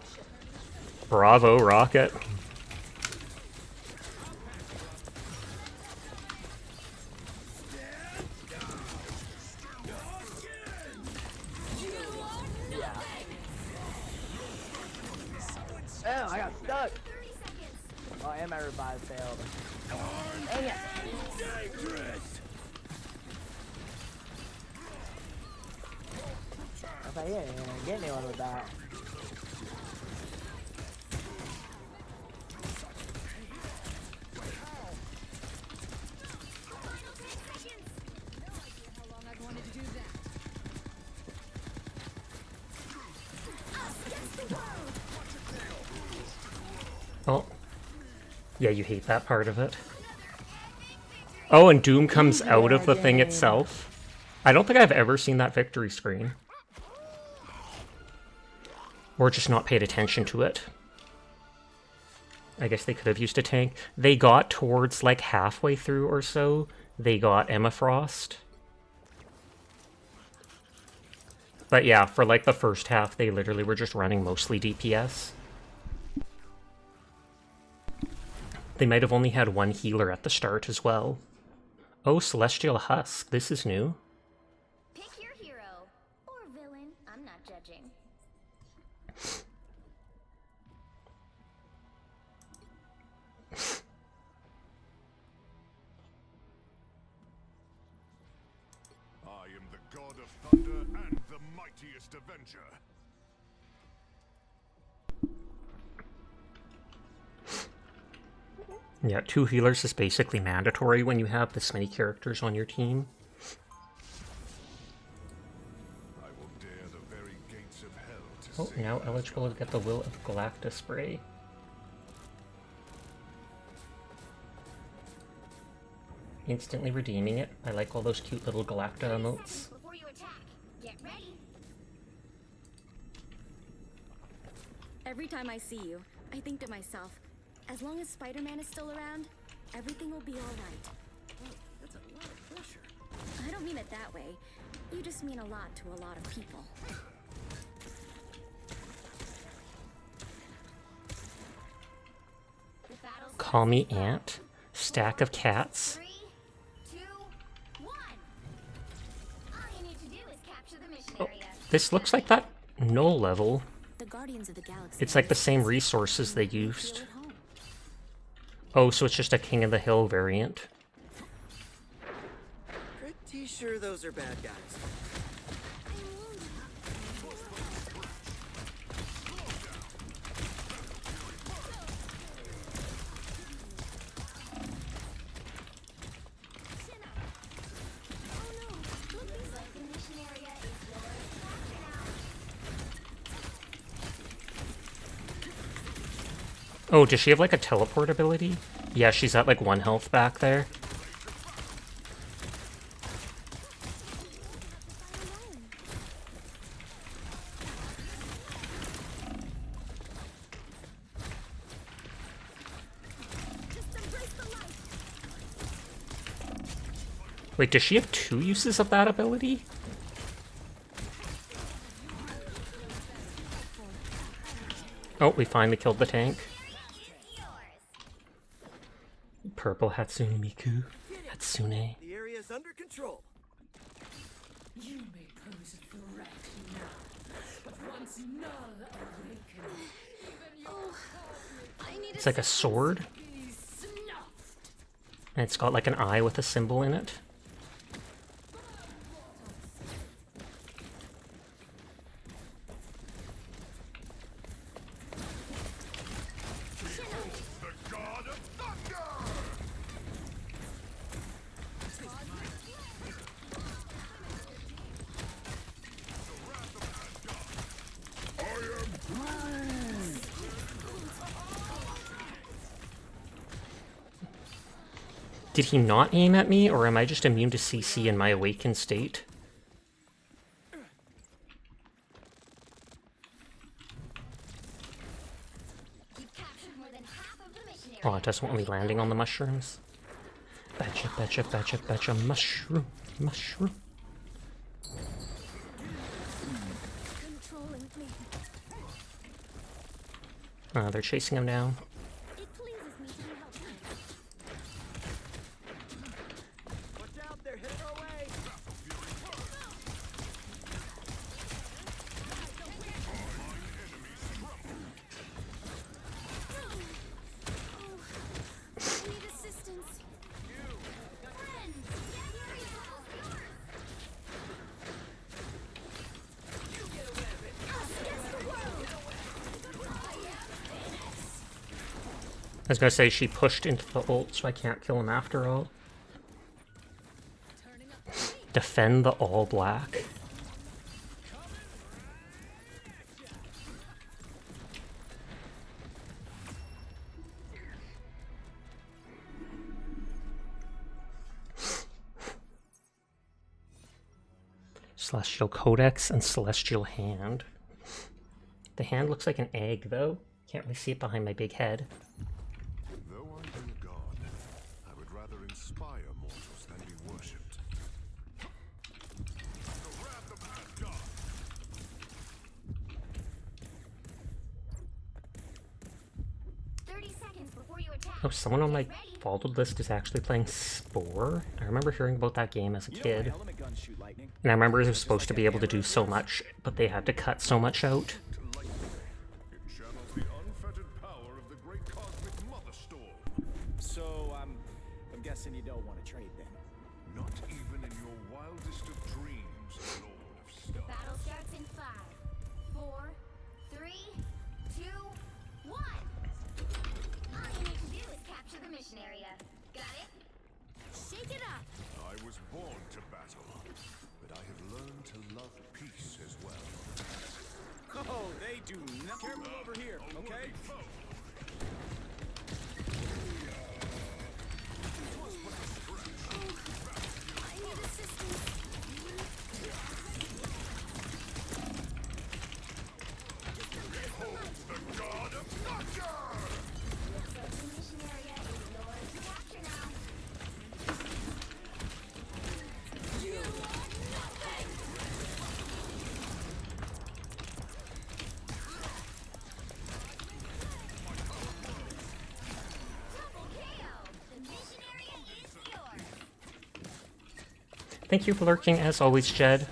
Bravo, Rocket. Oh, I got stuck. Oh, and my revive failed. Dang it. I thought, yeah, you're gonna get anyone with that. How long I've wanted to do that. Oh. Yeah, you hate that part of it. Oh, and Doom comes out of the thing itself. I don't think I've ever seen that victory screen. Or just not paid attention to it. I guess they could have used a tank. They got towards like halfway through or so. They got Emma Frost. But yeah, for like the first half, they literally were just running mostly DPS. They might have only had one healer at the start as well. Oh, Celestial Husk. This is new. Pick your hero. Or villain. I'm not judging. I am the god of thunder and the mightiest avenger. Yeah, 2 healers is basically mandatory when you have this many characters on your team. I will dare the very gates of hell to Oh, now eligible to get the Will of Galactus spray. Instantly redeeming it. I like all those cute little Galacta emotes. Before you attack, get ready. Every time I see you, I think to myself, as long as Spider-Man is still around, everything will be alright. That's a lot of pressure. I don't mean it that way. You just mean a lot to a lot of people. The battle's Call me Ant. Stack of cats. 3, 2, 1. All you need to do is capture the mission area. This looks like that null level. The Guardians of the Galaxy. It's like the same resources they used. Oh, so it's just a King of the Hill variant. Pretty sure those are bad guys. The mission area is yours. Oh, does she have like a teleport ability? Yeah, she's at like 1 health back there. Wait, does she have 2 uses of that ability? Oh, we finally killed the tank. Purple Hatsune Miku. Hatsune. The area's under control. You may pose a threat now, but once Null awakens, even your I need It's like a sword, be snuffed. and it's got like an eye with a symbol in it. The god of thunder! I am Groot! Did he not aim at me, or am I just immune to CC in my awakened state? You've captured more than half of the mission Oh, area. it doesn't want me landing on the mushrooms. Betcha, betcha, betcha, betcha, mushroom, mushroom. controlling me. They're chasing him down. It pleases me to be helpful. Watch out, they're headed our way. I need assistance. I was gonna say she pushed into the ult, so I can't kill him after all. Defend the all black. Celestial Codex and Celestial Hand. The hand looks like an egg, though. Can't really see it behind my big head. Though I be a god, I would rather inspire mortals than be worshipped. The wrath of Asgard! Oh, someone on my followed list is actually playing Spore. I remember hearing about that game as a You know kid. my element guns shoot lightning. And I remember it was supposed to be able to do so much, but they had to cut so much out. To lightning. It channels the unfettered power of the great cosmic mother storm. So I'm guessing you don't want to trade then. Not even in your wildest of dreams, Lord of Stars. Battle starts in 5, 4, 3, 2, 1. All you need to do is capture the mission area. Got it? Shake it up. I was born to battle, but I have learned to love peace as well. Oh, they do not. Careful over here, okay? I need assistance. The god of thunder! The mission area is yours to capture now. Double KO. The mission area is yours. Thank you for lurking, as always, Jed.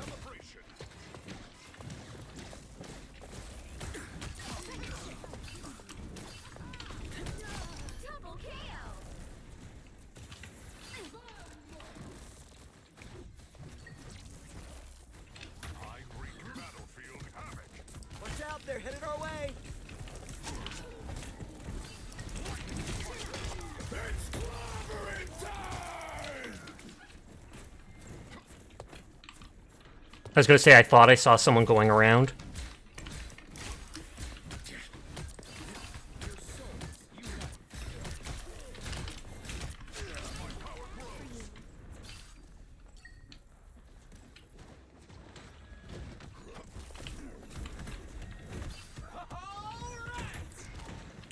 Double KO. I wreak battlefield havoc. Watch out, they're headed our way. It's clobbering time! I was gonna say, I thought I saw someone going around.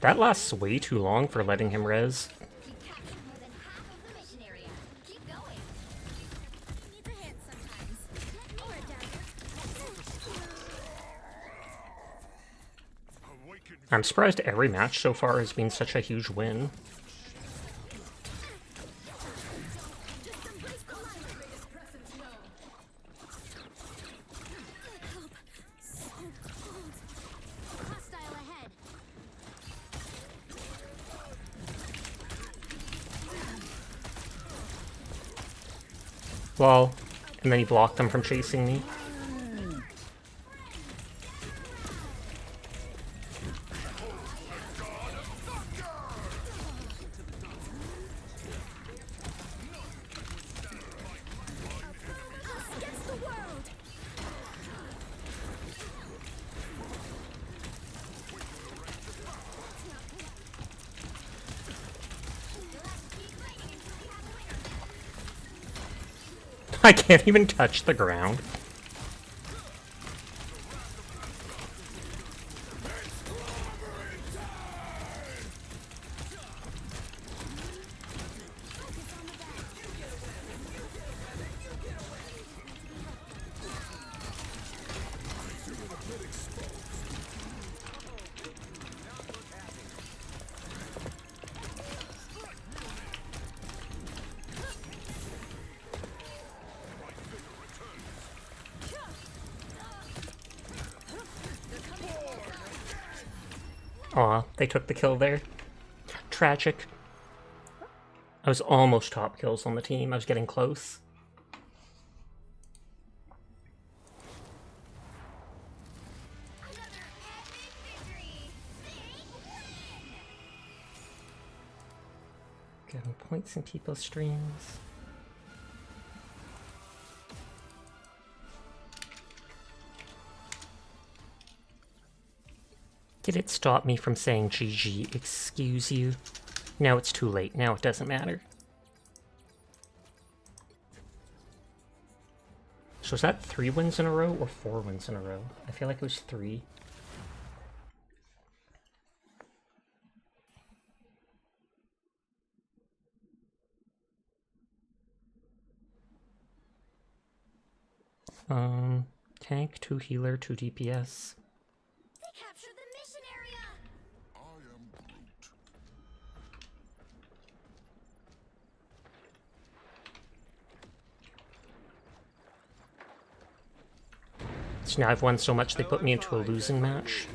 That lasts way too long for letting him res. You captured more than half of the mission area. Keep going. I'm surprised every match so far has been such a huge win. Hostile ahead. Lol. And then he blocked them from chasing me. Against the world. I can't even touch the ground. Aw, they took the kill there. Tragic. I was almost top kills on the team. I was getting close. Another epic victory. Big win! Getting points in people's streams. Did it stop me from saying GG, excuse you? Now it's too late. Now it doesn't matter. So is that 3 wins in a row or 4 wins in a row? I feel like it was 3. Tank, 2 healer, 2 DPS. They captured the mission area. I am Groot. So now I've won so much they put me into a losing match.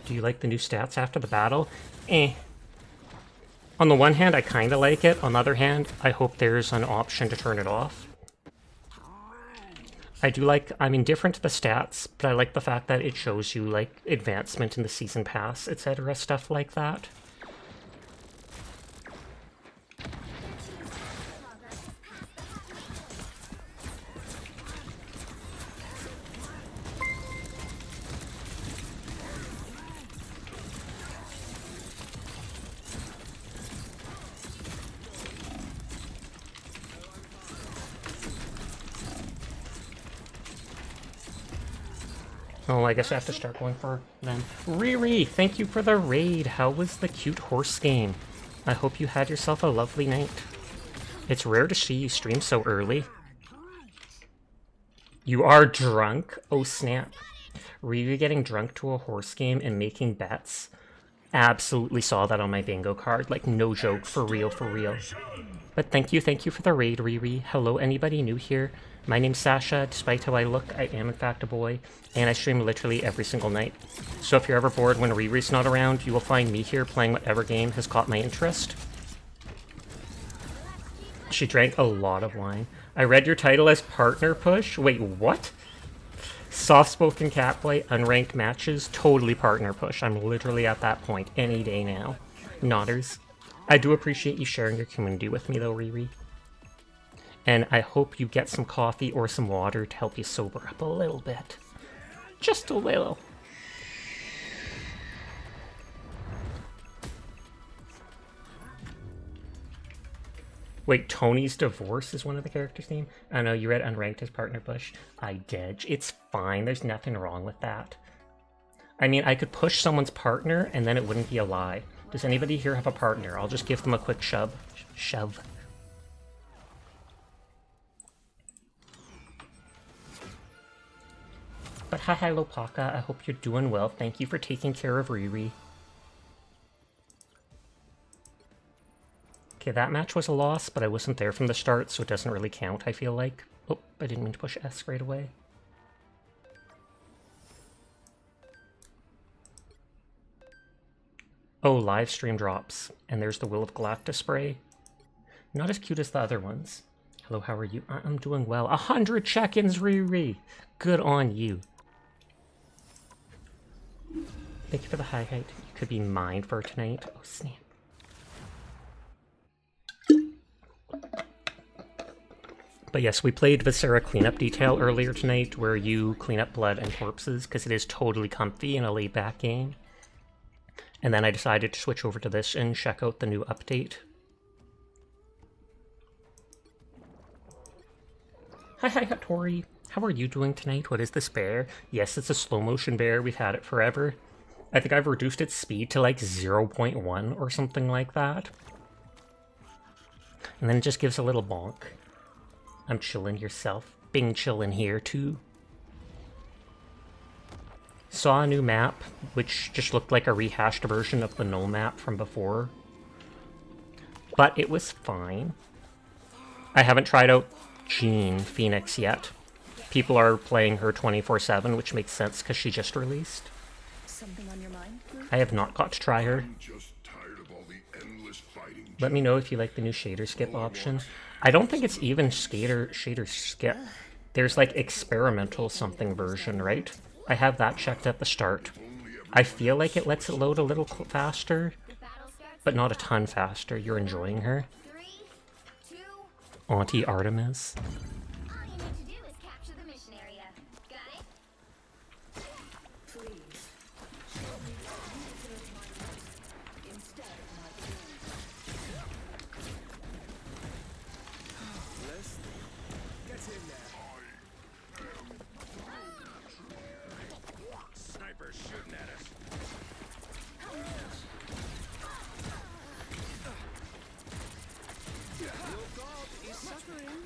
Do you like the new stats after the battle? Eh. On the one hand, I kinda like it. On the other hand, I hope there's an option to turn it off. I'm indifferent to the stats, but I like the fact that it shows you, like, advancement in the season pass, etc., stuff like that. Oh, I guess I have to start going for them. Riri, thank you for the raid. How was the cute horse game? I hope you had yourself a lovely night. It's rare to see you stream so early. You are drunk? Oh, snap. Riri getting drunk to a horse game and making bets? Absolutely saw that on my bingo card. Like, no joke. For real, for real. But thank you for the raid, Riri. Hello, anybody new here? My name's Sasha. Despite how I look, I am in fact a boy, and I stream literally every single night. So if you're ever bored when Riri's not around, you will find me here playing whatever game has caught my interest. She drank a lot of wine. I read your title as partner push? Wait, what? Soft-spoken catboy, unranked matches, totally partner push. I'm literally at that point any day now. Nodders. I do appreciate you sharing your community with me though, Riri. And I hope you get some coffee or some water to help you sober up a little bit. Just a little. Wait, Tony's divorce is one of the characters' name? I know, you read unranked as partner Bush. I did. It's fine, there's nothing wrong with that. I mean, I could push someone's partner and then it wouldn't be a lie. Does anybody here have a partner? I'll just give them a quick shove. Shove. But hi, Lopaka, I hope you're doing well. Thank you for taking care of Riri. Okay, that match was a loss, but I wasn't there from the start, so it doesn't really count, I feel like. Oh, I didn't mean to push S right away. Oh, live stream drops. And there's the Will of Galactus spray. Not as cute as the other ones. Hello, how are you? I'm doing well. 100 check-ins, Riri! Good on you. Thank you for the highlight. You could be mine for tonight. Oh, snap. But yes, we played Viscera cleanup detail earlier tonight, where you clean up blood and corpses, because it is totally comfy in a laid-back game. And then I decided to switch over to this and check out the new update. Hi, Hattori. How are you doing tonight? What is this bear? Yes, it's a slow-motion bear. We've had it forever. I think I've reduced its speed to like 0.1 or something like that. And then it just gives a little bonk. I'm chillin' yourself. Bing chillin' here too. Saw a new map, which just looked like a rehashed version of the null map from before. But it was fine. I haven't tried out Jean Phoenix yet. People are playing her 24/7, which makes sense because she just released. Something on your mind? I have not got to try her. I'm just tired of all the endless fighting. Let me know if you like the new shader skip option. I don't think it's even shader skip. There's like experimental something version, right? I have that checked at the start. I feel like it lets it load a little faster, but not a ton faster. You're enjoying her? 3, 2, Auntie Artemis. all you need to do is capture the mission area. Got it? Please. Show me that you deserve my mercy instead of my doom. Leslie, get in there. Sniper shooting at us. Your god is suffering.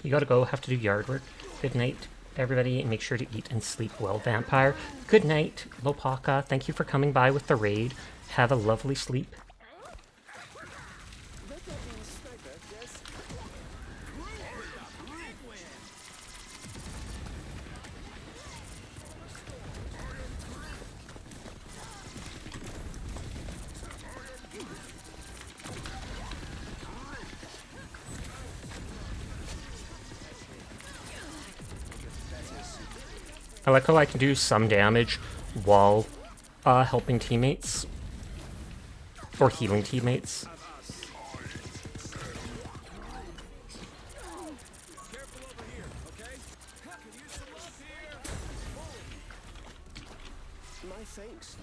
You gotta go, have to do yard work. Good night, everybody, and make sure to eat and sleep well, Vampire. Good night, Lopaka. Thank you for coming by with the raid. Have a lovely sleep. Let that be a sniper, yes? I like how I can do some damage while helping teammates. Or healing teammates. Careful over here, okay? Could use some love here. My thanks.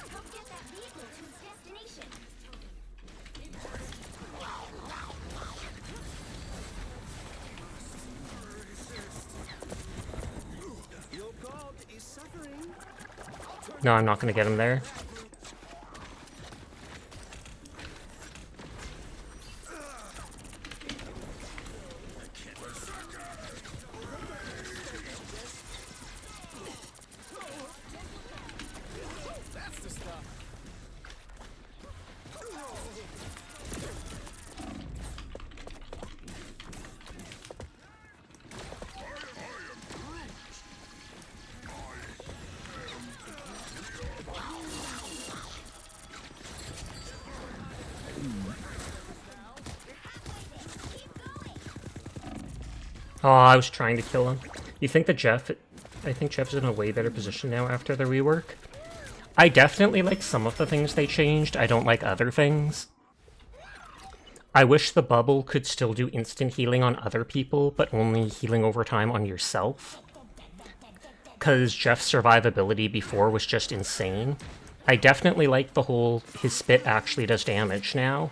Help get that vehicle to its destination. Your god is suffering. No, I'm not gonna get him there. That's the stuff. Oh, I was trying to kill him. You think that Jeff... I think Jeff's in a way better position now after the rework. I definitely like some of the things they changed. I don't like other things. I wish the bubble could still do instant healing on other people, but only healing over time on yourself. Because Jeff's survivability before was just insane. I definitely like the whole his spit actually does damage now.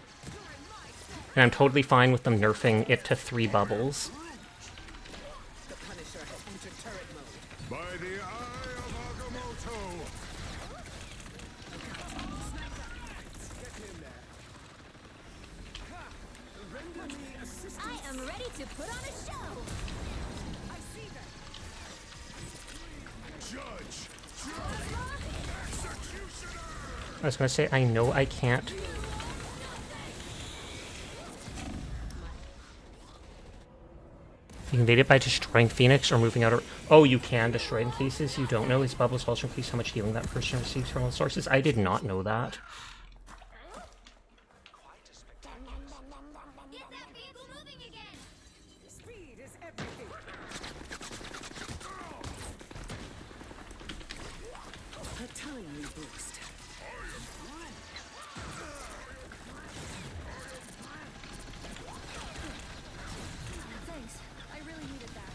And I'm totally fine with them nerfing it to 3 bubbles. By the eye of Agamotto! I am ready to put on a show. I see them. Judge! I was gonna say, I know I can't. You can evade it by destroying Phoenix or moving out or... Oh, you can destroy in cases you don't know. His bubbles also increase how much healing that person receives from all sources. I did not know that. Get that vehicle moving again! Speed is everything. A timely boost. Thanks. I really needed that.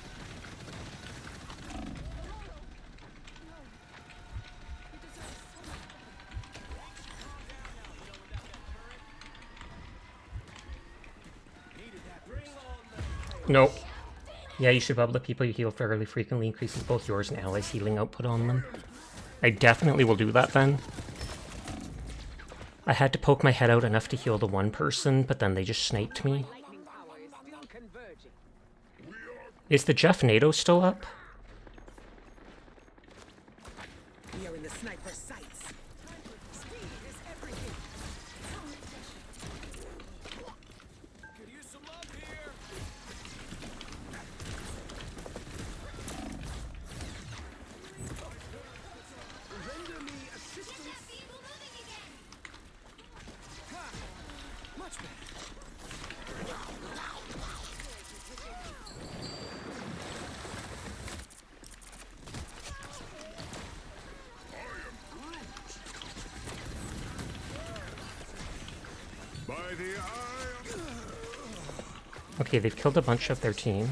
Nope. Yeah, you should bubble the people you heal fairly frequently, increasing both yours and allies' healing output on them. I definitely will do that then. I had to poke my head out enough to heal the one person, but then they just sniped me. Lightning power is still converging. Is the Jeff NATO still up? We are in the sniper sights. Speed is everything. Could use some love here. Render me assistance. Get that vehicle moving again! Much better. By the eye of... Okay, they've killed a bunch of their team.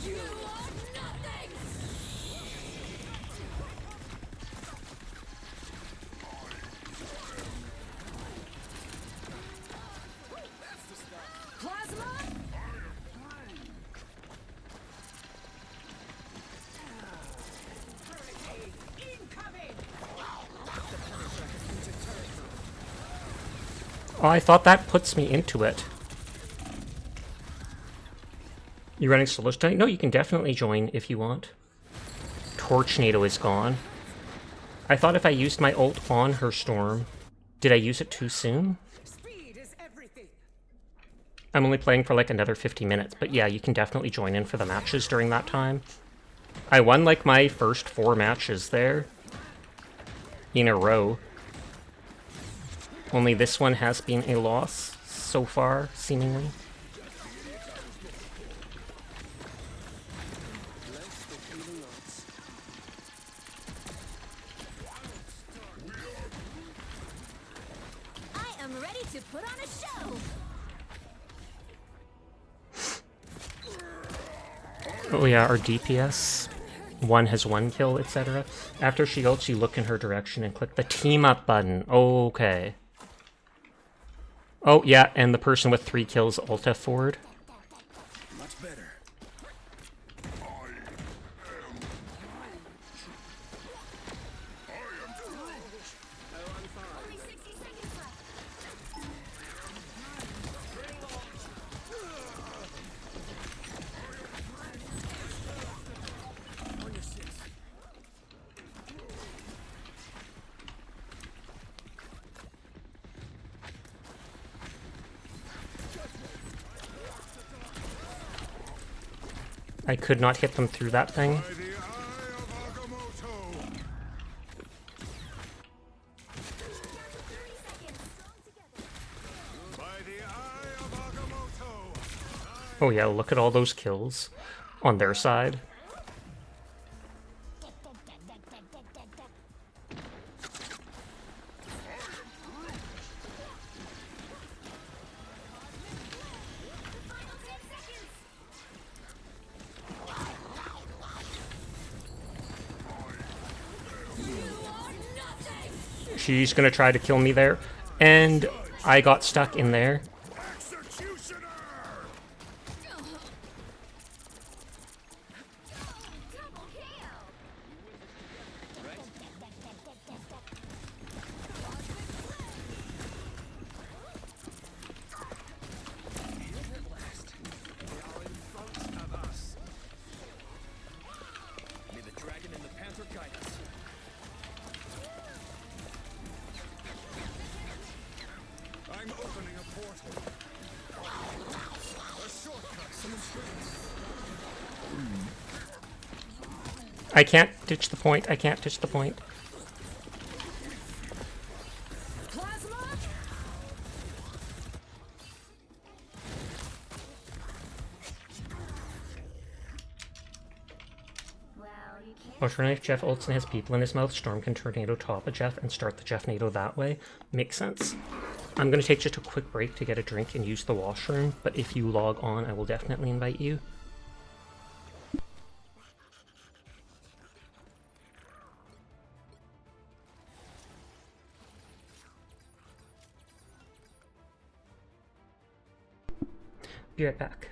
You are nothing! Plasma? Oh, I thought that puts me into it. You running solos tonight? No, you can definitely join if you want. Torchnado is gone. I thought if I used my ult on her storm, did I use it too soon? Speed is everything. I'm only playing for like another 50 minutes, but yeah, you can definitely join in for the matches during that time. I won like my first 4 matches there in a row. Only this one has been a loss so far, seemingly. I am ready to put on a show. Oh yeah, our DPS. One has 1 kill, etc. After she ults, you look in her direction and click the team up button. Okay. Oh yeah, and the person with 3 kills ult F forward. Much better. Only 60 seconds left. On your 6. I could not hit them through that thing. By the eye of Agamotto! By the eye of Agamotto! Oh yeah, look at all those kills on their side. she's gonna try to kill me there. And I got stuck in there. Executioner! Double kill. May the dragon and the panther guide us. I'm opening a portal. A shortcut, some instructions. I can't ditch the point. I can't ditch the point. Plasma. Well, you can't. Alternatively, if Jeff ults and has people in his mouth, Storm can tornado top of Jeff and start the Jeff Nado that way. Makes sense. I'm going to take just a quick break to get a drink and use the washroom, but if you log on, I will definitely invite you. Be right back.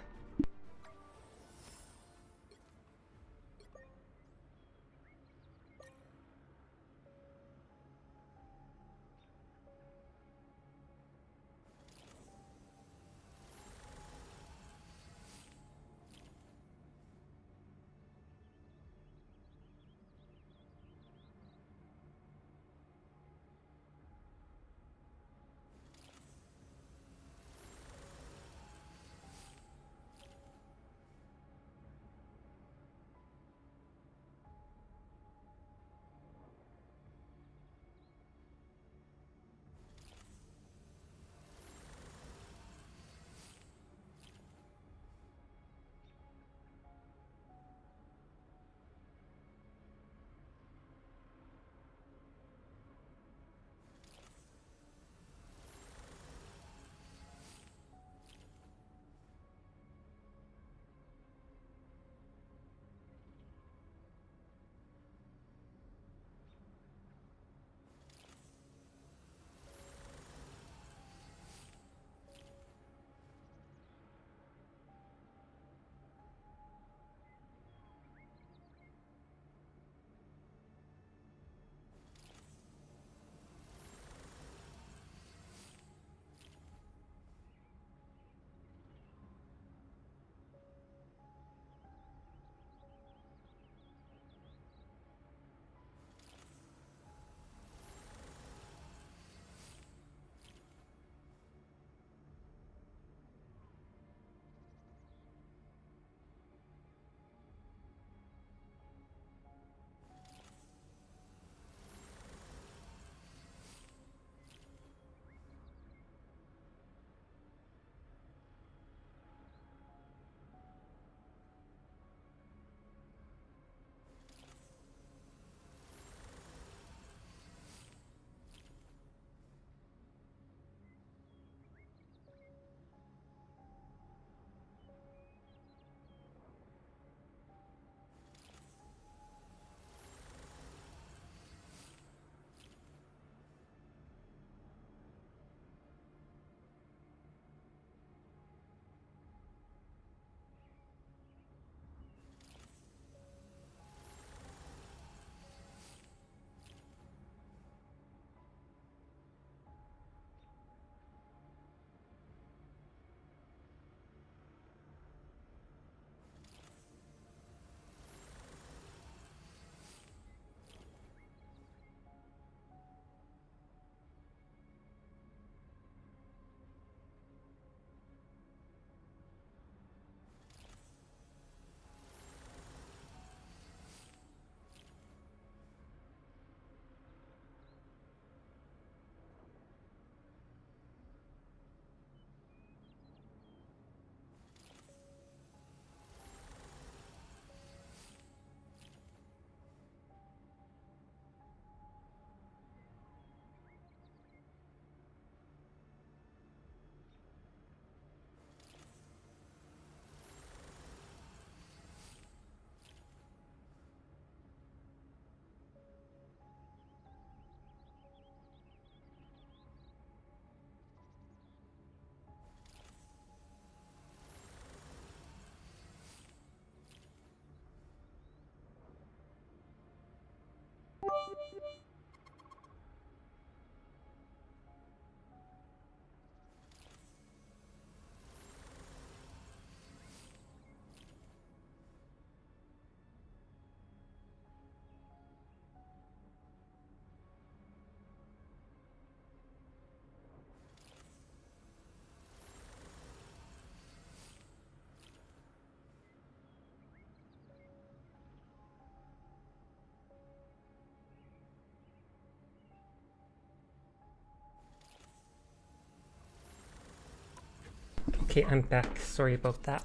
Okay, I'm back. Sorry about that.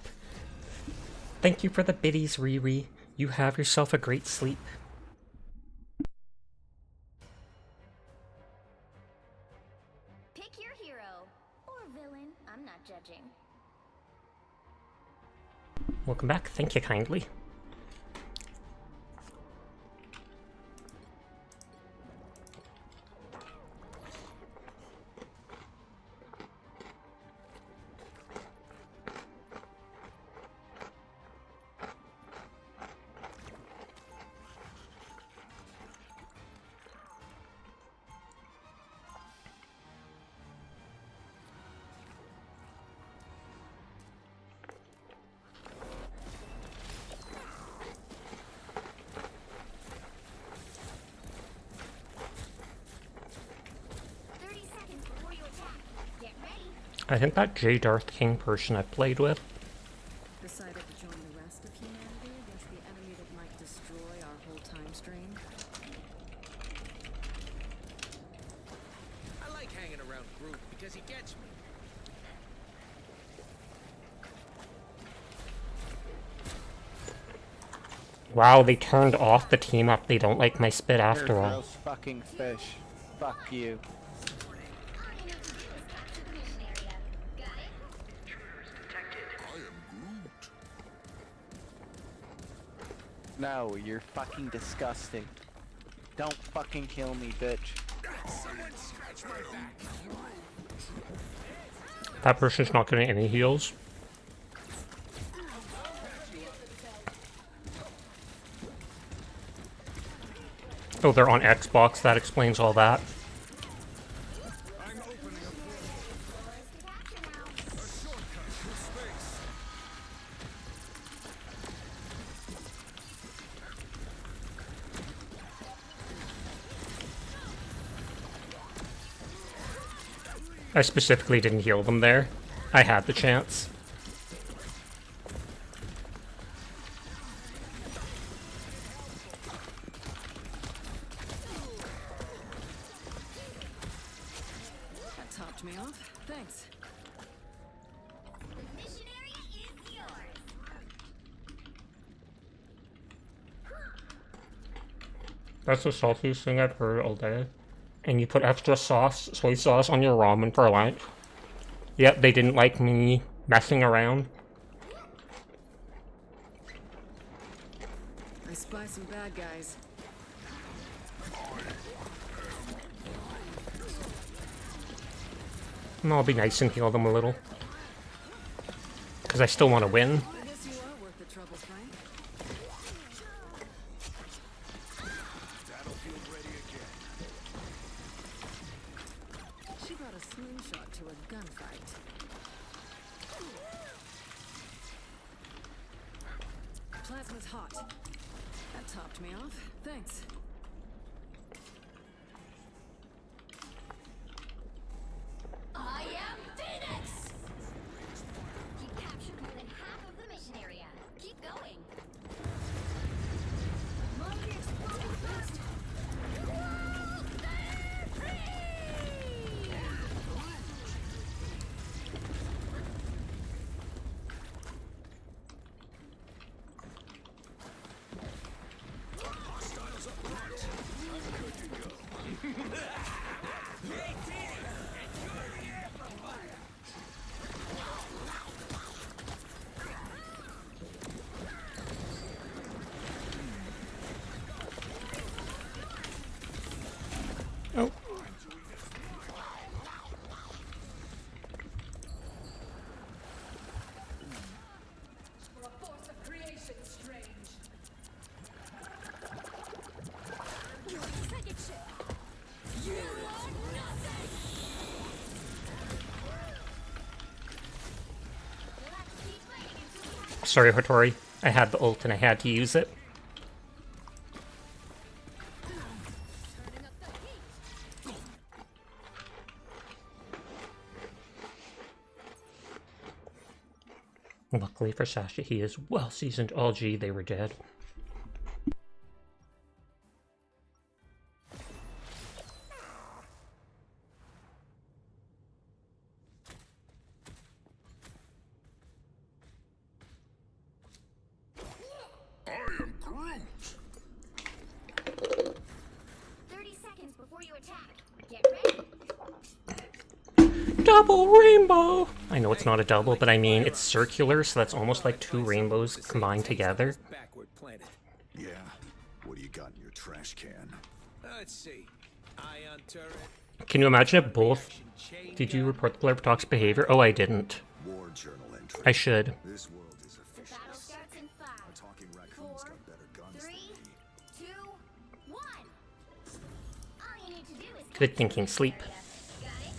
Thank you for the biddies, Riri. You have yourself a great sleep. Pick your hero. Or villain. I'm not judging. Welcome back. Thank you kindly. I think that J. Darth King person I played with. Decided to join the rest of humanity against the enemy that might destroy our whole time stream. I like hanging around Groot because he gets me. Wow, they turned off the team up. They don't like my spit after all. Gross fucking fish. Fuck you. No, you're fucking disgusting. Don't fucking kill me, bitch. Someone scratch my back. That person's not getting any heals. Oh, they're on Xbox. That explains all that. I'm opening a shortcut through space. I specifically didn't heal them there. I had the chance. That topped me off. Thanks. Mission area is yours. That's the saltiest thing I've heard all day. And you put extra sauce, soy sauce, on your ramen for lunch. Yep, they didn't like me messing around. I spy some bad guys. And I'll be nice and heal them a little. Because I still want to win. I guess you are worth the trouble, Frank. Battlefield ready again. She brought a slingshot to a gunfight. Plasma's hot. That topped me off. Thanks. I am Phoenix! You captured more than half of the mission area. Keep going. Mighty exploding fast. Oh. For a force of creation, strange. Second ship. You are nothing. You'll have to keep fighting until we have Sorry, Hattori. I had the ult and I had to use it. Turning up the heat. Luckily for Sasha, he is well seasoned. Oh gee, they were dead. double rainbow! I know it's not a double, but I mean, it's circular, so that's almost like two rainbows combined together. Backward planet. Yeah. What do you got in your trash can? Let's see. Ion turret. Can you imagine if both... Did you report the player for toxic behavior? Oh, I didn't. War journal entry. I should. This world is The battle official. starts in A 5, talking raccoon's 4, got better guns 3, than me. 2, 1. All you need to do is Good thinking, sleep. area. Got it?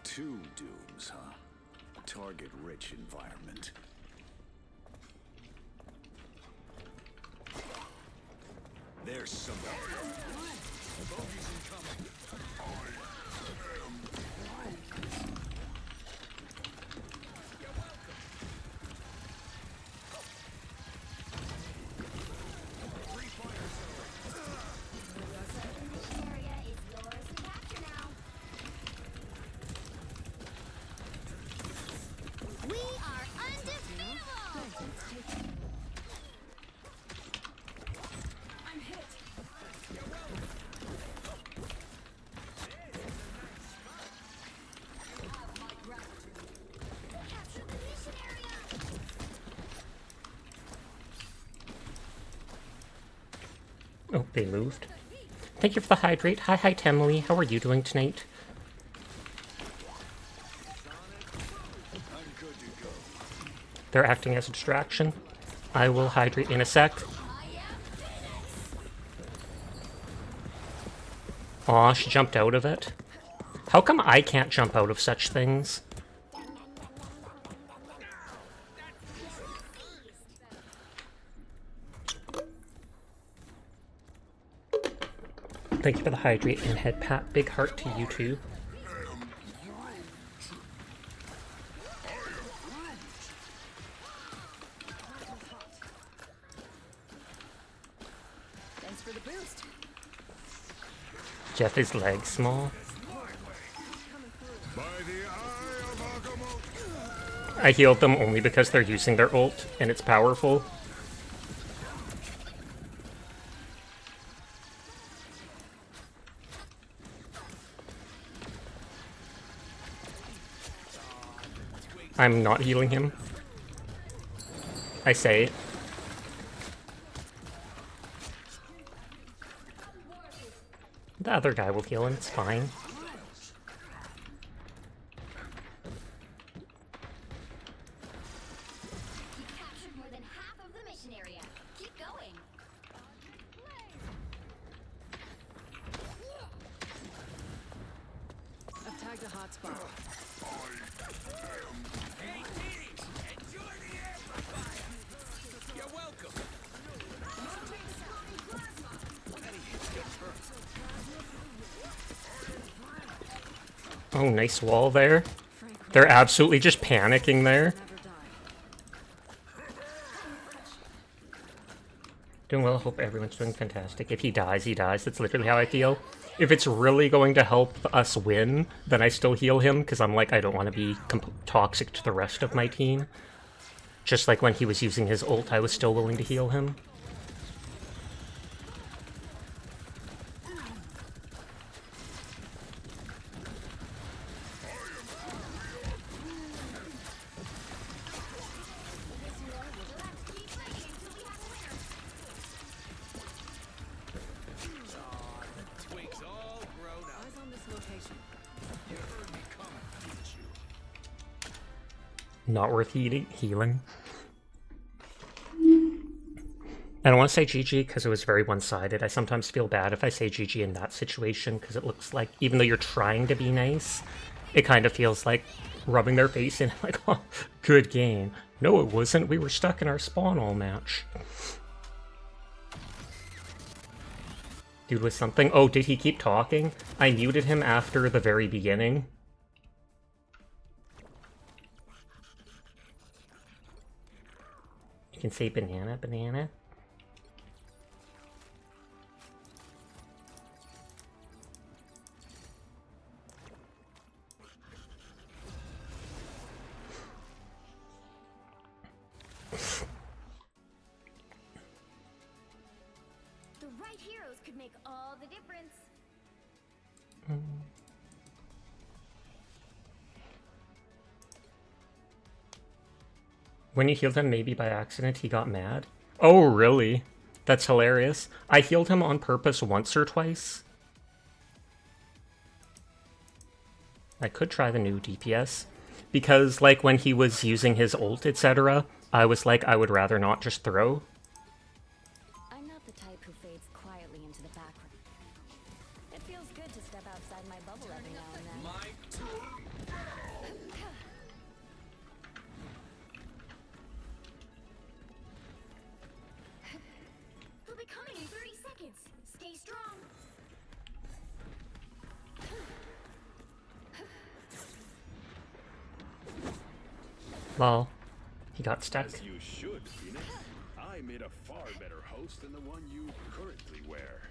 Two dooms, huh? Target-rich environment. There's somebody. Mission area is yours to capture now. We are undefeatable! I'm hit. Capture the mission area. Oh, they moved. Thank you for the hydrate. Hi, Temily. How are you doing tonight? They're acting as a distraction. I will hydrate in a sec. Aw, she jumped out of it. How come I can't jump out of such things? Thank you for the hydrate and head pat. Big heart to you too. Thanks for the boost. Jeff is leg small. By the eye of Agamotto. I healed them only because they're using their ult and it's powerful. I'm not healing him. I say it. The other guy will heal him, it's fine. You captured more than half of the mission area. Keep going. I've tagged a hotspot. Hey, teens! Enjoy the amplifier! You're welcome. Oh, nice wall there. They're absolutely just panicking there. Never die. Doing well, hope everyone's doing fantastic. If he dies, he dies. That's literally how I feel. If it's really going to help us win, then I still heal him, because I'm like, I don't want to be toxic to the rest of my team. Just like when he was using his ult, I was still willing to heal him. Twigs all grown up. Eyes on this location. You heard me coming, didn't you? Not worth healing. I don't want to say GG because it was very one-sided. I sometimes feel bad if I say GG in that situation because it looks like, even though you're trying to be nice, it kind of feels like rubbing their face in like, oh, good game. No, it wasn't. We were stuck in our spawn all match. Dude was something. Oh, did he keep talking? I muted him after the very beginning. You can say banana, banana. The right heroes could make all the difference. When you healed him, maybe by accident, he got mad. Oh, really? That's hilarious. I healed him on purpose once or twice. I could try the new DPS. Because, like, when he was using his ult, etc., I was like, I would rather not just throw. I'm not the type who fades quietly into the background. It feels good to step outside my bubble every now and then. He'll be coming in 30 seconds. Stay strong. Lol. He got stuck. As you should, Phoenix. I made a far better host than the one you currently wear.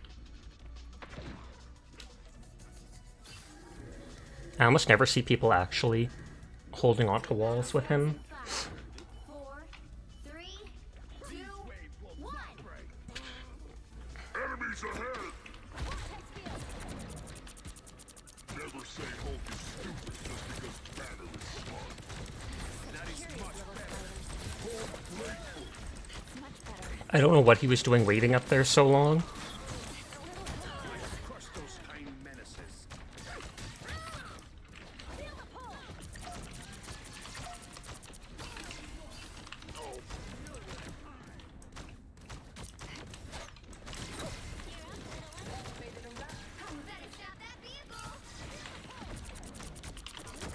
I almost never see people actually holding onto walls with him. 4, 3, 2, 1. Enemies ahead! Never say Hulk is stupid just because Banner is smart. I don't know what he was doing waiting up there so long. Crush those tiny menaces. You better stop that vehicle.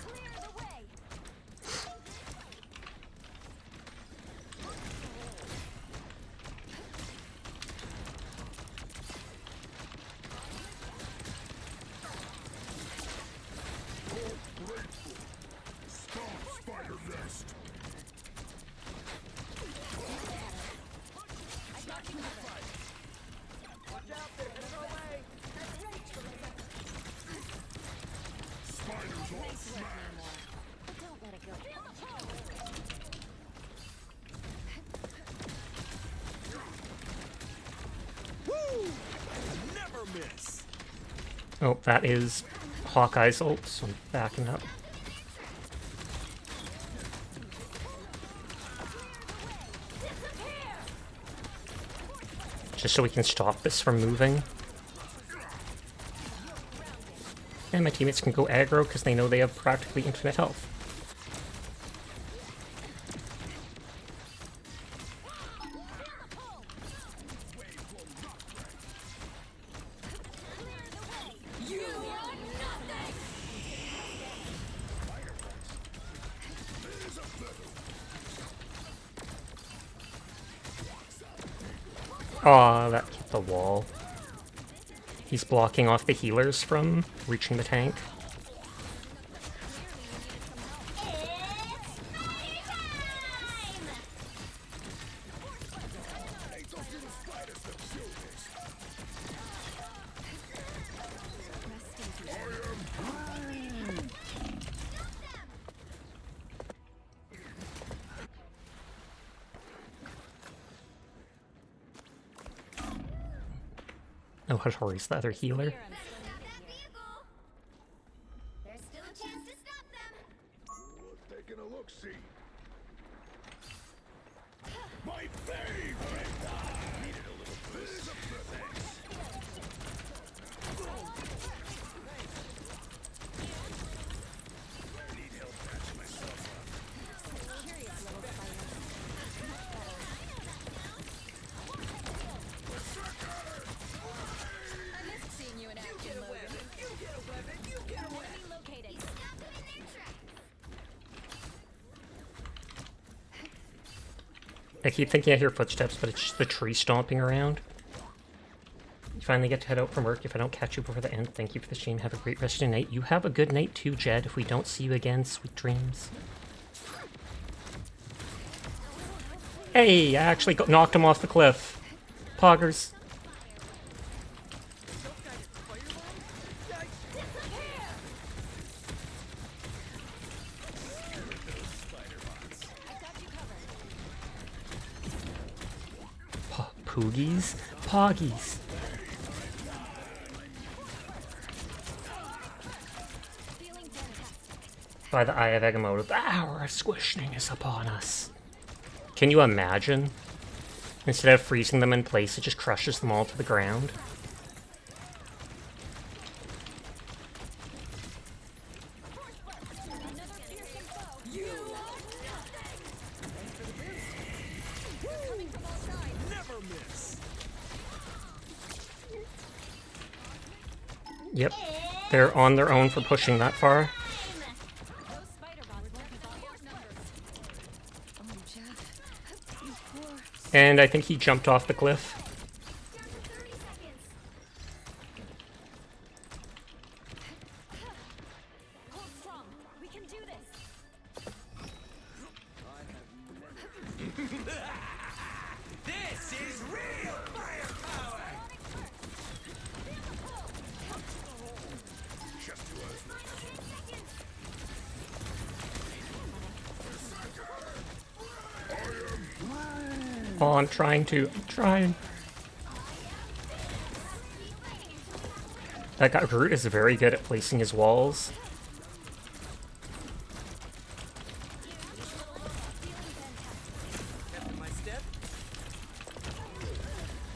Clear the way! Stop, Spider Nest! Spiders all smash! But don't let it go. Never miss. Oh, that is Hawkeye's ult, so I'm backing up. Just so we can stop this from moving. And my teammates can go aggro because they know they have practically infinite health. You are nothing! Aw, that hit the wall. He's blocking off the healers from reaching the tank. Oh, Hattori's the other healer. Stop that vehicle. There's still a chance to stop them. Taking a look-see. My favorite! Needed a little boost. Need help patching myself up. Curious little spider. I missed seeing you in action, Logan. Enemy located. Stop them in their tracks. I keep thinking I hear footsteps, but it's just the tree stomping around. You finally get to head out from work. If I don't catch you before the end, thank you for the stream. Have a great rest of your night. You have a good night too, Jed. If we don't see you again, sweet dreams. Hey, I actually knocked him off the cliff. Poggers. Poogies? Poggies. By the Eye of Agamotto, the hour of squishing is upon us. Can you imagine? Instead of freezing them in place, it just crushes them all to the ground. Yep, they're on their own for pushing that far. And I think he jumped off the cliff. This is real firepower! Just to us. Oh, I'm trying. That guy Groot is very good at placing his walls.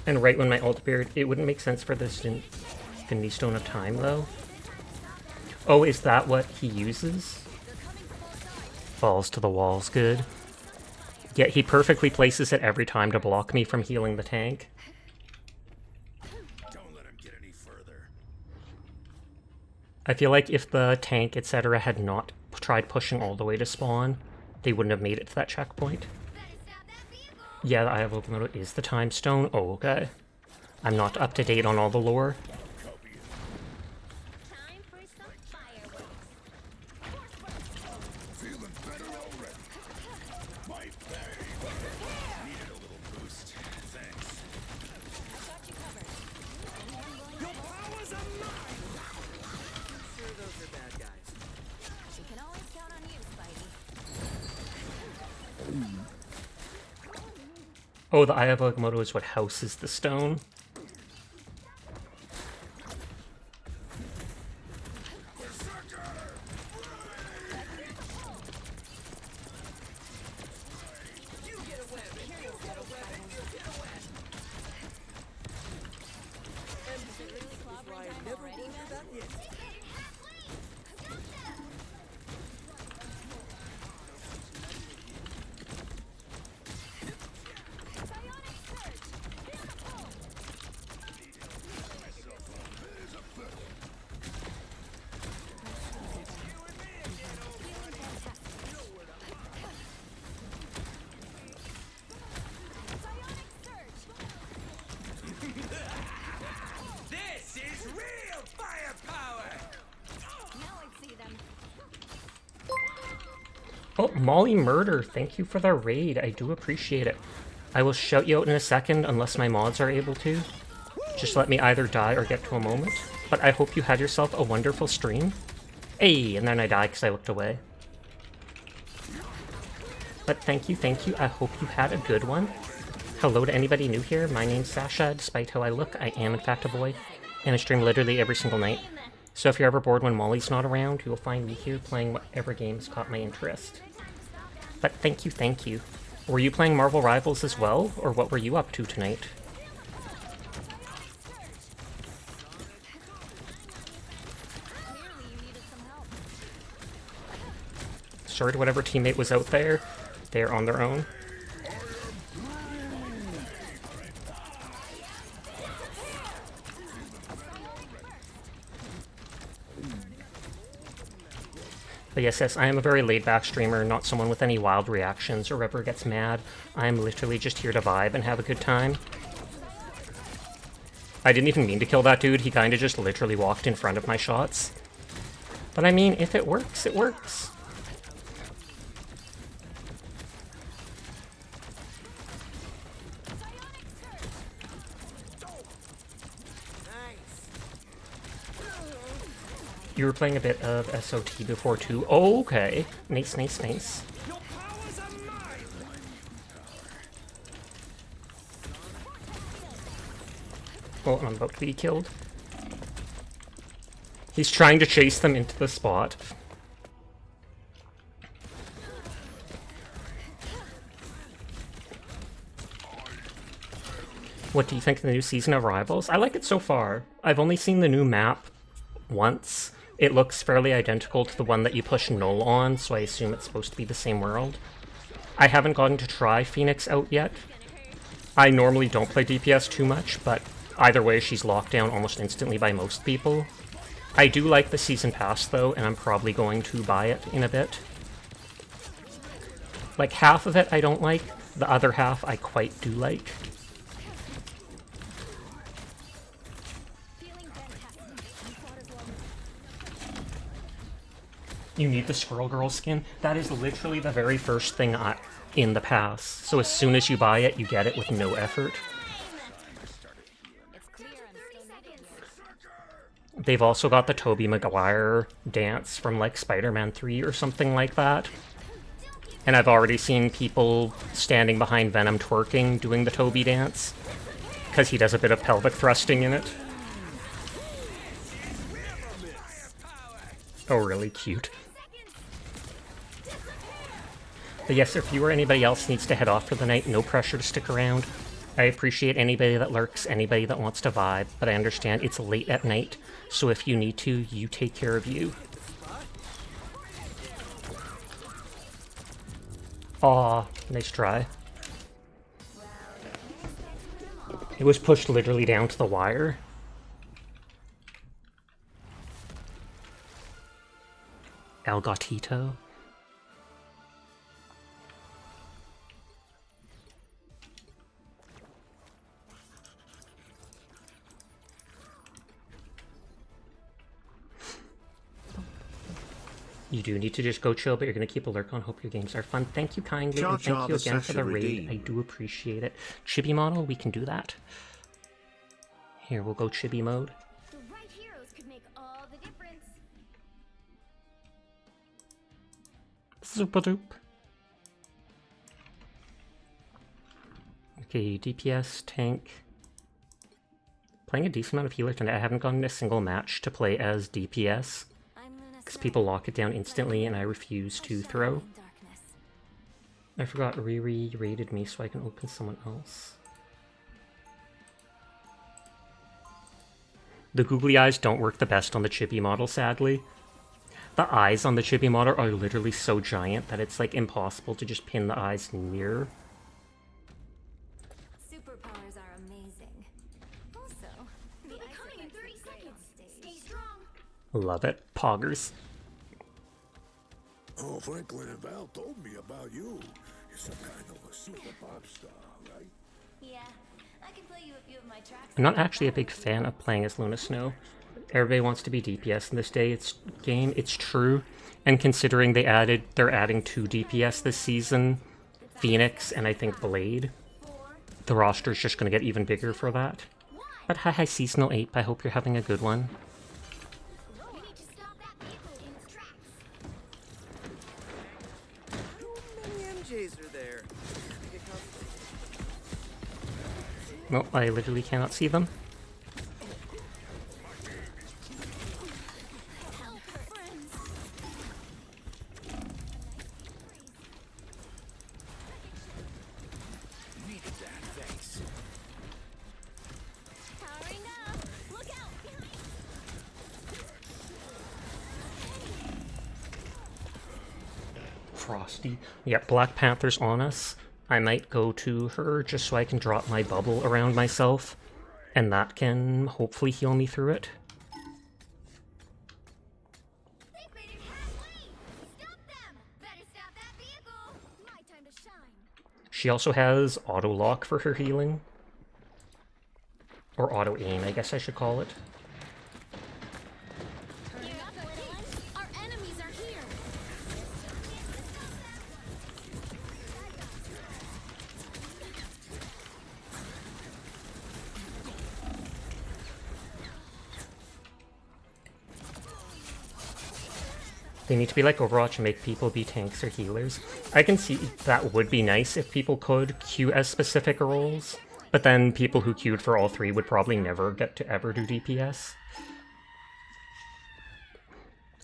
And right when my ult appeared, it wouldn't make sense for this Infinity Stone of Time, though. Oh, is that what he uses? Falls to the walls, good. Yeah, he perfectly places it every time to block me from healing the tank. Don't let him get any further. I feel like if the tank, etc. had not tried pushing all the way to spawn, they wouldn't have made it to that checkpoint. Yeah, the Eye of Okamoto is the time stone. Oh, okay. I'm not up to date on all the lore. Time for some fireworks. Feeling better already. My babe. Needed a little boost. Thanks. Your powers are mine! Sure those are bad guys. We can always count on you, Spidey. Oh, the Eye of Okamoto is what houses the stone. This is real firepower! Now I see them. Oh, Molly Murder, thank you for the raid. I do appreciate it. I will shout you out in a second unless my mods are able to. Just let me either die or get to a moment. But I hope you had yourself a wonderful stream. Hey, and then I die because I looked away. But thank you. I hope you had a good one. Hello to anybody new here. My name's Sasha. Despite how I look, I am in fact a boy. And I stream literally every single night. So if you're ever bored when Molly's not around, you will find me here playing whatever games caught my interest. But thank you. Were you playing Marvel Rivals as well, or what were you up to tonight? Clearly you needed some help. Sorry to whatever teammate was out there. They're on their own. But yes, I am a very laid-back streamer, not someone with any wild reactions or ever gets mad. I'm literally just here to vibe and have a good time. I didn't even mean to kill that dude, he kinda just literally walked in front of my shots. But I mean, if it works, it works. You were playing a bit of SOT before too. Oh, okay. Nice. Your powers are mine! Oh, I'm about to be killed. He's trying to chase them into the spot. What do you think of the new season of Rivals? I like it so far. I've only seen the new map once. It looks fairly identical to the one that you push Null on, so I assume it's supposed to be the same world. I haven't gotten to try Phoenix out yet. I normally don't play DPS too much, but either way she's locked down almost instantly by most people. I do like the season pass though, and I'm probably going to buy it in a bit. Like half of it I don't like, the other half I quite do like. You need the Squirrel Girl skin? That is literally the very first thing in the pass. So as soon as you buy it, you get it with no effort. They've also got the Tobey Maguire dance from like Spider-Man 3 or something like that. And I've already seen people standing behind Venom twerking doing the Tobey dance, because he does a bit of pelvic thrusting in it. Oh, really cute. But yes, if you or anybody else needs to head off for the night, no pressure to stick around. I appreciate anybody that lurks, anybody that wants to vibe, but I understand it's late at night, so if you need to, you take care of you. Aw, nice try. It was pushed literally down to the wire. El Gatito. You do need to just go chill, but you're going to keep a lurk on. Hope your games are fun. Thank you kindly, and thank you again for the raid. I do appreciate it. Chibi model, we can do that. Here, we'll go chibi mode. The right heroes could make all the difference. Super doop. Okay, DPS, tank. Playing a decent amount of healer tonight. I haven't gotten a single match to play as DPS, because people lock it down instantly and I refuse to throw. I forgot Riri raided me so I can open someone else. The googly eyes don't work the best on the chibi model, sadly. The eyes on the chibi model are literally so giant that it's like impossible to just pin the eyes near. Superpowers are amazing. Also, the ice coming in 30 seconds. Stay strong. Love it. Poggers. Oh, Franklin and Val told me about you. You're some kind of a super pop star, right? Yeah, I can play you a few of my tracks. I'm not actually a big fan of playing as Luna Snow. Everybody wants to be DPS in this game. It's true. And considering they're adding 2 DPS this season, Phoenix and I think Blade, the roster's just going to get even bigger for that. But hi Seasonal Ape, I hope you're having a good one. You need to stop that vehicle in its tracks. How many MJs are there? Well, I literally cannot see them. Powering up. Look out behind. Frosty. Yeah, Black Panther's on us. I might go to her just so I can drop my bubble around myself, and that can hopefully heal me through it. They've made it halfway. Stop them. Better stop that vehicle. My time to shine. She also has auto lock for her healing. Or auto aim, I guess I should call it. Hurry up, little one. Our enemies are here. They need to be like Overwatch and make people be tanks or healers. I can see that would be nice if people could queue as specific roles, but then people who queued for all 3 would probably never get to ever do DPS.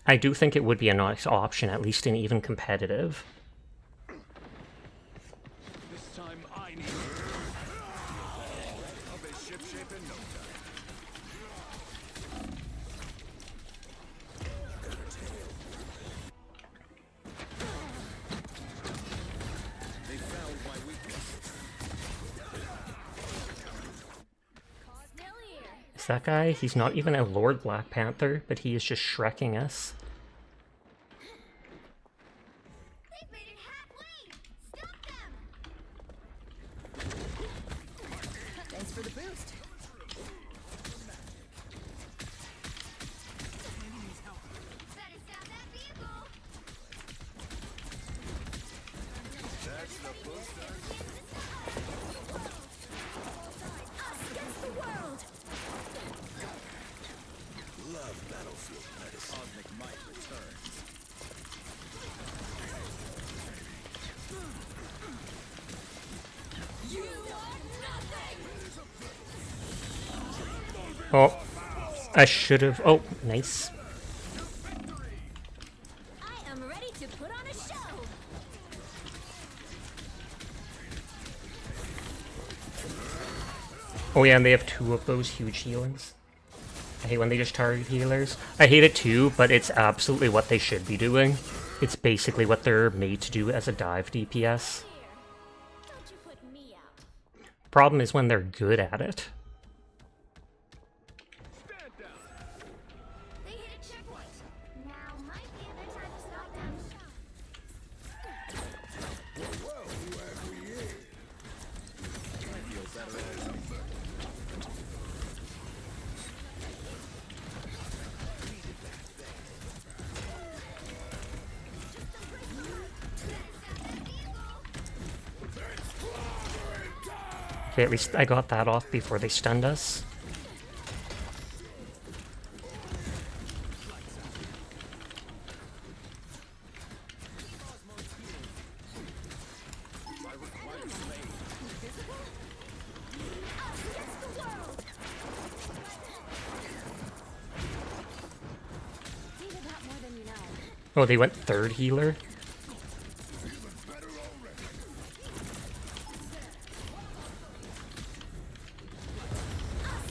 I do think it would be a nice option, at least in even competitive. This time I need sleep in no time. They found my weakness. Still here. Is that guy? He's not even a Lord Black Panther, but he is just Shrekking us. They've made it halfway! Stop them! Thanks for the boost. Better stop that vehicle! That's the booster. Us against the world. Love battlefield medicine. Cosmic might returns. You are nothing. Oh, I should have. Oh, nice. I am ready to put on a show. Oh yeah, and they have two of those huge healings. I hate when they just target healers. I hate it too, but it's absolutely what they should be doing. It's basically what they're made to do as a dive DPS. Here. Don't you put me out. Problem is when they're good at it. They hit a checkpoint. Now might be a good time to stop them. Well, who have we here? I feel better as Okay, at least I got that off before they stunned us. These about more than you know. Oh, they went third healer?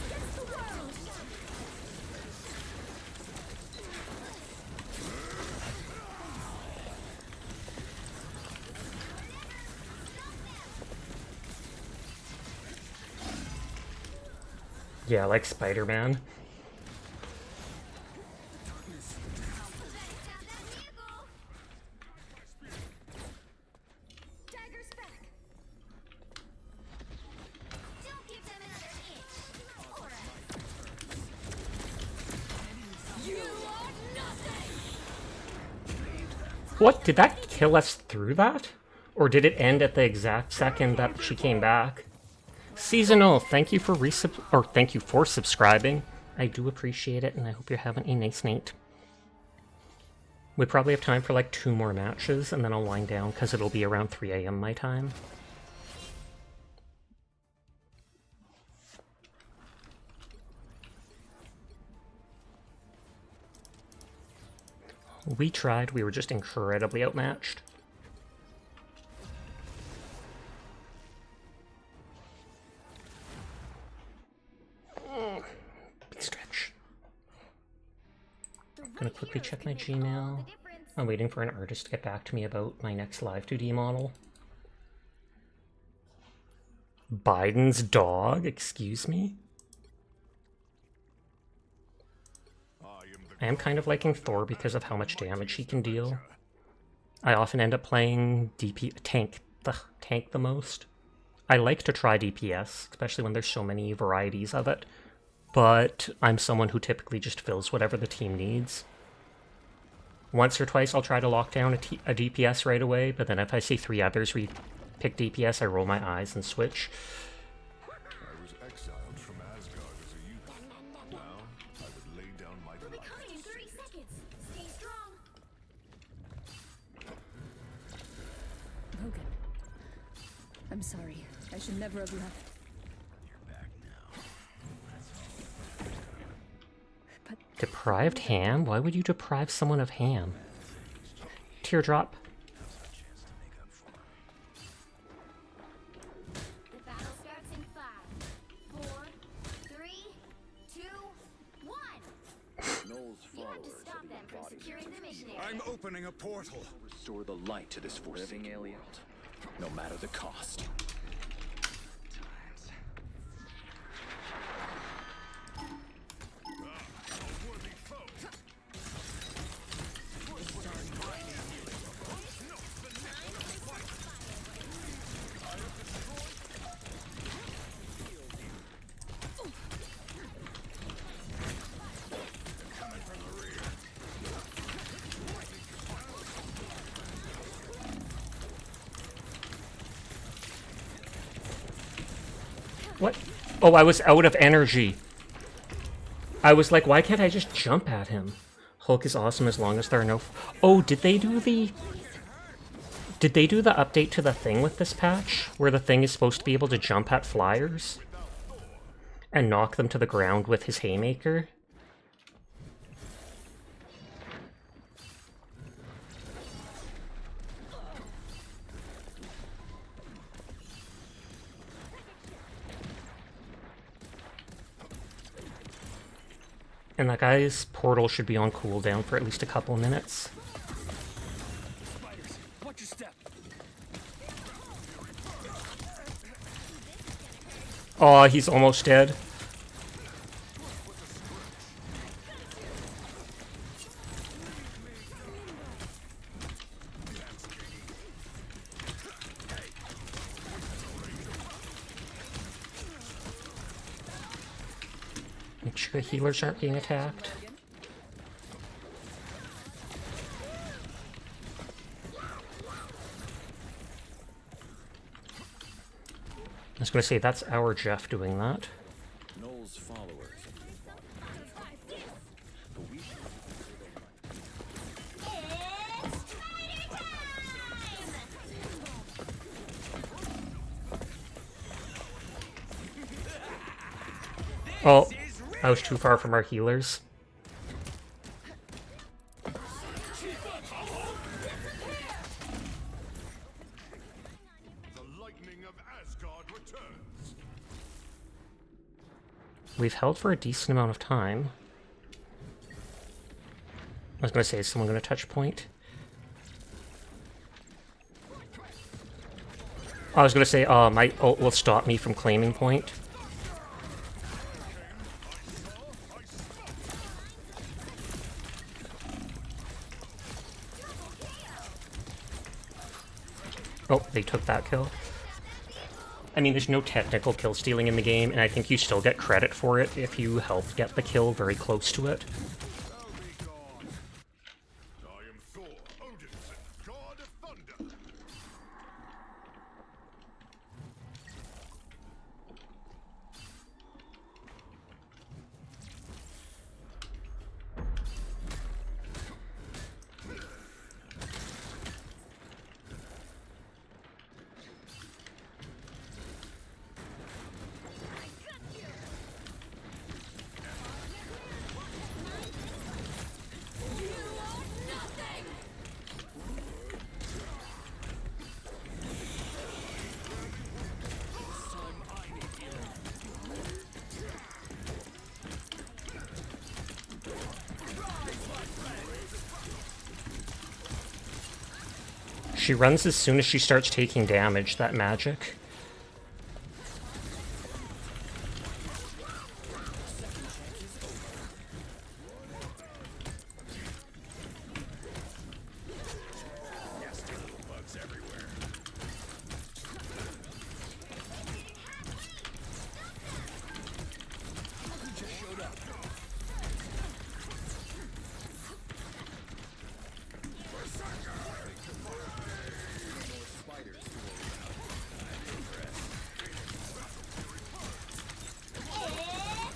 Against the world. Yeah, like Spider-Man. Better stop that vehicle! Dagger's back. Don't give them another inch! Or You are nothing. What? Did that kill us through that? Or did it end at the exact second that she came back? Seasonal, thank you for thank you for subscribing. I do appreciate it, and I hope you're having a nice night. We probably have time for like 2 more matches, and then I'll wind down because it'll be around 3 AM my time. We tried, we were just incredibly outmatched. Big stretch. The I'm gonna right quickly heroes check can my make all Gmail. the difference. I'm waiting for an artist to get back to me about my next Live 2D model. Biden's dog? Excuse me? I am kind of liking Thor because of how much damage he can deal. I often end up playing tank the most. I like to try DPS, especially when there's so many varieties of it. But I'm someone who typically just fills whatever the team needs. Once or twice I'll try to lock down a DPS right away, but then if I see 3 others pick DPS, I roll my eyes and switch. I was exiled from Asgard as a youth. Now, I would lay down my We'll be life. coming in 30 seconds. Stay strong. Logan. I'm sorry. I should never have left. Deprived ham? Why would you deprive someone of ham? Teardrop. the battle starts in 5, 4, 3, Securing the mission area. I'm opening a portal. Restore the light to this living alien, no matter the cost. What? Oh, I was out of energy. I was like, why can't I just jump at him? Hulk is awesome as long as there are no... Oh, did they do the... Did they do the update to the thing with this patch? Where the thing is supposed to be able to jump at flyers? And knock them to the ground with his haymaker? And that guy's portal should be on cooldown for at least a couple minutes. Spiders, watch your step. Oh, he's almost dead. Make sure the healers aren't being attacked. I was going to say, that's our Jeff doing that. Noel's followers. But we should... Oh, I was too far from our healers. The lightning of Asgard returns. We've held for a decent amount of time. I was going to say, is someone going to touch point? I was going to say, my ult will stop me from claiming point. Oh, they took that kill. I mean, there's no technical kill stealing in the game, and I think you still get credit for it if you help get the kill very close to it. Thou be gone. I am Thor, Odinson, god of thunder. She runs as soon as she starts taking damage, that magic.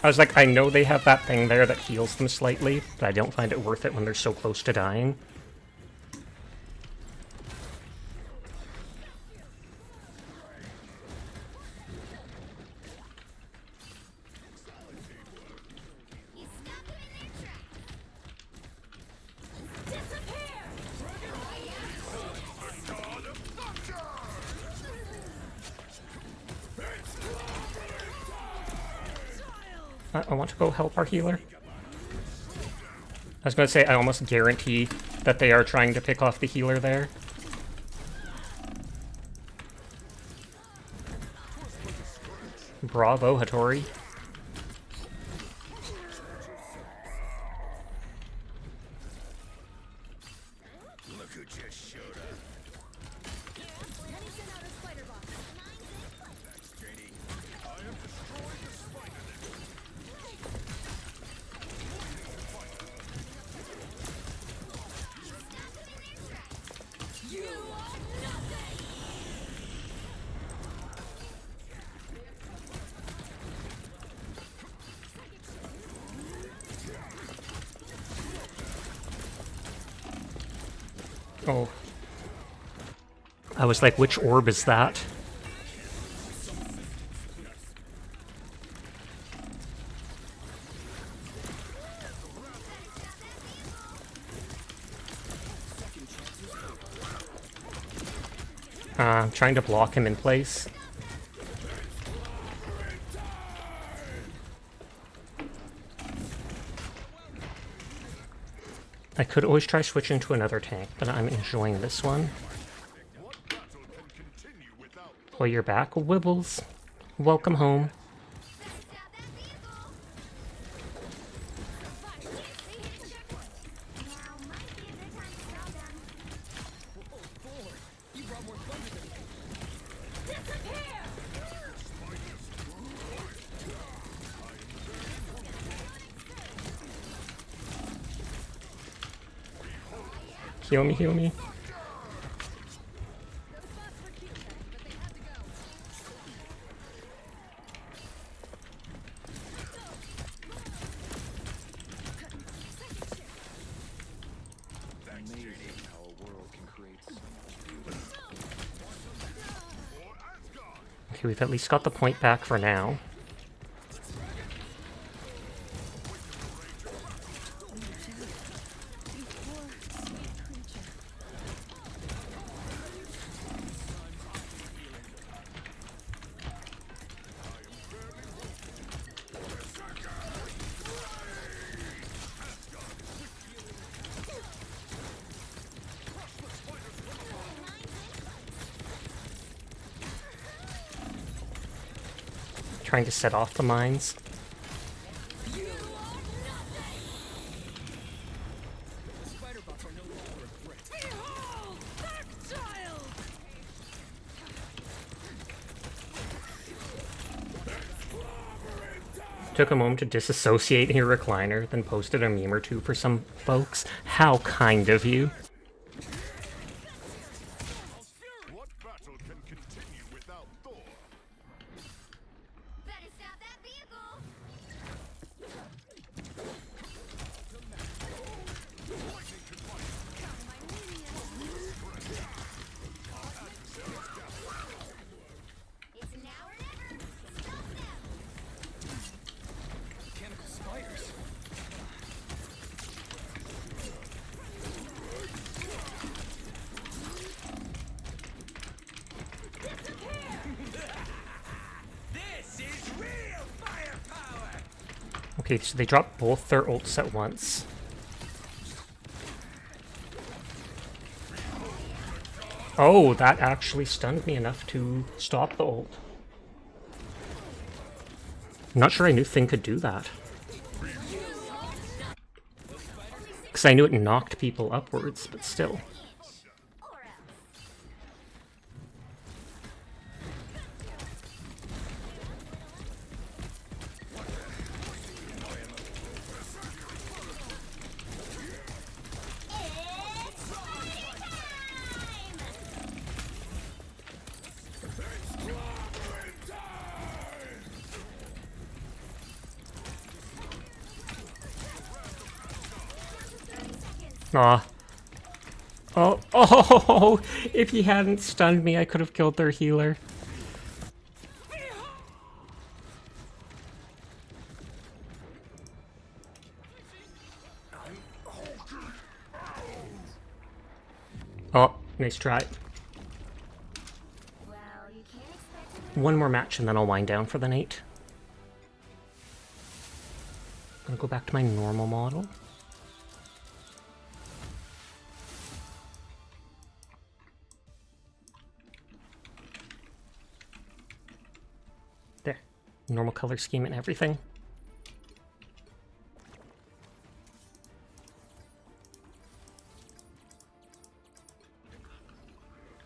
I was like, I know they have that thing there that heals them slightly, but I don't find it worth it when they're so close to dying. I want to go help our healer. I was gonna say, I almost guarantee that they are trying to pick off the healer there. Bravo, Hattori. Look who just showed up. Let me send out a spider box. Thanks, JD. I have destroyed the spider net. You are nothing! Oh. I was like, which orb is that? I'm trying to block him in place. I could always try switching to another tank, but I'm enjoying this one. Well, you're back, Wibbles. Welcome home. Heal me, heal me. Amazing how a world can create so much beauty. Okay, we've at least got the point back for now. Trying to set off the mines. Took a moment to disassociate in your recliner, then posted a meme or two for some folks. How kind of you. What battle can continue without Thor? Better stop that vehicle! It's now or never! Stop them! Mechanical spiders. This is real firepower! Okay, so they dropped both their ults at once. Oh, that actually stunned me enough to stop the ult. I'm not sure I knew Thing could do that. Because I knew it knocked people upwards, but still. Or else. It's party Aw. Oh, oh, if he hadn't stunned me, I could have killed their healer. Oh, nice try. Well, you can't expect One more match and then I'll wind down for the night. I'm gonna go back to my normal model. Normal color scheme and everything.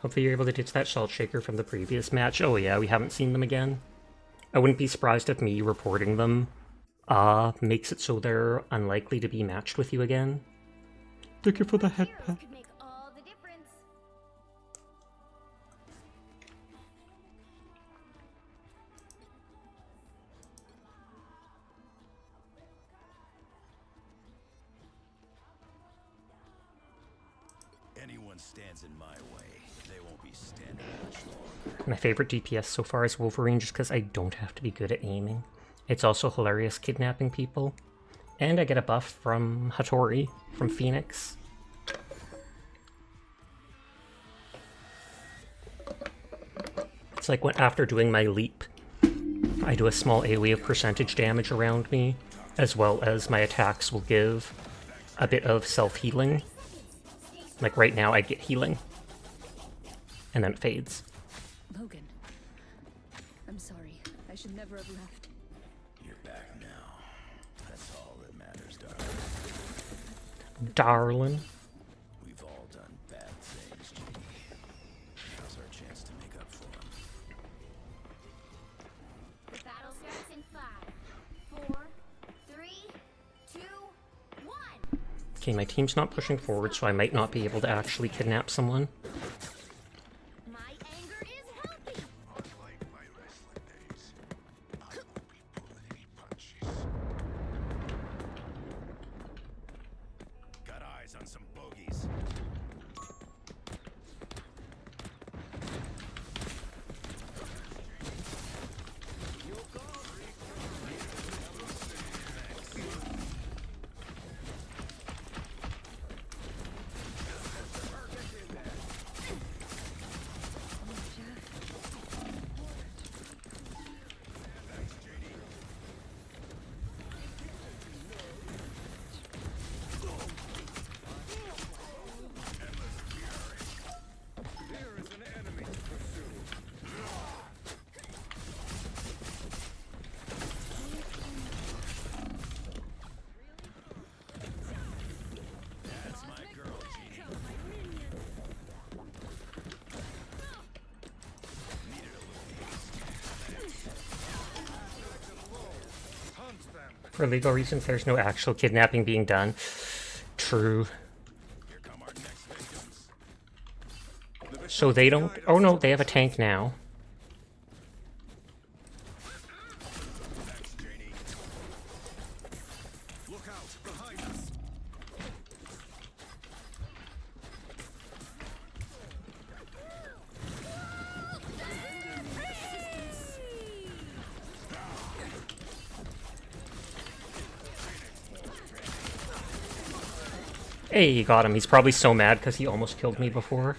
Hopefully you're able to ditch that salt shaker from the previous match. Oh yeah, we haven't seen them again. I wouldn't be surprised if me reporting them makes it so they're unlikely to be matched with you again. Thank you for the head pat. Could make all the difference. Anyone stands in my way, they won't be standing much longer. My favorite DPS so far is Wolverine, just because I don't have to be good at aiming. It's also hilarious kidnapping people. And I get a buff from Hattori, from Phoenix. It's like when after doing my leap, I do a small AoE of percentage damage around me, as well as my attacks will give a bit of self-healing. Like right now I get healing. And then it fades. Logan. I'm sorry. I should never have left. You're back now. That's all that matters, darling. Darling. We've all done bad things, Judy. Now's our chance to make up for them. The battle starts in 5, 4, 3, 2, 1. Okay, my team's not pushing forward, so I might not be able to actually kidnap someone. My anger is healthy. Unlike my wrestling days, I won't be pulling any punches. Got eyes on some bogeys. That's my girl, Jeannie. Needed a little haste. For legal reasons, there's no actual kidnapping being done. True. Here come our next victims. So they don't... Oh no, they have a tank now. Thanks, Janie. Look out, behind us. Hey, you got him. He's probably so mad because he almost killed me before.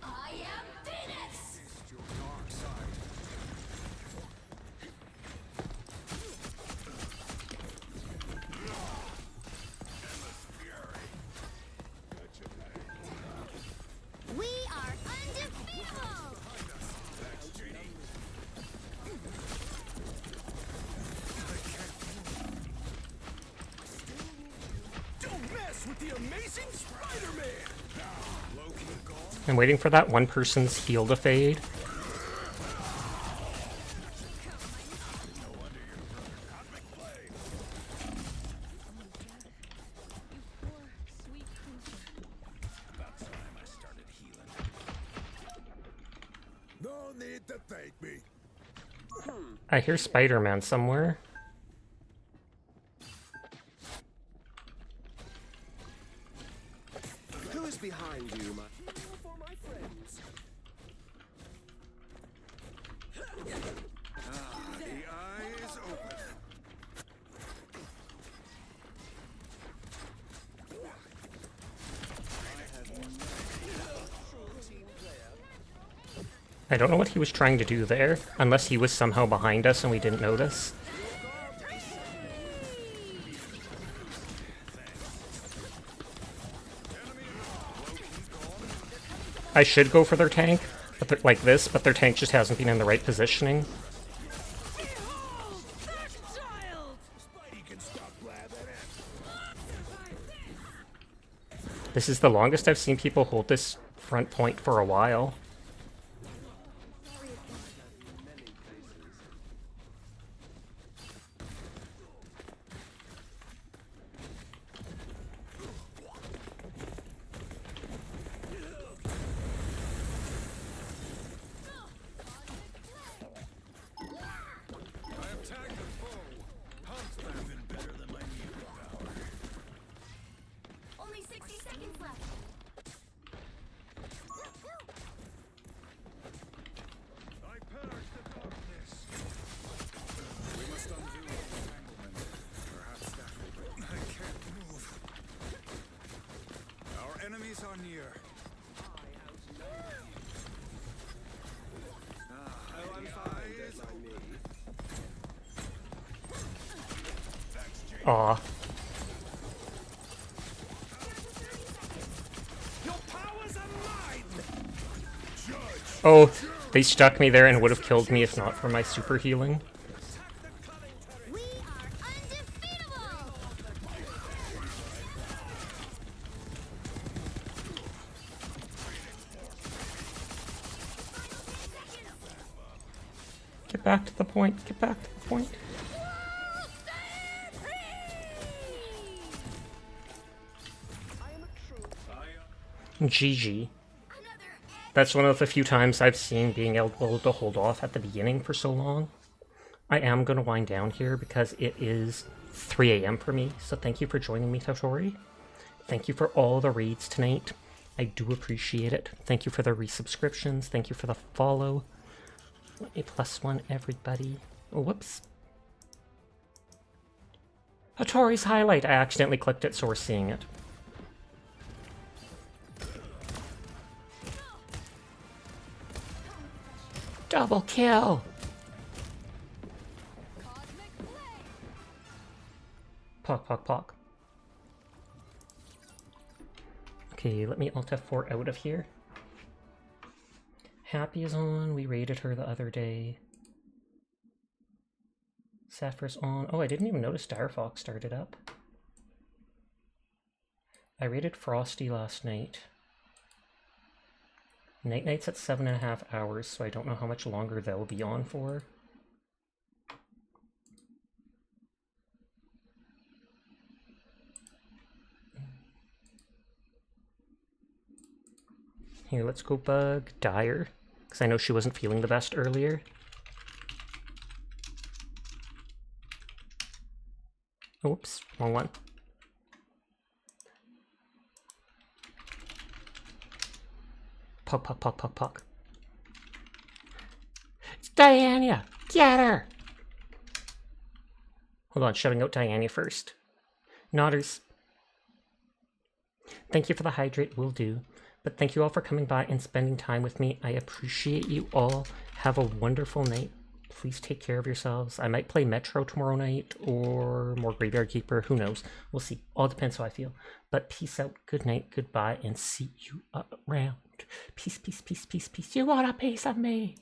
I am Venus. We are undefeatable. Don't mess with the amazing Spider-Man! Loki gone? I'm waiting for that one person's heal to fade. No wonder your brother Cosmic Play. Poor, sweet creature. About time I started healing. No need to thank me. I hear Spider-Man somewhere. Who is behind you, my... For my friends. The eye is open. I don't know what he was trying to do there, unless he was somehow behind us and we didn't notice. I should go for their tank, but like this, but their tank just hasn't been in the right positioning. This is the longest I've seen people hold this front point for a while. Only 60 seconds left. I purge the darkness. We must undo the entanglement. Perhaps that will. I can't move. Our enemies are near. I'm fine as I need. Aw. Your powers are mine. Judge. Oh, they stuck me there and would have killed me if not for my super healing. We are undefeatable! Get back to the point. Get back to the point. GG. That's one of the few times I've seen being able to hold off at the beginning for so long. I am going to wind down here because it is 3 a.m. for me, so thank you for joining me, Totori. Thank you for all the raids tonight. I do appreciate it. Thank you for the resubscriptions. Thank you for the follow. Let me +1 everybody. Oh, whoops. Totori's highlight. I accidentally clicked it, so we're seeing it. Double kill! Pock, pock, pock. Okay, let me Alt F4 out of here. Happy is on. We raided her the other day. Sapphire's on. Oh, I didn't even notice Direfox started up. I raided Frosty last night. Night's at 7.5 hours, so I don't know how much longer they'll be on for. Here, let's go bug Dire, because I know she wasn't feeling the best earlier. Oops, wrong one. Puck, puck, puck, puck, puck. It's Diana! Get her! Hold on, shouting out Diana first. Nodders. Thank you for the hydrate, will do. But thank you all for coming by and spending time with me. I appreciate you all. Have a wonderful night. Please take care of yourselves. I might play Metro tomorrow night or more Graveyard Keeper. Who knows? We'll see. All depends how I feel. But peace out, good night, goodbye, and see you around. Peace, peace, peace, peace, peace. You want a piece of me?